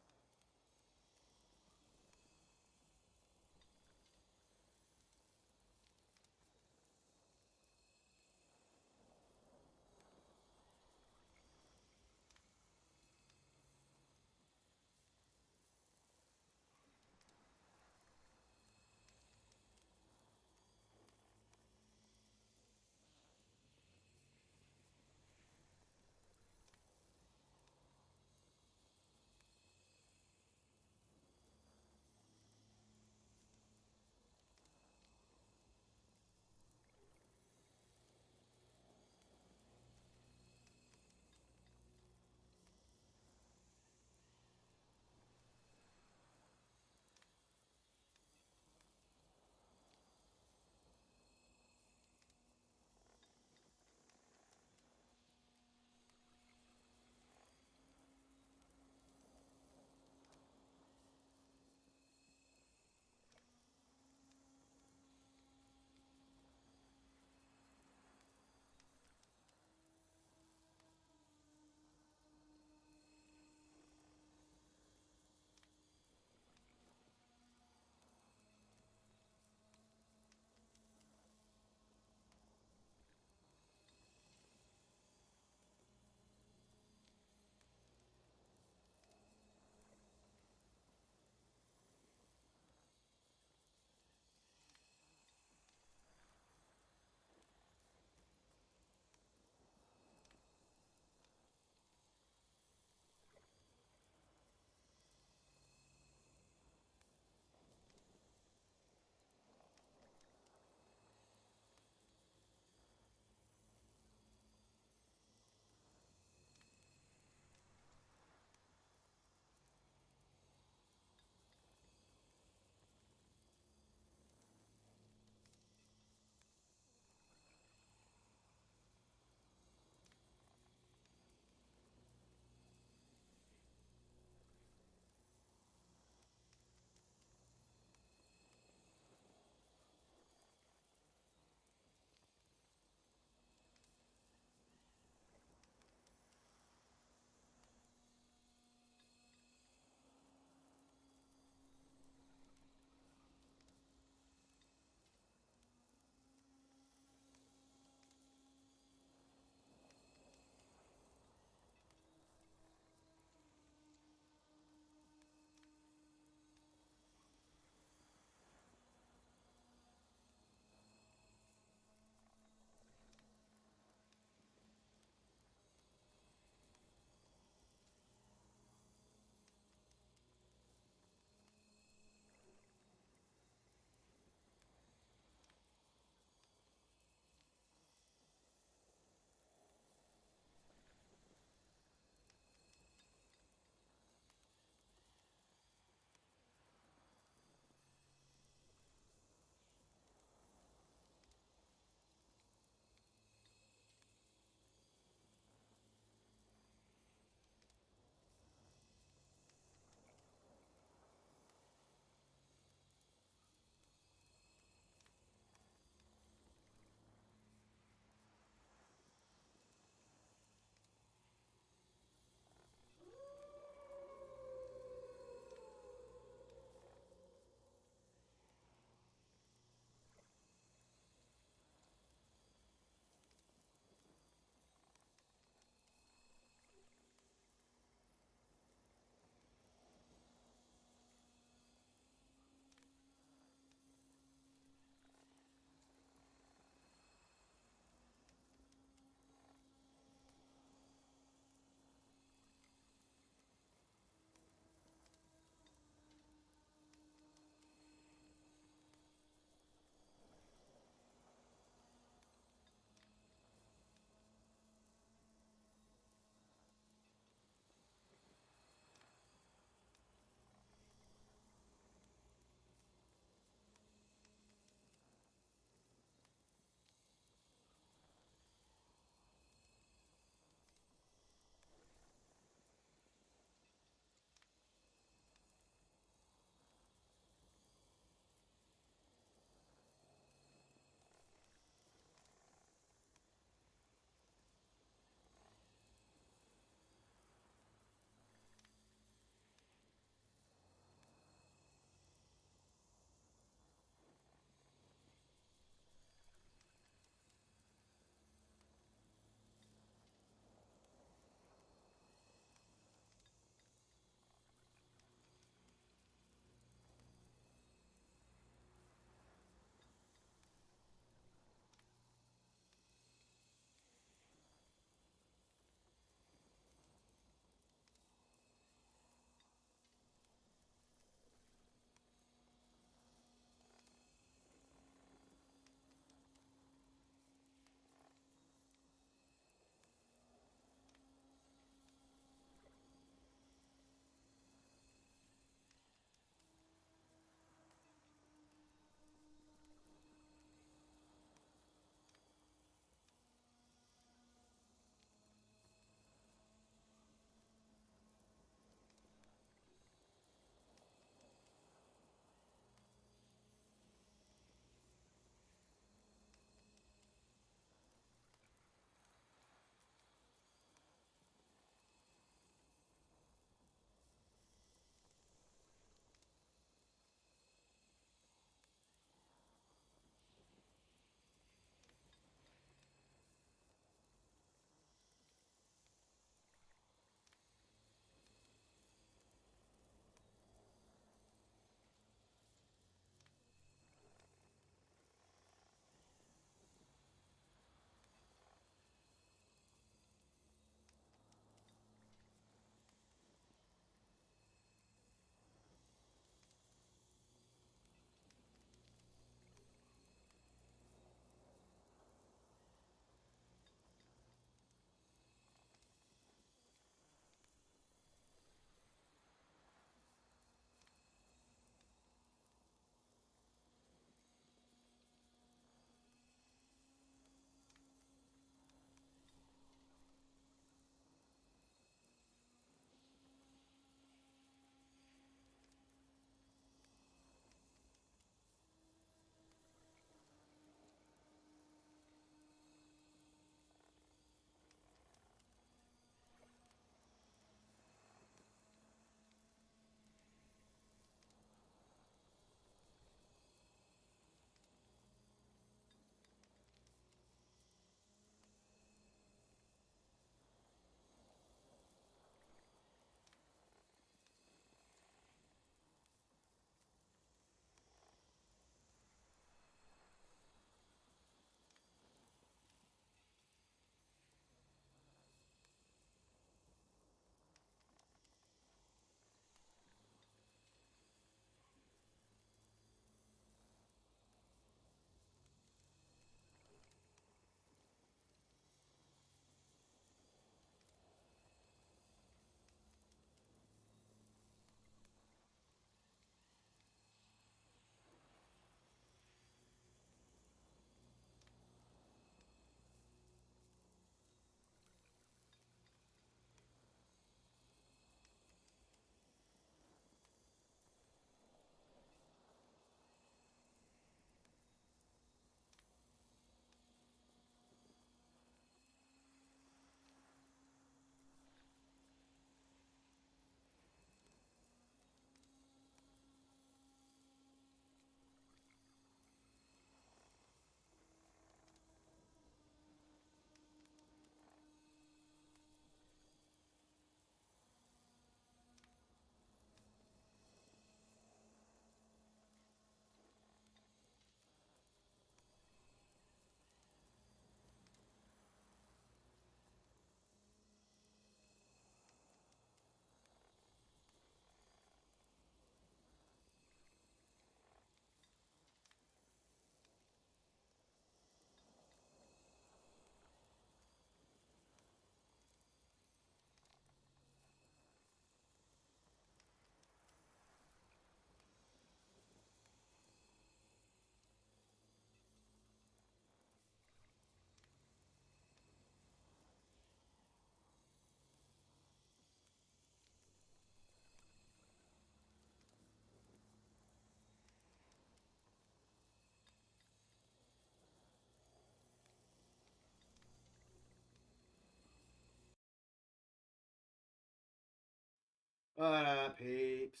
What up, peeps?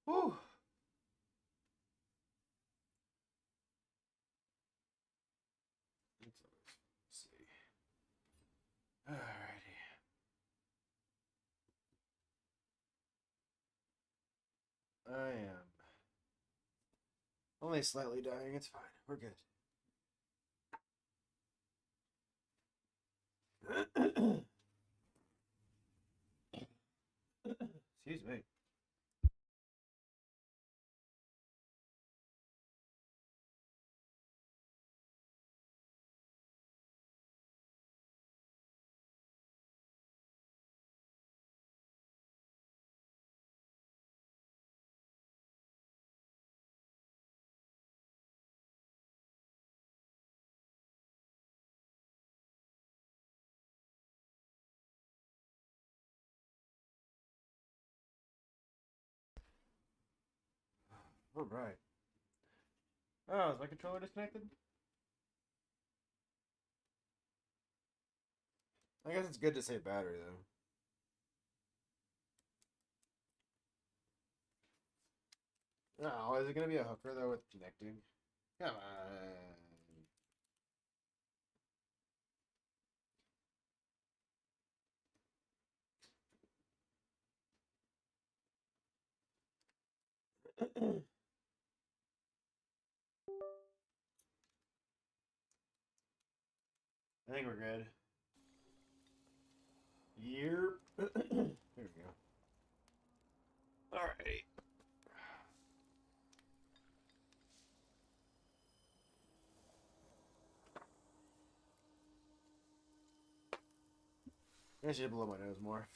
Whew. Let's see. Alrighty. I am only slightly dying. It's fine. We're good. Excuse me. All right. Oh, is my controller disconnected? I guess it's good to save battery though. Oh, is it gonna be a hooker though with connecting? Come on. I think we're good. Year. There we go. Alrighty. I should blow my nose more.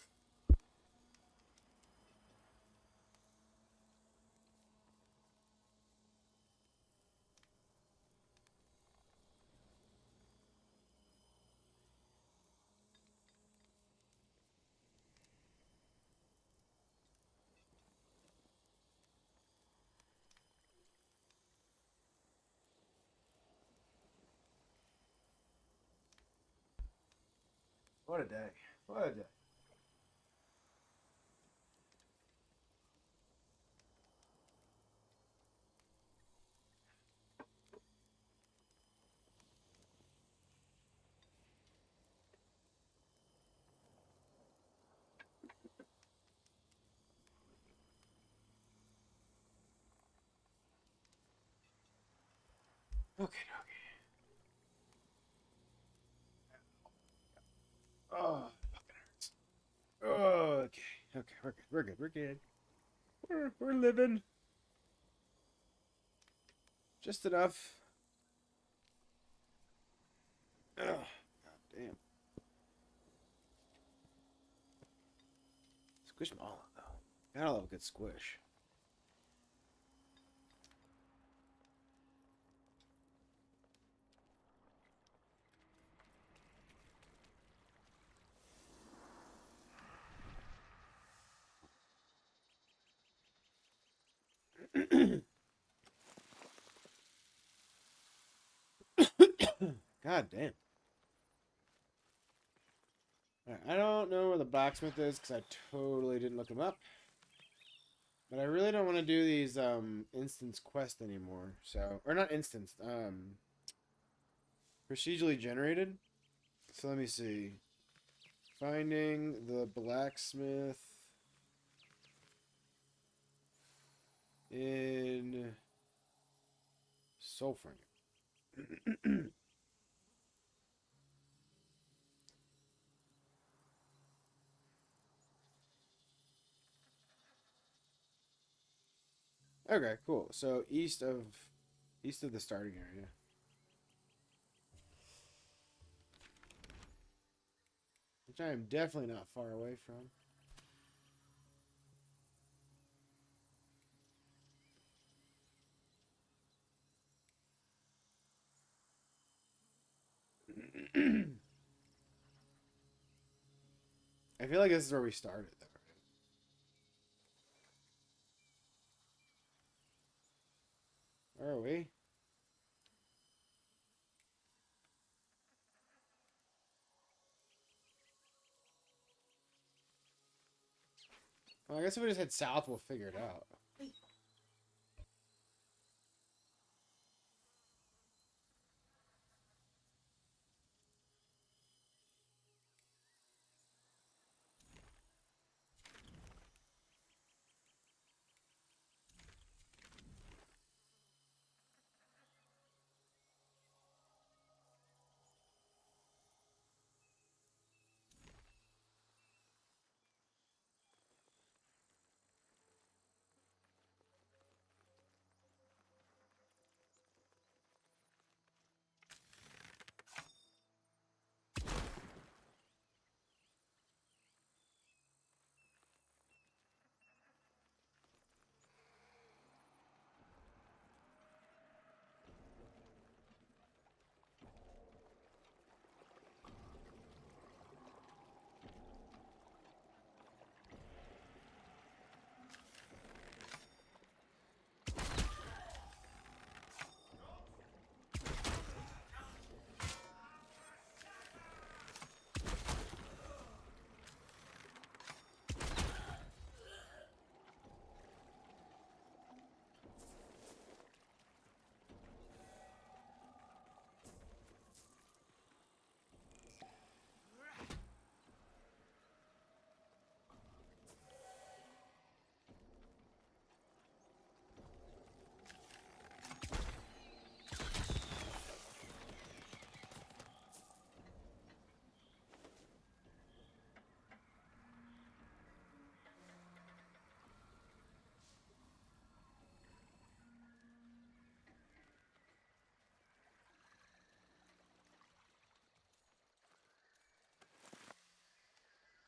What a day. What a day. Okay, okay. Oh, fucking hurts. Oh, okay. Okay, we're good. We're good. We're good. We're living. Just enough. Oh, god damn. Squish them all though. Gotta love a good squish. God damn. Alright, I don't know where the blacksmith is because I totally didn't look him up. But I really don't want to do these instance quests anymore. So, or not instance, procedurally generated. So let me see. Finding the blacksmith in SoulFrame. Okay, cool. So east of the starting area. Which I am definitely not far away from. I feel like this is where we started though. Right? Are we? Well, I guess if we just head south, we'll figure it out.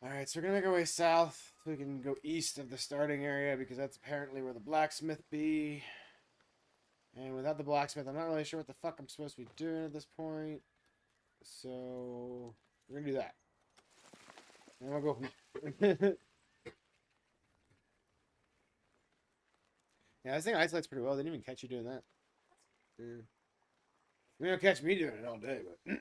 Alright, so we're gonna make our way south so we can go east of the starting area because that's apparently where the blacksmith be. And without the blacksmith, I'm not really sure what the fuck I'm supposed to be doing at this point. So we're gonna do that. And we'll go from there. Yeah, this thing isolates pretty well. They didn't even catch you doing that. Yeah. They don't catch me doing it all day, but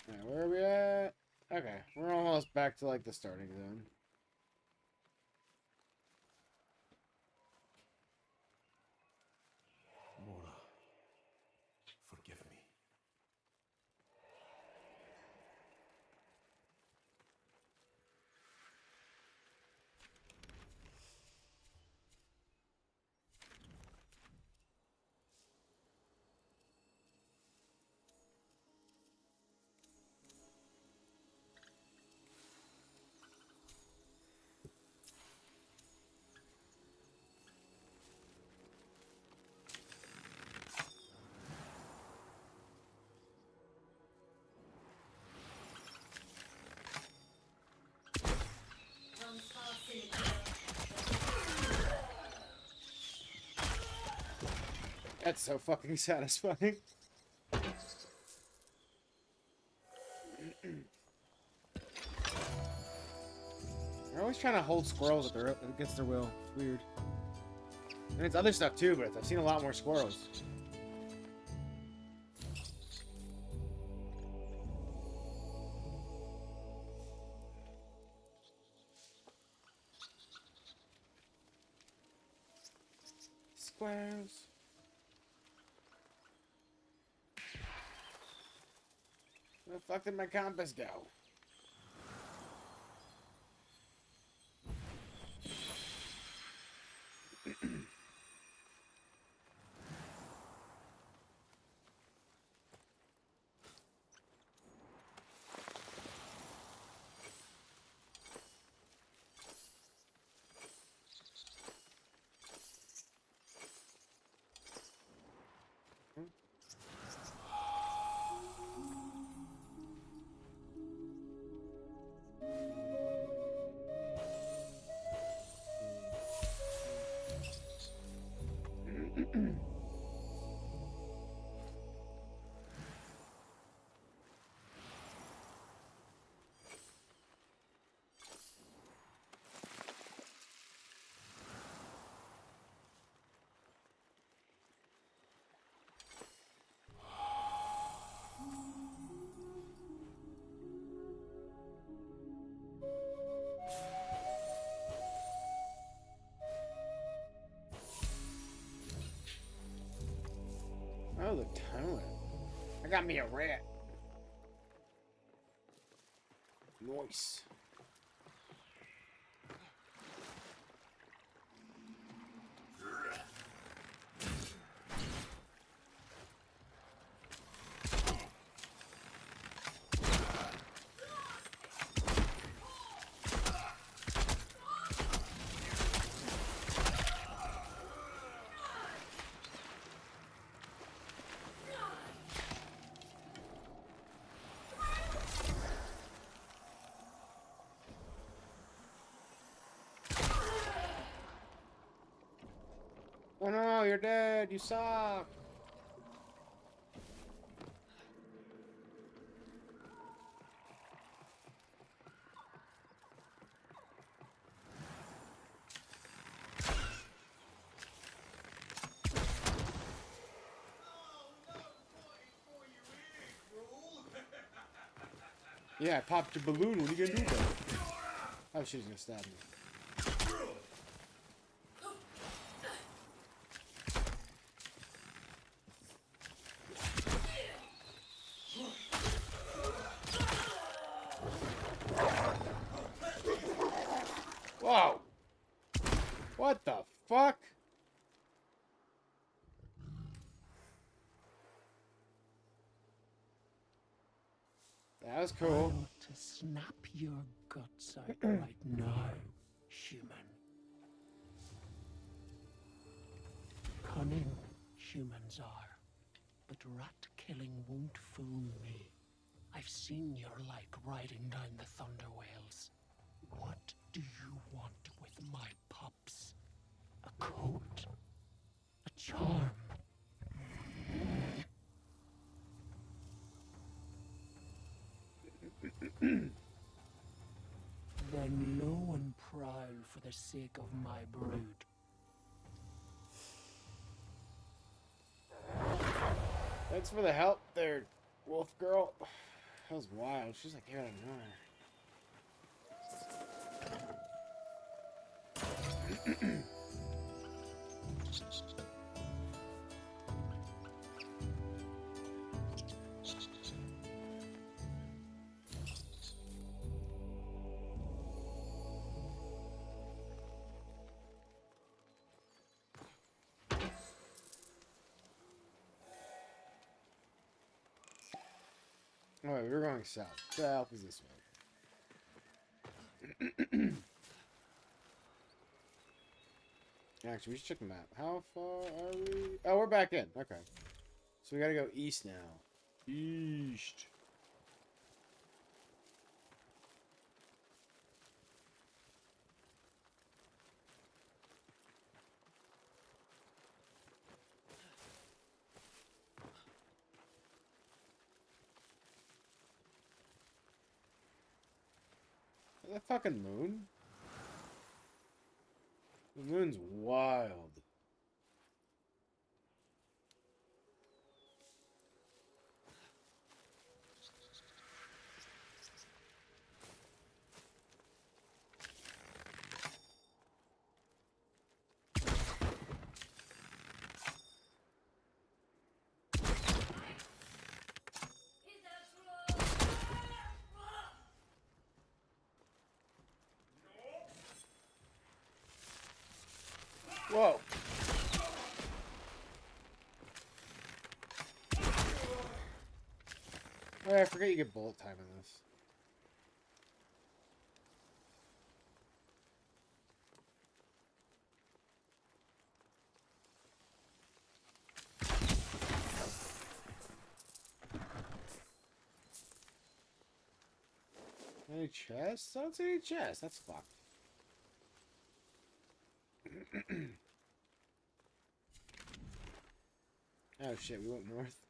Alright, where are we at? Okay, we're almost back to like the starting zone. Mora, forgive me. That's so fucking satisfying. They're always trying to hold squirrels against their will. It's weird. And it's other stuff too, but I've seen a lot more squirrels. Squirrels. Where the fuck did my compass go? I got me a rat. Nice. Oh no, you're dead. You suck. Yeah, I popped your balloon. What are you gonna do about it? Oh, she's gonna stab me. Whoa! What the fuck? That was cool. I want to snap your guts out right now, human. Cunning humans are, but rat killing won't fool me. I've seen your like riding down the thunder whales. What do you want with my pups? A coat? A charm? Then low and prowl for the sake of my brood. Thanks for the help there, wolf girl. That was wild. She's like here out of nowhere. Oh, wait, we're going south. South is this way. Actually, we should check the map. How far are we? Oh, we're back in. Okay. So we gotta go east now. East. The fucking moon? The moon's wild. Whoa. Oh, I forget you get bullet time in this. Any chests? I don't see any chests. That's fucked. Oh shit, we went north.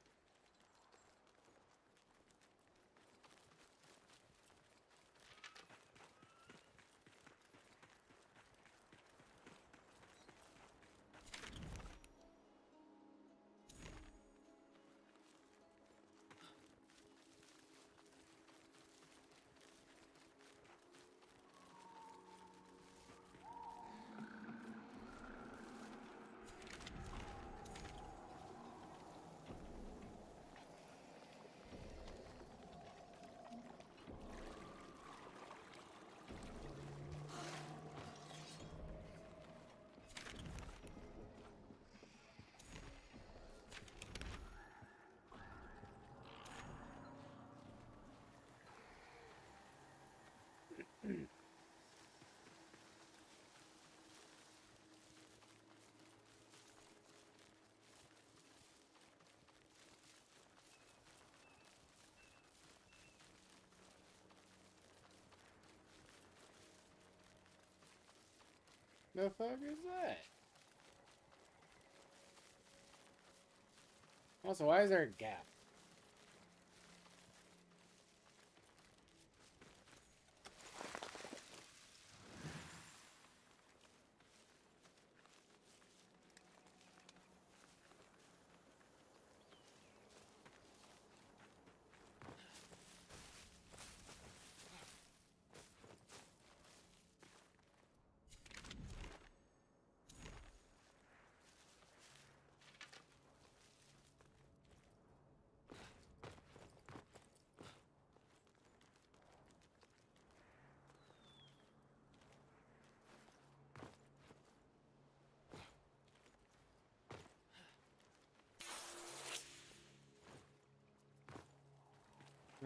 The fuck is that? Also, why is there a gap?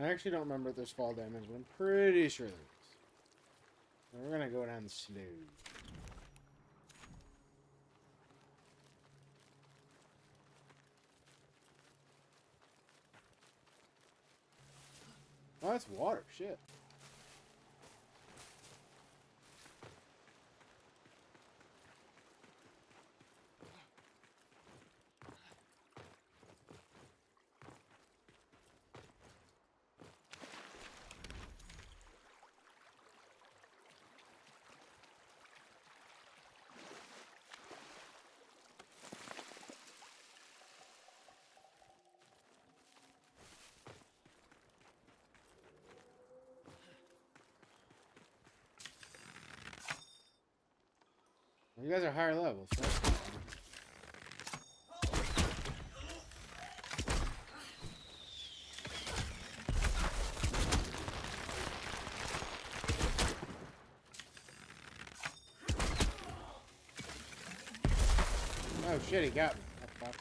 I actually don't remember if there's fall damage, but I'm pretty sure there is. We're gonna go down slow. Oh, that's water. Shit. You guys are higher levels. So that's fine. Oh shit, he got me. Oh, fuck.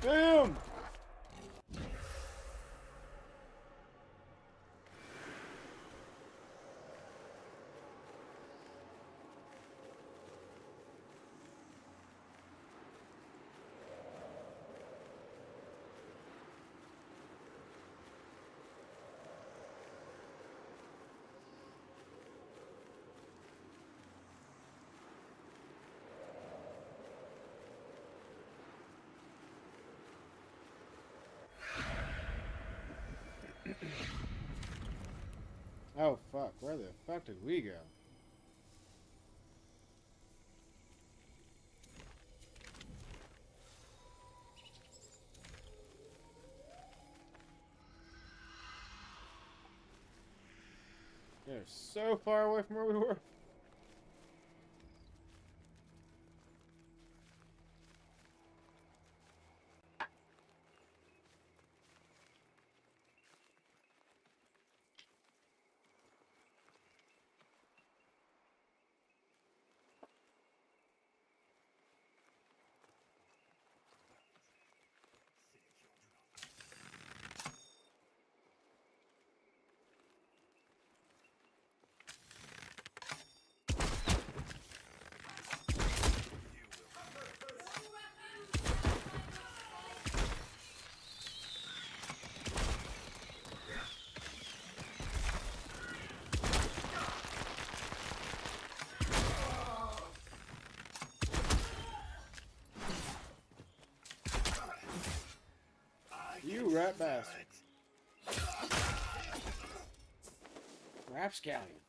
Damn! Oh fuck, where the fuck did we go? They're so far away from where we were. You rat bastard. Rapscallion.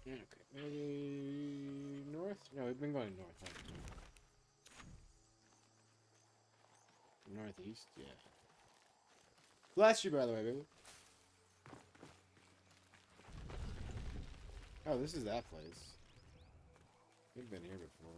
Okay, maybe north? No, we've been going north. Haven't we? Northeast, yeah. Bless you, by the way, baby. Oh, this is that place. We've been here before.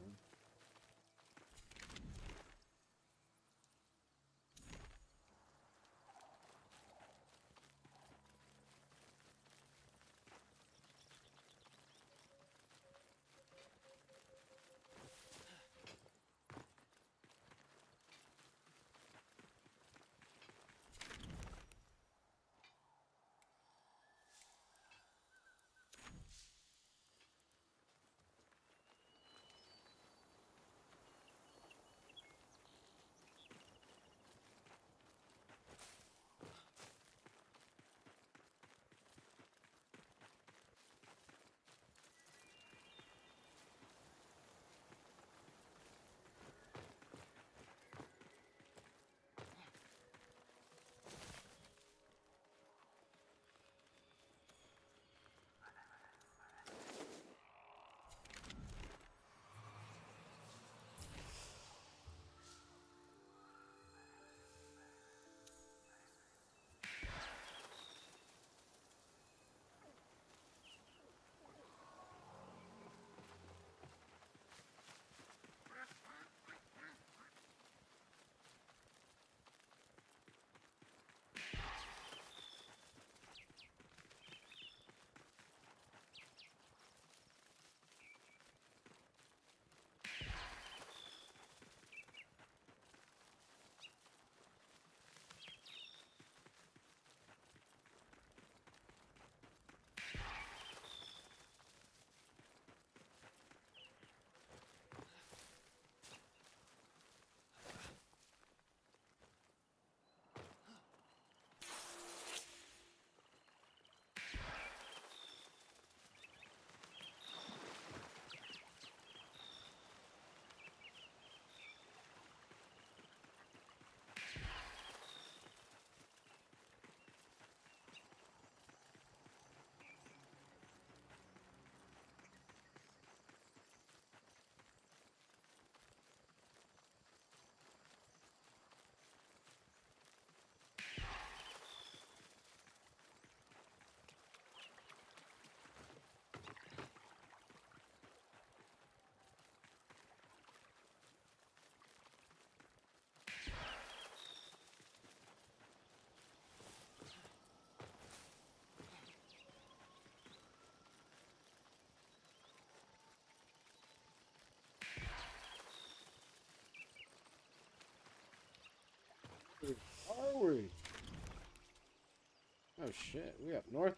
Where are we? Oh shit, we up north.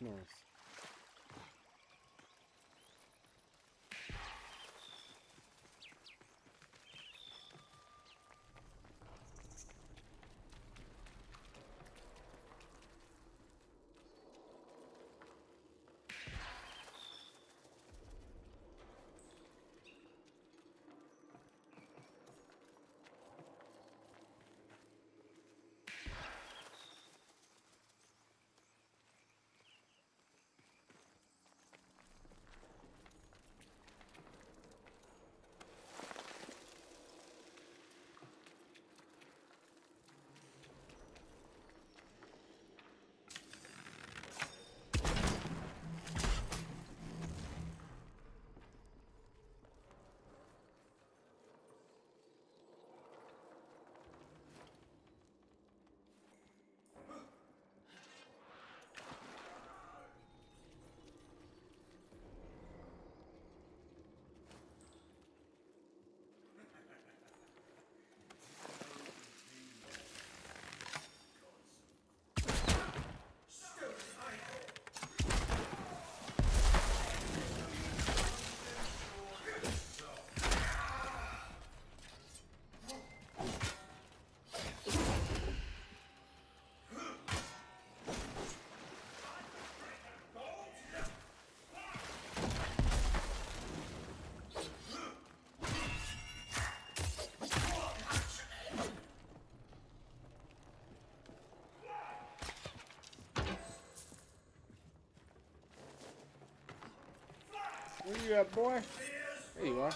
you at, boy? There you are.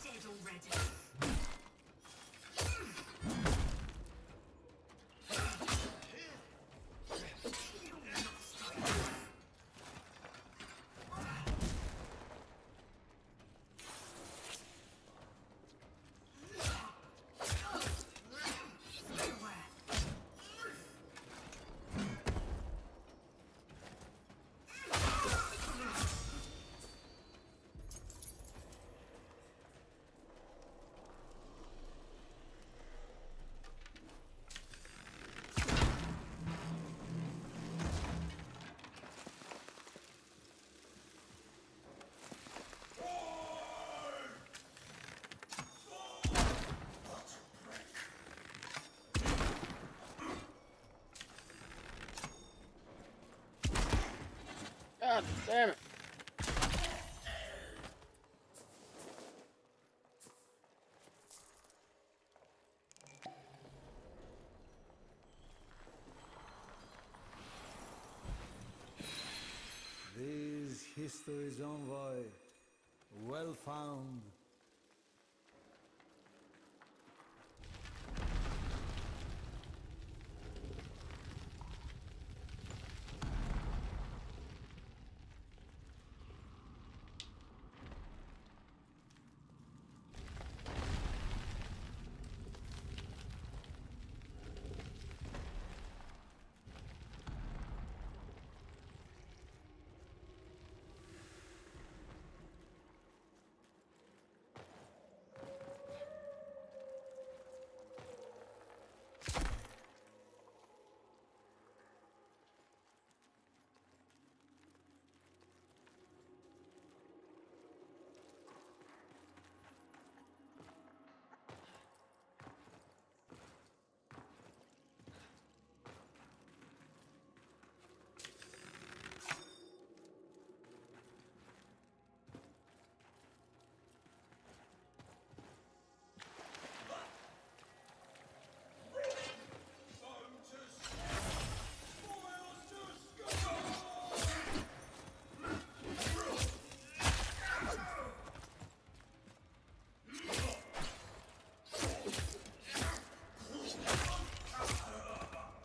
Dead already. God damn it. These history's envoy, well found.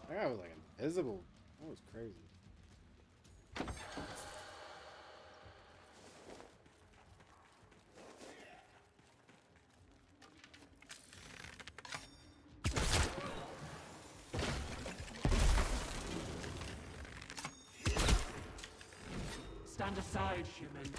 That guy was like invisible. That was crazy. Stand aside, human.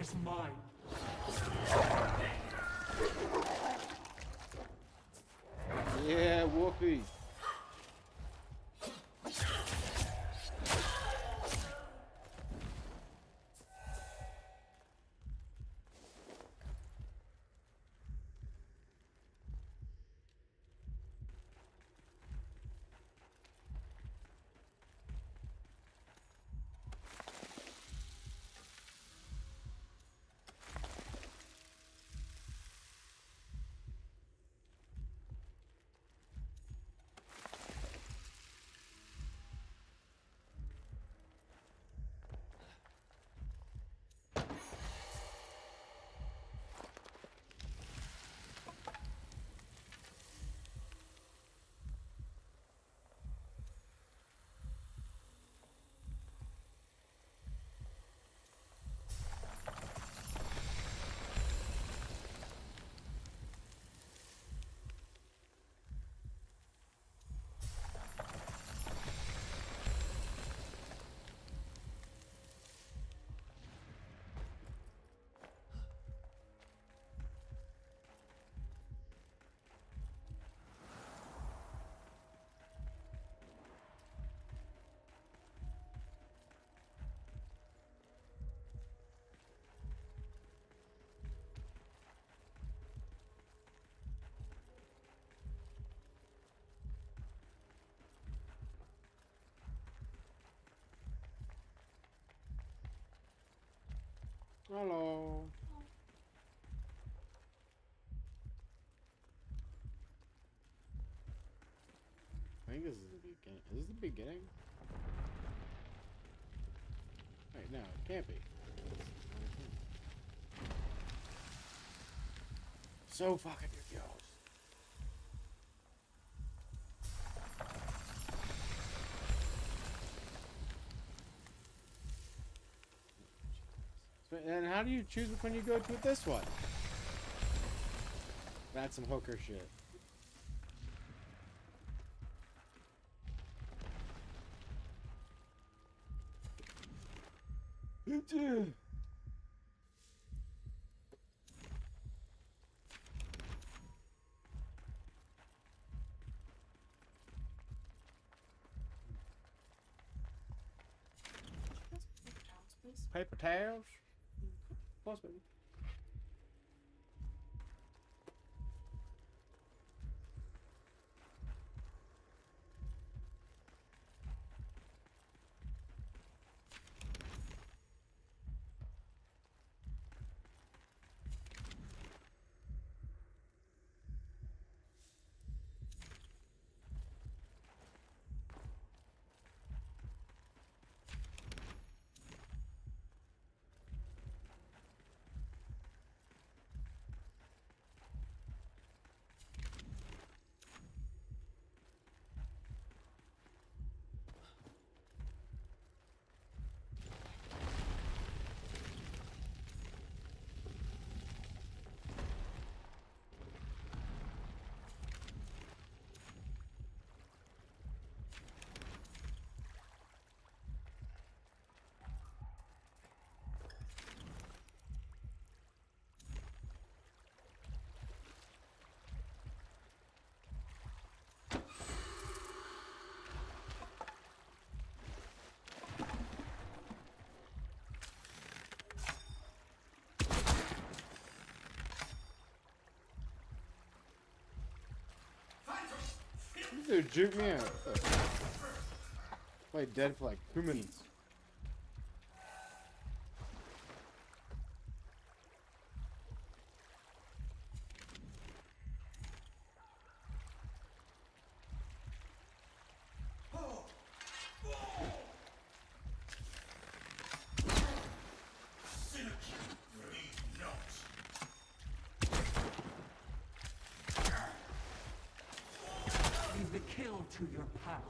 is mine. Yeah, whoopee. Hello. I think this is the beginning. Is this the beginning? Wait, no, it can't be. So fucking ridiculous. And how do you choose which one you go to with this one? That's some hooker shit. Paper towels? Plus, baby. Dude, juke me out. Play dead for like 2 minutes. Leave the kill to your path.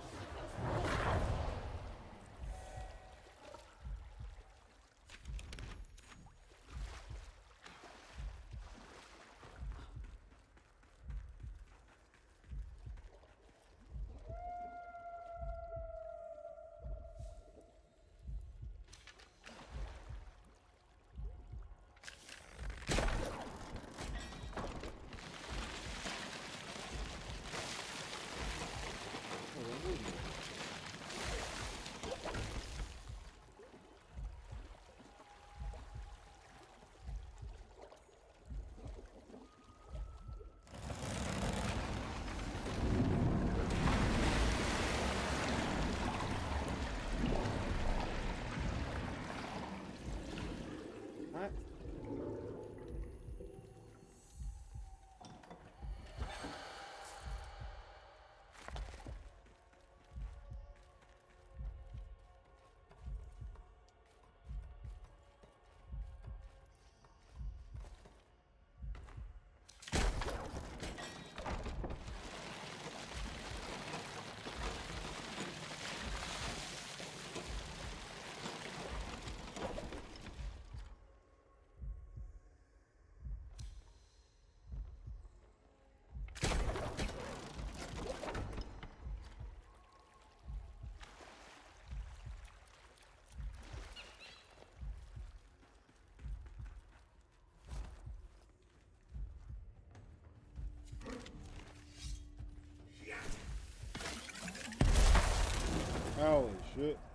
shit.